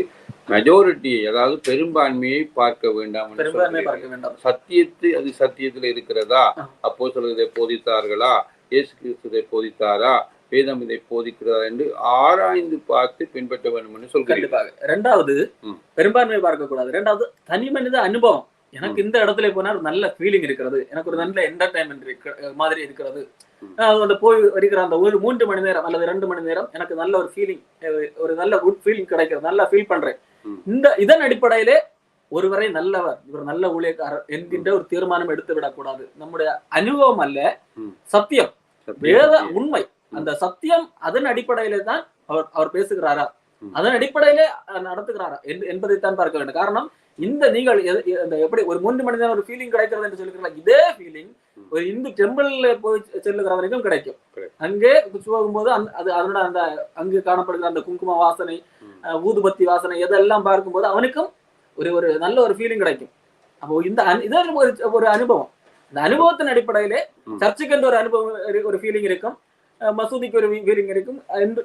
மெஜாரிட்டியை, அதாவது பெரும்பான்மையை பார்க்க வேண்டாம். சத்தியத்தை, அது சத்தியத்தில் இருக்கிறதா, அப்போஸ்தலர் இதை போதித்தார்களா, இயேசு கிறிஸ்து இதை போதித்தாரா, வேதம் இதை போதிக்கிறதா என்று ஆராய்ந்து பார்த்து பின்பற்ற வேண்டும் என்று சொல்கிறேன். இரண்டாவது, பெரும்பான்மையை பார்க்க கூடாது. இரண்டாவது, தனி மனித அனுபவம். எனக்கு இந்த இடத்துல போனா ஒரு நல்ல ஃபீலிங் இருக்கிறது, எனக்கு ஒரு நல்ல என்டர்டைன்மெண்ட் மாதிரி இருக்கிறது, அதோட போய் வருகிற அந்த ஒரு 3 மணி நேரம் அல்லது 2 மணி நேரம் எனக்கு நல்ல ஒரு ஃபீலிங், ஒரு நல்ல குட் ஃபீலிங் கிடைக்கிறது, நல்லா ஃபீல் பண்றேன், இதன் அடிப்படையிலே ஒருவரை நல்லவர், இவர் நல்ல ஊழியக்காரர் என்கின்ற ஒரு தீர்மானம் எடுத்து விடக்கூடாது. நம்முடைய அனுபவம் அல்ல, சத்தியம், வேத உண்மை. அந்த சத்தியம் அதன் அடிப்படையிலே தான் அவர் பேசுகிறாரா, அதன் அடிப்படையிலே நடத்துகிறாரா என்பதைத்தான் பார்க்க வேண்டும். காரணம், இந்த நீங்கள் எப்படி ஒரு 3 மணி நேரம் ஒரு ஃபீலிங் கிடைக்கிறது என்று சொல்லுகிறீங்களா, இதே ஃபீலிங் ஒரு இந்து டெம்பிள்ல போய் செல்லுகிறவரைக்கும் கிடைக்கும். அங்கே போகும்போது அதனோட அந்த அங்கு காணப்படுகிற அந்த குங்கும வாசனை, ஊதுபத்தி வாசனை எதெல்லாம் பார்க்கும்போது அவனுக்கும் ஒரு நல்ல ஒரு ஃபீலிங் கிடைக்கும். அப்போ இதன் ஒரு அனுபவம், இந்த அனுபவத்தின் அடிப்படையிலே சர்ச்சுக்கு என்ற ஒரு அனுபவம், ஒரு ஃபீலிங் இருக்கும், மசூதிக்கு ஒரு ஃபீலிங் இருக்கும்,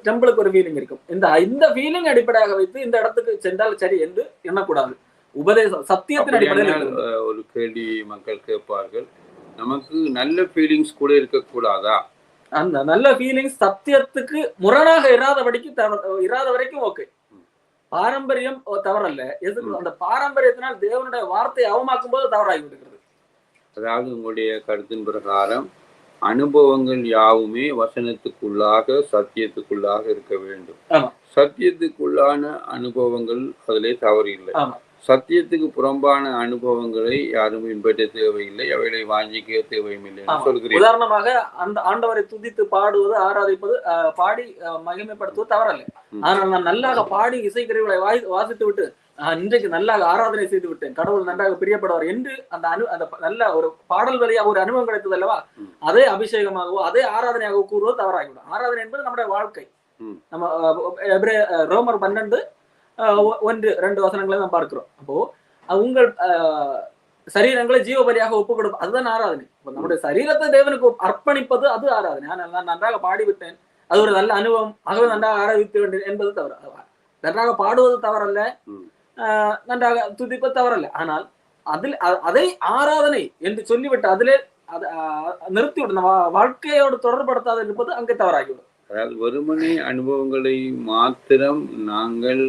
டெம்பிளுக்கு ஒரு ஃபீலிங் இருக்கும். இந்த ஃபீலிங் அடிப்படையாக வைத்து இந்த இடத்துக்கு சென்றால் சரி என்று எண்ணக்கூடாது. உபதேசம் சத்தியத்தின் அடிப்படையில் ஒரு கேள்வி மக்கள் கேட்பார்கள், நமக்கு நல்ல ஃபீலிங்ஸ் கூட இருக்கக்கூடாதா? அந்த நல்ல ஃபீலிங்ஸ் சத்தியத்துக்கு முரணாக இராத வரைக்கும் ஓகே. பாரம்பரியம் தவறல்ல, அந்த பாரம்பரியத்தினால் தேவனுடைய வார்த்தையை அவமாக்கும் போது தவறாகி விடுகிறது. அதாவது உங்களுடைய கருத்தின் பிரகாரம் அனுபவங்கள் யாவுமே வசனத்துக்குள்ளாக சத்தியத்துக்குள்ளாக இருக்க வேண்டும். சத்தியத்துக்குள்ளான அனுபவங்கள் அதிலே தவறு இல்லை. சத்தியத்துக்கு புறம்பான அனுபவங்களை யாரும் பின்பற்ற தேவையில்லை, அவைகளை வாங்கிக்க தேவையும் இல்லை சொல்கிறேன். உதாரணமாக அந்த ஆண்டவரை துதித்து பாடுவது, ஆராதிப்பது, பாடி மகிமைப்படுத்துவது தவறல்ல. ஆனால் நான் நல்லாக பாடி இசைக்கருவிகளை வாசித்து விட்டு இன்றைக்கு நல்லாக ஆராதனை செய்து விட்டேன், கடவுள் நன்றாக பிரியப்படுவார் என்று அந்த நல்ல ஒரு பாடல் வழியாக ஒரு அனுபவம் கிடைத்தது அல்லவா, அதே அபிஷேகமாகவோ அதே ஆராதனையாக கூறுவது தவறாகிவிடும். ஆராதனை என்பது நம்முடைய வாழ்க்கை. நம்ம ரோமர் 12:1-2 வசனங்களை நாம் பார்க்கிறோம். அப்போ உங்கள் சரீரங்களை ஜீவபலியாக ஒப்புக் கொடுப்போம், அதுதான் ஆராதனை. நம்முடைய சரீரத்தை தேவனுக்கு அர்ப்பணிப்பது அது ஆராதனை. ஆனால் நான் நன்றாக பாடிவிட்டேன், அது ஒரு நல்ல அனுபவம், ஆகவே நன்றாக ஆராதிக்க வேண்டும் என்பது தவறு. நன்றாக பாடுவது தவறல்ல, நன்றாக துதிப்பது தவறல்ல. ஆனால் அதை ஆராதனை என்று சொல்லிவிட்டு அதிலே நிறுத்திவிட்டு நம்ம வாழ்க்கையோடு தொடர்படுத்தாத இருப்பது அங்கே தவறாகிவிடும். அதாவது வெறுமனே அனுபவங்களை மாத்திரம் நாங்கள்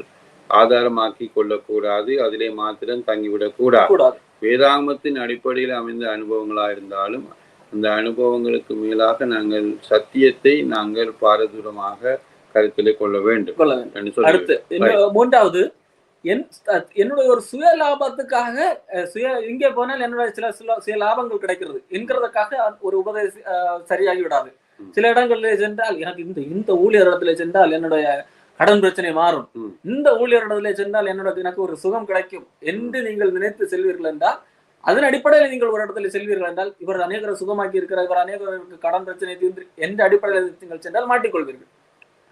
ஆதாரமாக்கி கொள்ளக்கூடாது, அதிலே மாத்திரம் தங்கிவிடக் கூடாது. வேதாகமத்தின் அடிப்படையில் அமைந்த அனுபவங்களா இருந்தாலும் அந்த அனுபவங்களுக்கு மேலாக நாங்கள் சத்தியத்தை நாங்கள் பாரதூரமாக கருத்திலே கொள்ள வேண்டும். அடுத்து மூன்றாவது, என்னுடைய ஒரு சுய லாபத்துக்காக இங்கே போனால் என்னுடைய சுய லாபங்கள் கிடைக்கிறது என்கிறதுக்காக ஒரு உபதேசம் சரியாகி விடாது. சில இடங்களிலே சென்றால் எனக்கு இந்த ஊழியர் இடத்துல சென்றால் என்னுடைய கடன் பிரச்சனை மாறும், இந்த ஊழியரிடத்திலே சென்றால் எனக்கு ஒரு சுகம் கிடைக்கும் என்று நீங்கள் நினைத்து செல்வீர்கள் என்றால், அதன் அடிப்படையில் நீங்கள் ஒரு இடத்துல செல்வீர்கள் என்றால், இவர் அநேகரை சுகமாக்கி இருக்கிறார், இவர் அநேகருக்கு கடன் பிரச்சனை தீர்ந்து எந்த அடிப்படையில் நீங்கள் சென்றால் மாட்டிக்கொள்வீர்கள்.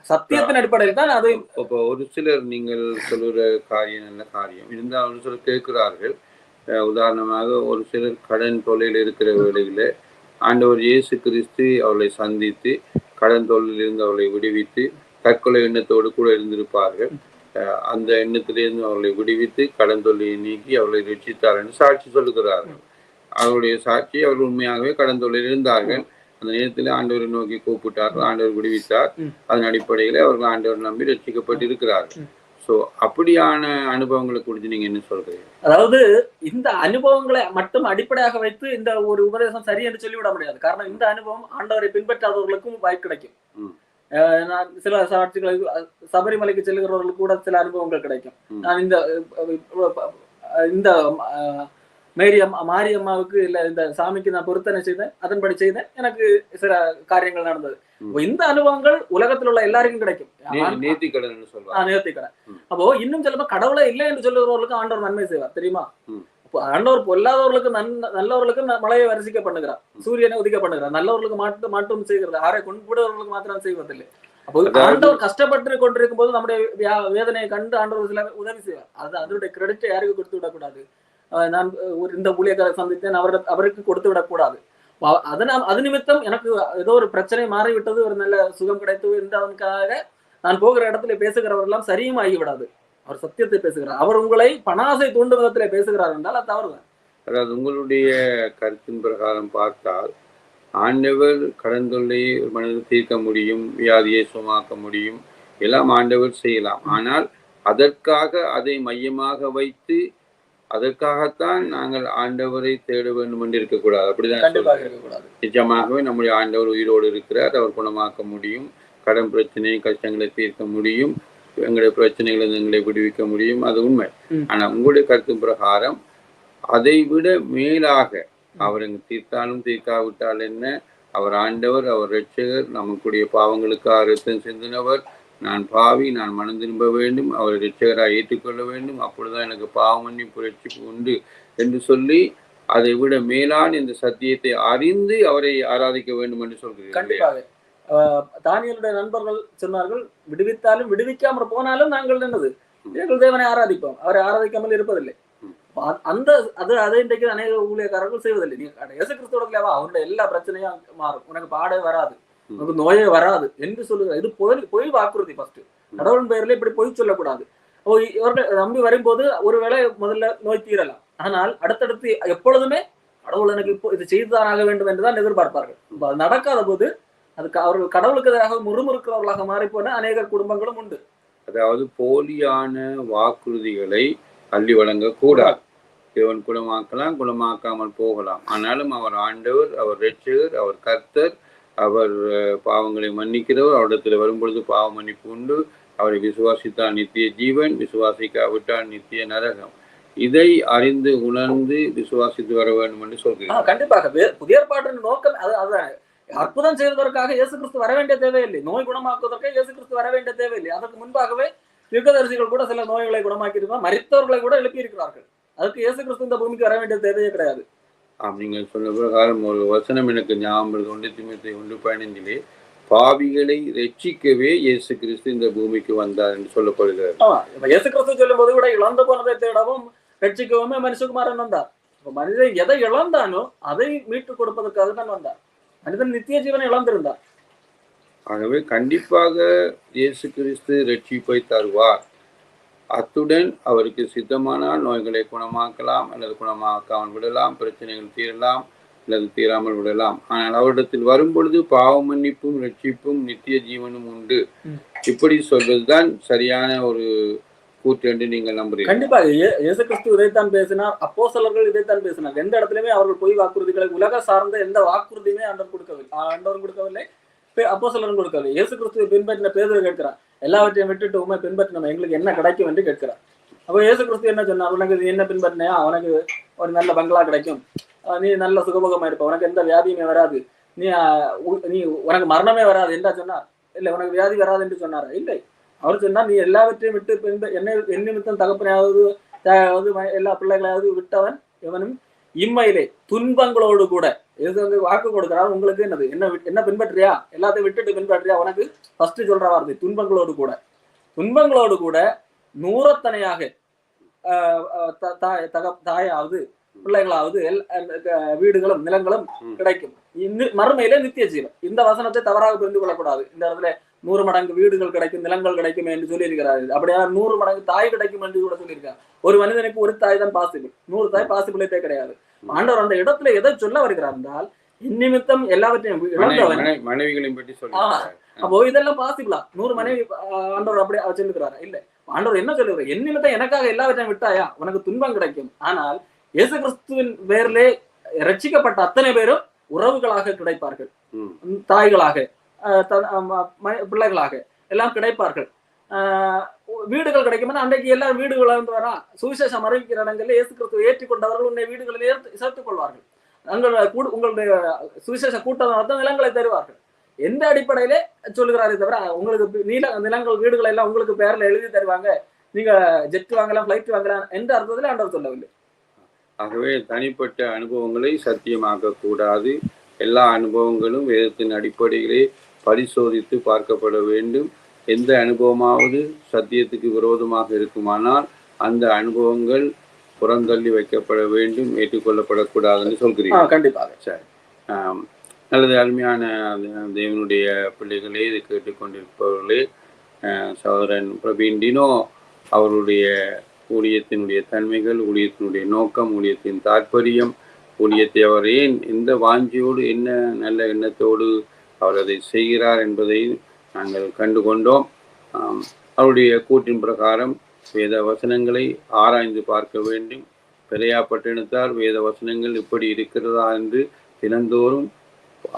சத்தியத்தின் அடிப்படையில் தான் அது. இப்போ ஒரு சிலர் நீங்கள் சொல்லுற காரியம் நல்ல காரியம் இருந்தால் ஒரு சிலர் கேட்கிறார்கள். உதாரணமாக ஒரு சிலர் கடன் தொல்லையில் இருக்கிற வேளையில ஆண்டவர் இயேசு கிறிஸ்து அவர்களை சந்தித்து கடன் தொல்லையில் இருந்து அவர்களை விடுவித்து தற்கொலை எண்ணத்தோடு கூட இருந்திருப்பார்கள். அந்த எண்ணத்திலிருந்து அவர்களை விடுவித்து கடன் தொல்லையை நீக்கி அவர்களை ரட்சித்தார் என்று சாட்சி சொல்லுகிறார்கள். அவருடைய சாட்சி அவர்கள் உண்மையாகவே கடன் தொல்லையில் இருந்தார்கள். அந்த நேரத்தில் ஆண்டவரை நோக்கி கூப்பிட்டார்கள், ஆண்டவர் விடுவித்தார். அதன் அடிப்படையில் அவர்கள் ஆண்டவர் நம்பி ரட்சிக்கப்பட்டு இருக்கிறார்கள். சோ அப்படியான அனுபவங்களை குறித்து நீங்க என்ன சொல்றீங்க? அதாவது இந்த அனுபவங்களை மட்டும் அடிப்படையாக வைத்து இந்த ஒரு உபதேசம் சரி என்று சொல்லிவிட முடியாது. காரணம், இந்த அனுபவம் ஆண்டவரை பின்பற்றாதவர்களுக்கும் வாய்ப்பு கிடைக்கும். நான் சில சாட்சிகளை சபரிமலைக்கு செல்லுகிறவர்களுக்கு கூட சில அனுபவங்கள் கிடைக்கும். நான் இந்த மாரியம்மாவுக்கு இல்ல இந்த சாமிக்கு நான் பொருத்தனை செய்தேன், அதன்படி செய்தேன், எனக்கு சில காரியங்கள் நடந்தது. இந்த அனுபவங்கள் உலகத்தில் உள்ள எல்லாருக்கும் கிடைக்கும். நேர்த்திக்கடன். அப்போ இன்னும் சில கடவுளை இல்லை என்று சொல்லுகிறவர்களுக்கு ஆண்டவர் நன்மை செய்வார் தெரியுமா? ஆண்டவர் பொல்லாதவர்களுக்கு நல்லவர்களுக்கு மழையை வரிசிக்க பண்ணுகிறார், சூரியனை உதிக்க பண்ணுகிறார், நல்லவர்களுக்கு மாற்றம் செய்கிறது, ஆரை கொண்டுவர்களுக்கு மாத்திரம் செய்வதில்லை. அப்போ ஆண்டவர் கஷ்டப்பட்டு கொண்டிருக்கும் போது நம்முடைய வேதனையை கண்டு ஆண்டவர் சில உதவி செய்வார். அதனுடைய கிரெடிட்டை யாருக்கு கொடுத்து விடக்கூடாது. நான் இந்த ஊழியர்களை சந்தித்தேன், அவருக்கு கொடுத்து விடக்கூடாது. அது நிமித்தம் எனக்கு ஏதோ ஒரு பிரச்சனை மாறிவிட்டது, ஒரு நல்ல சுகம் கிடைத்தது என்றவனுக்காக நான் போகிற இடத்துல பேசுகிறவர் எல்லாம் சரியும் ஆகிவிடாது. அவர் சத்தியத்தை பேசுகிறார். அவர் உங்களை பணாசை தூண்டும் விதத்திலே பேசுகிறார் என்றால் அது தவறுதான். அதாவது உங்களுடைய கருத்தின் பிரகாரம் பார்த்தால் ஆண்டவர் கடன் தொல்லையை மனிதனை தீர்க்க முடியும், வியாதியை சுமாக்க முடியும், எல்லாம் ஆண்டவர் செய்யலாம். ஆனால் அதற்காக அதை மையமாக வைத்து அதற்காகத்தான் நாங்கள் ஆண்டவரை தேட வேண்டும் என்று இருக்கக்கூடாது. அப்படிதான். நிஜமாகவே நம்முடைய ஆண்டவர் உயிரோடு இருக்கிறார், அவர் குணமாக்க முடியும், கடன் பிரச்சனை கஷ்டங்களை தீர்க்க முடியும், எங்களுடைய பிரச்சனைகளை எங்களை விடுவிக்க முடியும், அது உண்மை. ம். ஆனா உங்களுடைய கருத்து பிரகாரம் அதை விட மேலாக அவர் எங்க தீர்த்தாலும் தீர்க்காவிட்டால் என்ன, அவர் ஆண்டவர், அவர் இரட்சகர், நமக்குடைய பாவங்களுக்காக இரத்தம் சிந்தினவர், நான் பாவி, நான் மனம் திரும்ப வேண்டும், அவரை இரட்சகராக ஏற்றுக்கொள்ள வேண்டும், அப்பொழுதுதான் எனக்கு பாவ மன்னிப்பு ரட்சிப்பு உண்டு என்று சொல்லி அதை விட மேலான இந்த சத்தியத்தை அறிந்து அவரை ஆராதிக்க வேண்டும் என்று சொல்கிறீர்கள். கண்டிப்பாக தானியேலுடைய நண்பர்கள் சொன்னார்கள், விடுவித்தாலும் விடுவிக்காமல் போனாலும் நாங்கள் என்னது எங்கள் தேவனை ஆராதிப்போம், அவரை ஆராதிக்காமல் இருப்பதில்லை. அந்த அதை இன்றைக்கு அநேக ஊழியக்காரர்கள் செய்வதில்லை. நீங்க இயேசு கிறிஸ்துவோட அவருடைய எல்லா பிரச்சனையும் மாறும், உனக்கு பாடே வராது, உனக்கு நோயே வராது என்று சொல்லுங்க. இது பொய் வாக்குறுதி. ஃபர்ஸ்ட் கடவுளின் பெயர்ல இப்படி பொய் சொல்லக்கூடாது. இவர்கள் நம்பி வரும்போது ஒருவேளை முதல்ல நோய் தீரலாம், ஆனால் அடுத்தடுத்து எப்பொழுதுமே கடவுள் எனக்கு இப்போ இது செய்துதான் ஆக வேண்டும் என்றுதான் எதிர்பார்ப்பார்கள். அது நடக்காத போது அதுக்கு அவர்கள் கடவுளுக்கு எதிராக முறுமுறுக்கிறவர்களாக மாறி போன அநேக குடும்பங்களும் உண்டு. அதாவது போலியான வாக்குறுதிகளை அள்ளி வழங்கக்கூடாது. தேவன் குணமாக்கலாம், குணமாக்காமல் போகலாம். ஆனாலும் அவர் ஆண்டவர், அவர் இரட்சகர், அவர் கர்த்தர், அவர் பாவங்களை மன்னிக்கிறவர். அவரிடத்தில் வரும்பொழுது பாவ மன்னிப்பு உண்டு. அவரை விசுவாசித்தால் நித்திய ஜீவன், விசுவாசிக்காவிட்டால் நித்திய நரகம். இதை அறிந்து உணர்ந்து விசுவாசித்து வர வேண்டும் என்று சொல்கிறேன். கண்டிப்பாக புதிய ஏற்பாட்டின் நோக்கம் அதுதான். அற்புதம் செய்வதற்காக இயேசு கிறிஸ்து வர வேண்டிய தேவையில்லை, நோய் குணமாக்குவதற்காக இயேசு கிறிஸ்து வர வேண்டிய தேவையில்லை. அதற்கு முன்பாகவே தீர்க்கதரிசிகள் கூட சில நோய்களை குணமாக்கி இருக்கிறார், மரித்தவர்களை கூட எழுப்பி இருக்கிறார்கள். அதுக்கு இயேசு கிறிஸ்து இந்த பூமிக்கு வர வேண்டிய தேவையே கிடையாது. நீங்கள் சொன்ன பிரகாரம் ஒரு வசனம் எனக்கு ஞாபகம் 1 தீமோத்தேயு 1:15 பாவிகளை ரட்சிக்கவே இயேசு கிறிஸ்து இந்த பூமிக்கு வந்தார் என்று சொல்லப்படுகிறது. இயேசு கிறிஸ்து சொல்லும் போது கூட இழந்து போனதை தேடவும் ரட்சிக்கவுமே மனுஷகுமாரன் வந்தார். மனிதன் எதை இழந்தானோ அதை மீட்டுக் கொடுப்பதற்காக தான் வந்தார். மனிதன் நித்திய ஜீவனை இழந்திருந்தார். ஆகவே கண்டிப்பாக இயேசு கிறிஸ்து ரட்சிப்பை தருவார். அத்துடன் அவருக்கு சித்தமானால் நோய்களை குணமாக்கலாம் அல்லது குணமாக்காமல் விடலாம், பிரச்சனைகள் தீரலாம் அல்லது தீராமல் விடலாம். ஆனால் அவரிடத்தில் வரும் பொழுது பாவ மன்னிப்பும் ரட்சிப்பும் நித்திய ஜீவனும் உண்டு. இப்படி சொல்வதுதான் சரியான ஒரு கூற்று என்று நீங்கள் நம்புறீங்க? கண்டிப்பாக இயேசு கிறிஸ்து இதைத்தான் பேசினார், அப்போஸ்தலர்கள் இதைத்தான் பேசினார். எந்த இடத்துலயுமே அவர்கள் பொய் வாக்குறுதிகளை, உலக சார்ந்த எந்த வாக்குறுதியுமே ஆண்டவர் கொடுக்கவில்லை, அப்போஸ்தலரும் கொடுக்கவில்லை. இயேசு கிறிஸ்துவை பின்பற்றின பேதுரு கேட்கிறார், எல்லாவற்றையும் விட்டுட்டு உண்மை பின்பற்றினோம், எங்களுக்கு என்ன கிடைக்கும் என்று கேட்கிறார். அப்போ இயேசு கிறிஸ்து என்ன சொன்னார்? உனக்கு என்ன பின்பற்றினையா, உனக்கு ஒரு நல்ல பங்களா கிடைக்கும், நீ நல்ல சுகபோகமா இருப்ப, உனக்கு எந்த வியாதியுமே வராது, நீ உனக்கு மரணமே வராது என்றா சொன்னார்? இல்லை. உனக்கு வியாதி வராது என்று சொன்னாரா? இல்லை. அவர் சொன்னார், நீ எல்லாவற்றையும் விட்டு என் நிமித்தம் தகப்பனையாவது எல்லா பிள்ளைகளாவது விட்டவன் எவனும் இம்மையிலே துன்பங்களோடு கூட வாக்கு கொடுக்கிறார். உங்களுக்கு என்னது என்ன பின்பற்றியா, எல்லாத்தையும் விட்டுட்டு பின்பற்றியா, உனக்கு ஃபர்ஸ்ட் சொல்ற வார்த்தை துன்பங்களோடு கூட நூறத்தனையாக தாயாவது பிள்ளைகளாவது வீடுகளும் நிலங்களும் கிடைக்கும், மறுமையிலே நித்திய ஜீவன். இந்த வசனத்தை தவறாக புரிந்து கொள்ளக்கூடாது. இந்த இடத்துல 100 மடங்கு வீடுகள் கிடைக்கும், நிலங்கள் கிடைக்கும் என்று சொல்லியிருக்கிறார்கள். அப்படியா 100 மடங்கு தாய் கிடைக்கும் என்று கூட சொல்லியிருக்காங்க. ஒரு மனிதனுக்கு ஒரு தாய் தான் பாசிபிள், 100 தாய் பாசிபிலிட்டே கிடையாது. ஆண்டவர் அந்த இடத்துல எதை சொல்ல வருகிறார் என்றால், நிமித்தம் எல்லாவற்றையும் மனைவிகளையும் பற்றி சொல்லி, அப்போ இதெல்லாம் பாசிபிளா? 100 மனைவி ஆண்டவர் அப்படி சொல்லுகிறாரா? இல்ல. ஆண்டவர் என்ன சொல்லுகிறார்? என் நிமித்தம் எனக்காக எல்லாவற்றையும் விட்டாயா, உனக்கு துன்பம் கிடைக்கும். ஆனால் இயேசு கிறிஸ்துவின் பேரிலே ரட்சிக்கப்பட்ட அத்தனை பேரும் உறவுகளாக கிடைப்பார்கள், தாய்களாக, பிள்ளைகளாக எல்லாம் கிடைப்பார்கள். வீடுகள் கிடைக்கும். அன்றைக்கு எல்லா வீடுகள் வந்து வரா, சுவிசேஷம் அறிவிக்கிற இடங்களில் இயேசு கிறிஸ்துவை ஏற்றுக்கொண்டவர்கள் உன்னை வீடுகளில் சேர்த்துக் கொள்வார்கள். உங்களுடைய சுவிசேஷ கூட்டம் நிலங்களை தருவார்கள். எந்த அடிப்படையிலே சொல்லுகிறாரே தவிர, உங்களுக்கு நிலங்கள் வீடுகளை எல்லாம் உங்களுக்கு பேர்ல எழுதி தருவாங்க, நீங்க ஜெட் வாங்கலாம், பிளைட் வாங்கலாம் என்ற அர்த்தத்தில் ஆண்டவர் சொல்லவில்லை. ஆகவே தனிப்பட்ட அனுபவங்களை சத்தியமாக்க கூடாது. எல்லா அனுபவங்களும் வேதத்தின் அடிப்படையிலே பரிசோதித்து பார்க்கப்பட வேண்டும். எந்த அனுபவமாவது சத்தியத்துக்கு விரோதமாக இருக்குமானால் அந்த அனுபவங்கள் புறந்தள்ளி வைக்கப்பட வேண்டும், ஏற்றுக்கொள்ளப்படக்கூடாதுன்னு சொல்கிறீங்க. கண்டிப்பாக. சரி, நல்லது. அருமையான தேவனுடைய பிள்ளைகளே, இதை கேட்டுக்கொண்டிருப்பவர்களே, சகோதரன் பிரவீன் டினோ அவருடைய ஊழியத்தினுடைய தன்மைகள், ஊழியத்தினுடைய நோக்கம், ஊழியத்தின் தாற்பயம், ஊழியத்தை அவர் ஏன் எந்த வாஞ்சியோடு என்ன நல்ல எண்ணத்தோடு அவர் அதை செய்கிறார் என்பதை நாங்கள் கண்டுகொண்டோம். அவருடைய கூற்றின் பிரகாரம் வேத வசனங்களை ஆராய்ந்து பார்க்க வேண்டும். பெரியா பட்டினத்தார் வேத வசனங்கள் இப்படி இருக்கிறதா என்று தினந்தோறும்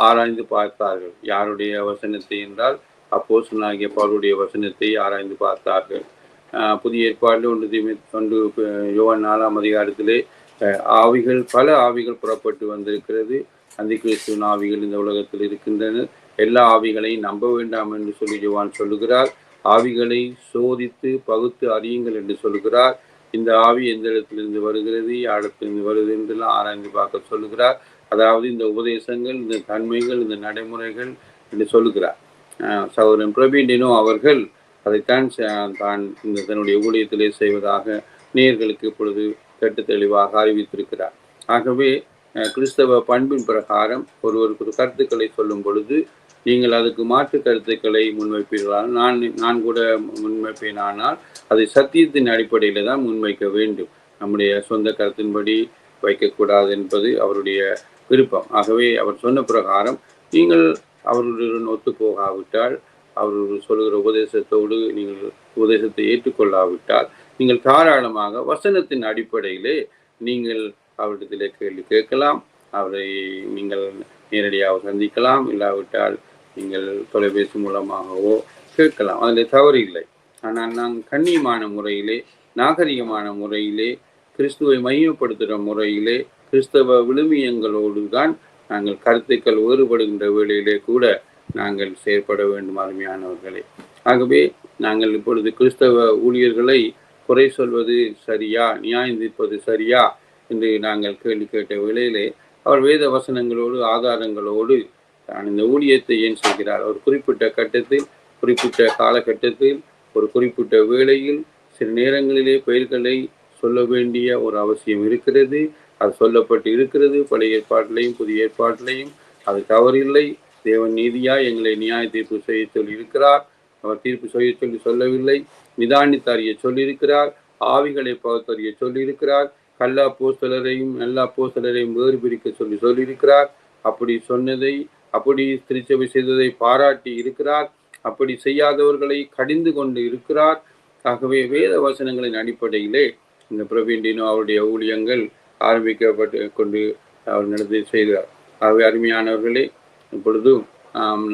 ஆராய்ந்து பார்த்தார்கள். யாருடைய வசனத்தை என்றால் அப்போஸ்தலனாகிய பவுலுடைய வசனத்தை ஆராய்ந்து பார்த்தார்கள். புதிய ஏற்பாடு ஒன்று யோவான் 4ஆம் அதிகாரத்திலே ஆவிகள், பல ஆவிகள் புறப்பட்டு வந்திருக்கிறது. அந்த கிறிஸ்துவின் ஆவிகள் இந்த உலகத்தில் இருக்கின்றன. எல்லா ஆவிகளையும் நம்ப வேண்டாம் என்று சொல்லி யோவான் சொல்லுகிறார். ஆவிகளை சோதித்து பகுத்து அறியுங்கள் என்று சொல்லுகிறார். இந்த ஆவி எந்த இடத்திலிருந்து வருகிறது, யாரிடத்திலிருந்து வருகிறது என்றெல்லாம் ஆராய்ந்து பார்க்க சொல்லுகிறார். அதாவது இந்த உபதேசங்கள், இந்த தன்மைகள், இந்த நடைமுறைகள் என்று சொல்லுகிறார். சகோதரன் பிரவீன் டினோ அவர்கள் அதைத்தான் தான் இந்த தன்னுடைய ஊழியத்திலே செய்வதாக நேயர்களுக்கு இப்பொழுது கட்டு தெளிவாக அறிவித்திருக்கிறார். ஆகவே கிறிஸ்தவ பண்பின் பிரகாரம் ஒருவருக்கு ஒரு கருத்துக்களை சொல்லும் பொழுது நீங்கள் அதுக்கு மாற்று கருத்துக்களை முன்வைப்பீர்களால் நான் கூட முன்வைப்பேனானால் அதை சத்தியத்தின் அடிப்படையில தான் முன்வைக்க வேண்டும். நம்முடைய சொந்த கருத்தின்படி வைக்கக்கூடாது என்பது அவருடைய விருப்பம். ஆகவே அவர் சொன்ன பிரகாரம் நீங்கள் அவர்களுடன் ஒத்து போகாவிட்டால், அவர்கள் சொல்லுகிற உபதேசத்தோடு நீங்கள் உபதேசத்தை ஏற்றுக்கொள்ளாவிட்டால், நீங்கள் தாராளமாக வசனத்தின் அடிப்படையிலே நீங்கள் அவரிடத்திலே கேள்வி கேட்கலாம். அவரை நீங்கள் நேரடியாக சந்திக்கலாம், இல்லாவிட்டால் நீங்கள் தொலைபேசி மூலமாகவோ கேட்கலாம். அதில் தவறு இல்லை. ஆனால் நாங்கள் கண்ணியமான முறையிலே, நாகரிகமான முறையிலே, கிறிஸ்துவை மையப்படுத்துகிற முறையிலே, கிறிஸ்தவ விழுமியங்களோடு தான் நாங்கள் கருத்துக்கள் வேறுபடுகின்ற வேளையிலே கூட நாங்கள் செயற்பட வேண்டும் அருமையானவர்களே. ஆகவே நாங்கள் இப்பொழுது கிறிஸ்தவ ஊழியர்களை குறை சொல்வது சரியா, நியாயந்திப்பது சரியா என்று நாங்கள் கேள்வி கேட்ட வேளையிலே அவர் வேத வசனங்களோடு ஆதாரங்களோடு தான் இந்த ஊழியத்தை ஏன் செய்கிறார். ஒரு குறிப்பிட்ட கட்டத்தில், குறிப்பிட்ட காலகட்டத்தில், ஒரு குறிப்பிட்ட வேளையில் சில நேரங்களிலே பெயர்களை சொல்ல வேண்டிய ஒரு அவசியம் இருக்கிறது. அது சொல்லப்பட்டு இருக்கிறது பழைய ஏற்பாட்டிலையும் புதிய ஏற்பாட்டிலையும். அது தவறில்லை. தேவன் நீதியாய் எங்களை நியாய தீர்ப்பு செய்ய சொல்லி இருக்கிறார். அவர் தீர்ப்பு செய்ய சொல்லி சொல்லவில்லை, நிதானித்து அறிய சொல்லியிருக்கிறார். ஆவிகளை பகுத்தறிய சொல்லியிருக்கிறார். கள்ள அப்போஸ்தலரையும் நல்ல அப்போஸ்தலரையும் வேறு பிரிக்க சொல்லியிருக்கிறார். அப்படி சொன்னதை, அப்படி திருச்சபை செய்ததை பாராட்டி இருக்கிறார். அப்படி செய்யாதவர்களை கடிந்து கொண்டு இருக்கிறார். ஆகவே வேத வசனங்களின் அடிப்படையிலே இந்த பிரவீன் டினோ அவருடைய ஊழியங்கள் ஆரம்பிக்கப்பட்டு கொண்டு அவர் நடத்தி செய்கிறார். ஆகவே அருமையானவர்களே, இப்பொழுதும்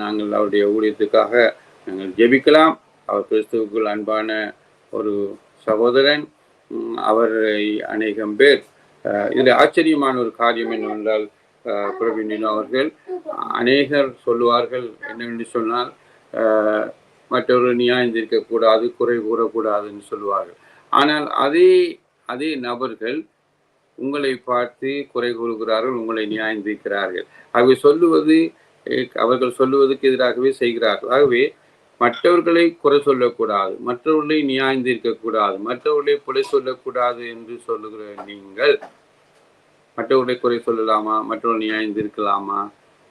நாங்கள் அவருடைய ஊழியத்துக்காக நாங்கள் ஜெபிக்கலாம். அவர் கிறிஸ்துவுக்குள் அன்பான ஒரு சகோதரன். அவரை அநேகம் பேர் இதில் ஆச்சரியமான ஒரு காரியம் என்னவென்றால், பிரவீன் டினோ அவர்கள் அநேகர் சொல்லுவார்கள் என்னவென்று சொன்னால், மற்றவர்கள் நியாயந்திருக்கக்கூடாது, குறை கூறக்கூடாதுன்னு சொல்லுவார்கள். ஆனால் அதே நபர்கள் உங்களை பார்த்து குறை கூறுகிறார்கள், உங்களை நியாயந்திருக்கிறார்கள். ஆகவே அவர்கள் சொல்லுவதற்கு எதிராகவே செய்கிறார்கள். ஆகவே மற்றவர்களை குறை சொல்லக்கூடாது, மற்றவர்களை நியாயந்திருக்கக்கூடாது, மற்றவர்களை குறை சொல்லக்கூடாது என்று சொல்லுகிற நீங்கள் மற்றவர்களை குறை சொல்லலாமா, மற்றவர்கள் நியாயந்திருக்கலாமா?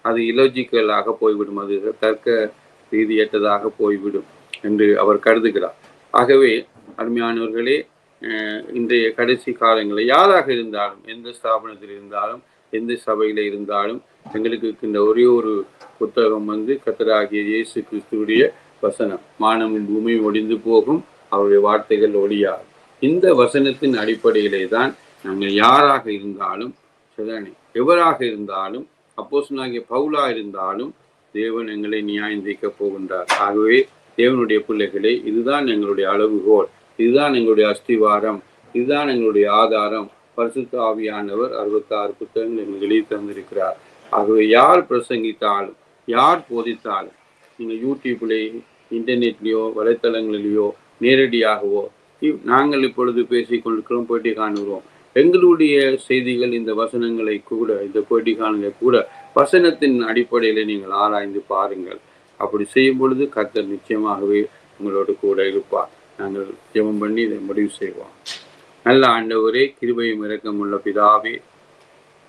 அது இலோஜிக்கலாக போய்விடும், அது தர்க்க ரீதியற்றதாக போய்விடும் என்று அவர் கருதுகிறார். ஆகவே அருமையானவர்களே, இன்றைய கடைசி காலங்களில் யாராக இருந்தாலும், எந்த ஸ்தாபனத்தில் இருந்தாலும், எந்த சபையில் இருந்தாலும், எங்களுக்கு இருக்கின்ற ஒரே ஒரு புத்தகம் கர்த்தராகிய இயேசு கிறிஸ்துவுடைய வசனம். வானமும் பூமியும் ஒளிந்து போகும், அவருடைய வார்த்தைகள் ஒளியாது. இந்த வசனத்தின் அடிப்படையிலே தான் நாங்கள் யாராக இருந்தாலும், எவராக இருந்தாலும், அப்போஸ்தலனாகிய பவுலா இருந்தாலும் தேவன் எங்களை நியாயந்திக்க போகின்றார். ஆகவே தேவனுடைய பிள்ளைகளே, இதுதான் எங்களுடைய அளவுகோல், இதுதான் எங்களுடைய அஸ்திவாரம், இதுதான் எங்களுடைய ஆதாரம். பரிசுத்த ஆவியானவர் 66 புத்தகங்கள் எங்களுக்கு எழுதி தந்திருக்கிறார். ஆகவே யார் பிரசங்கித்தாலும், யார் போதித்தாலும், நீங்கள் யூடியூப்லேயோ, இன்டர்நெட்லேயோ, வலைத்தளங்களிலேயோ, நேரடியாகவோ நாங்கள் இப்பொழுது பேசிக்கொண்டிருக்கிறோம், பேட்டி காணுகிறோம். எங்களுடைய செய்திகள் இந்த வசனங்களை கூட, இந்த பேட்டி காணலை கூட வசனத்தின் அடிப்படையில் நீங்கள் ஆராய்ந்து பாருங்கள். அப்படி செய்யும் பொழுது கர்த்தர் நிச்சயமாகவே உங்களோடு கூட இருப்பார். நாங்கள் ஜெபம் பண்ணி இதை முடிவு செய்வோம். நல்ல ஆண்டவரே, கிருபையும் இரக்கமுள்ள பிதாவே,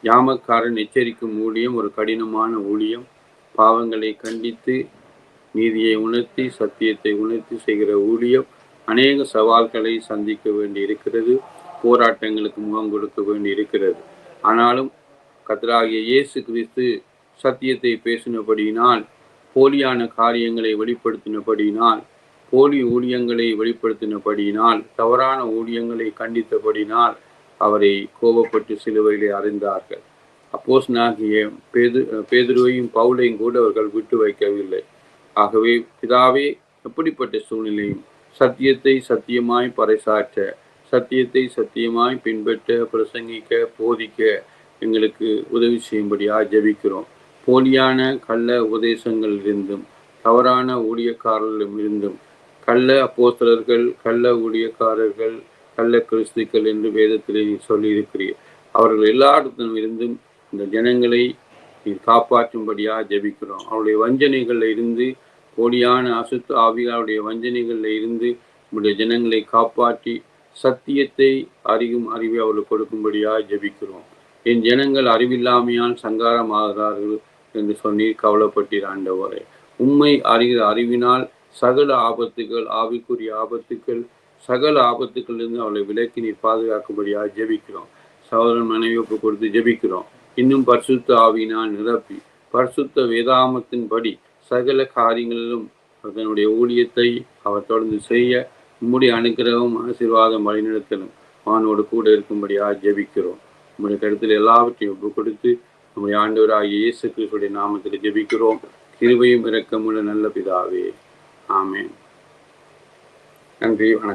யாமக்காரன் எச்சரிக்கும் ஊழியம் ஒரு கடினமான ஊழியம். பாவங்களை கண்டித்து, நீதியை உணர்த்தி, சத்தியத்தை உணர்த்தி செய்கிற ஊழியம் அநேக சவால்களை சந்திக்க வேண்டி இருக்கிறது, போராட்டங்களுக்கு முகம் கொடுக்க வேண்டி இருக்கிறது. ஆனாலும் கர்த்தராகிய இயேசு கிறிஸ்து சத்தியத்தை பேசினபடியினால், போலியான காரியங்களை வெளிப்படுத்தினபடியினால், போலி ஊழியங்களை வெளிப்படுத்தினபடியினால், தவறான ஊழியங்களை கண்டித்தபடியினால் அவரை கோபப்பட்டு சிலுவையிலே அறைந்தார்கள். அப்போஸ்தலனாகிய பேதுருவையும் பவுலையும் கூட அவர்கள் விட்டு வைக்கவில்லை. ஆகவே பிதாவே, எப்படிப்பட்ட சூழ்நிலையும் சத்தியத்தை சத்தியமாய் பறைசாற்ற, சத்தியத்தை சத்தியமாய் பின்பற்ற, பிரசங்கிக்க, போதிக்க எங்களுக்கு உதவி செய்யும்படியாக ஜெபிக்கிறோம். போலியான கள்ள உபதேசங்களிலிருந்தும் தவறான ஊழியக்காரர்களிடம் இருந்தும் கள்ள அப்போஸ்தலர்கள், கள்ள ஊழியக்காரர்கள், கள்ள கிறிஸ்துக்கள் என்று வேதத்திலே நீ சொல்லியிருக்கிறீர். அவர்கள் எல்லாரிடத்திலும் இருந்தும் இந்த ஜனங்களை நீர் காப்பாற்றும்படியாக ஜெபிக்கிறோம். அவருடைய வஞ்சனைகளில் இருந்து, போலியான அசுத்த ஆவிகளுடைய வஞ்சனைகளில் இருந்து நம்முடைய ஜனங்களை காப்பாற்றி சத்தியத்தை அறியும் அறிவை அவர்களுக்கு கொடுக்கும்படியாக ஜெபிக்கிறோம். என் ஜனங்கள் அறிவில்லாமையால் சங்காரமாகிறார்கள் என்று சொன்னீர், கவலைப்பட்டீர் ஆண்டவரே. உண்மை அறிகிற அறிவினால் சகல ஆபத்துகள், ஆவிக்குரிய ஆபத்துக்கள், சகல ஆபத்துக்களிலிருந்து அவளை விலக்கி நீர் பாதுகாக்கும்படியாக ஜெபிக்கிறோம். சகோதரன் மனைவி ஒப்பு கொடுத்து ஜெபிக்கிறோம். இன்னும் பரிசுத்த ஆவியினால் நிரப்பி பரிசுத்த வேதாமத்தின்படி சகல காரியங்களிலும் அதனுடைய ஊழியத்தை அவர் தொடர்ந்து செய்ய உம்முடைய அனுக்கிரகம், ஆசீர்வாதம், வழிநடத்தலும் அவனோடு கூட இருக்கும்படியாக ஜெபிக்கிறோம். உம்முடைய கருத்தில் எல்லாவற்றையும் ஒப்பு கொடுத்து நம்முடைய ஆண்டவராகிய இயேசு கிறிஸ்துவின் நாமத்தில் ஜெபிக்கிறோம். கிருபையும் இரக்கமுள்ள நல்ல பிதாவே, ஆமென். நன்றி, வணக்கம்.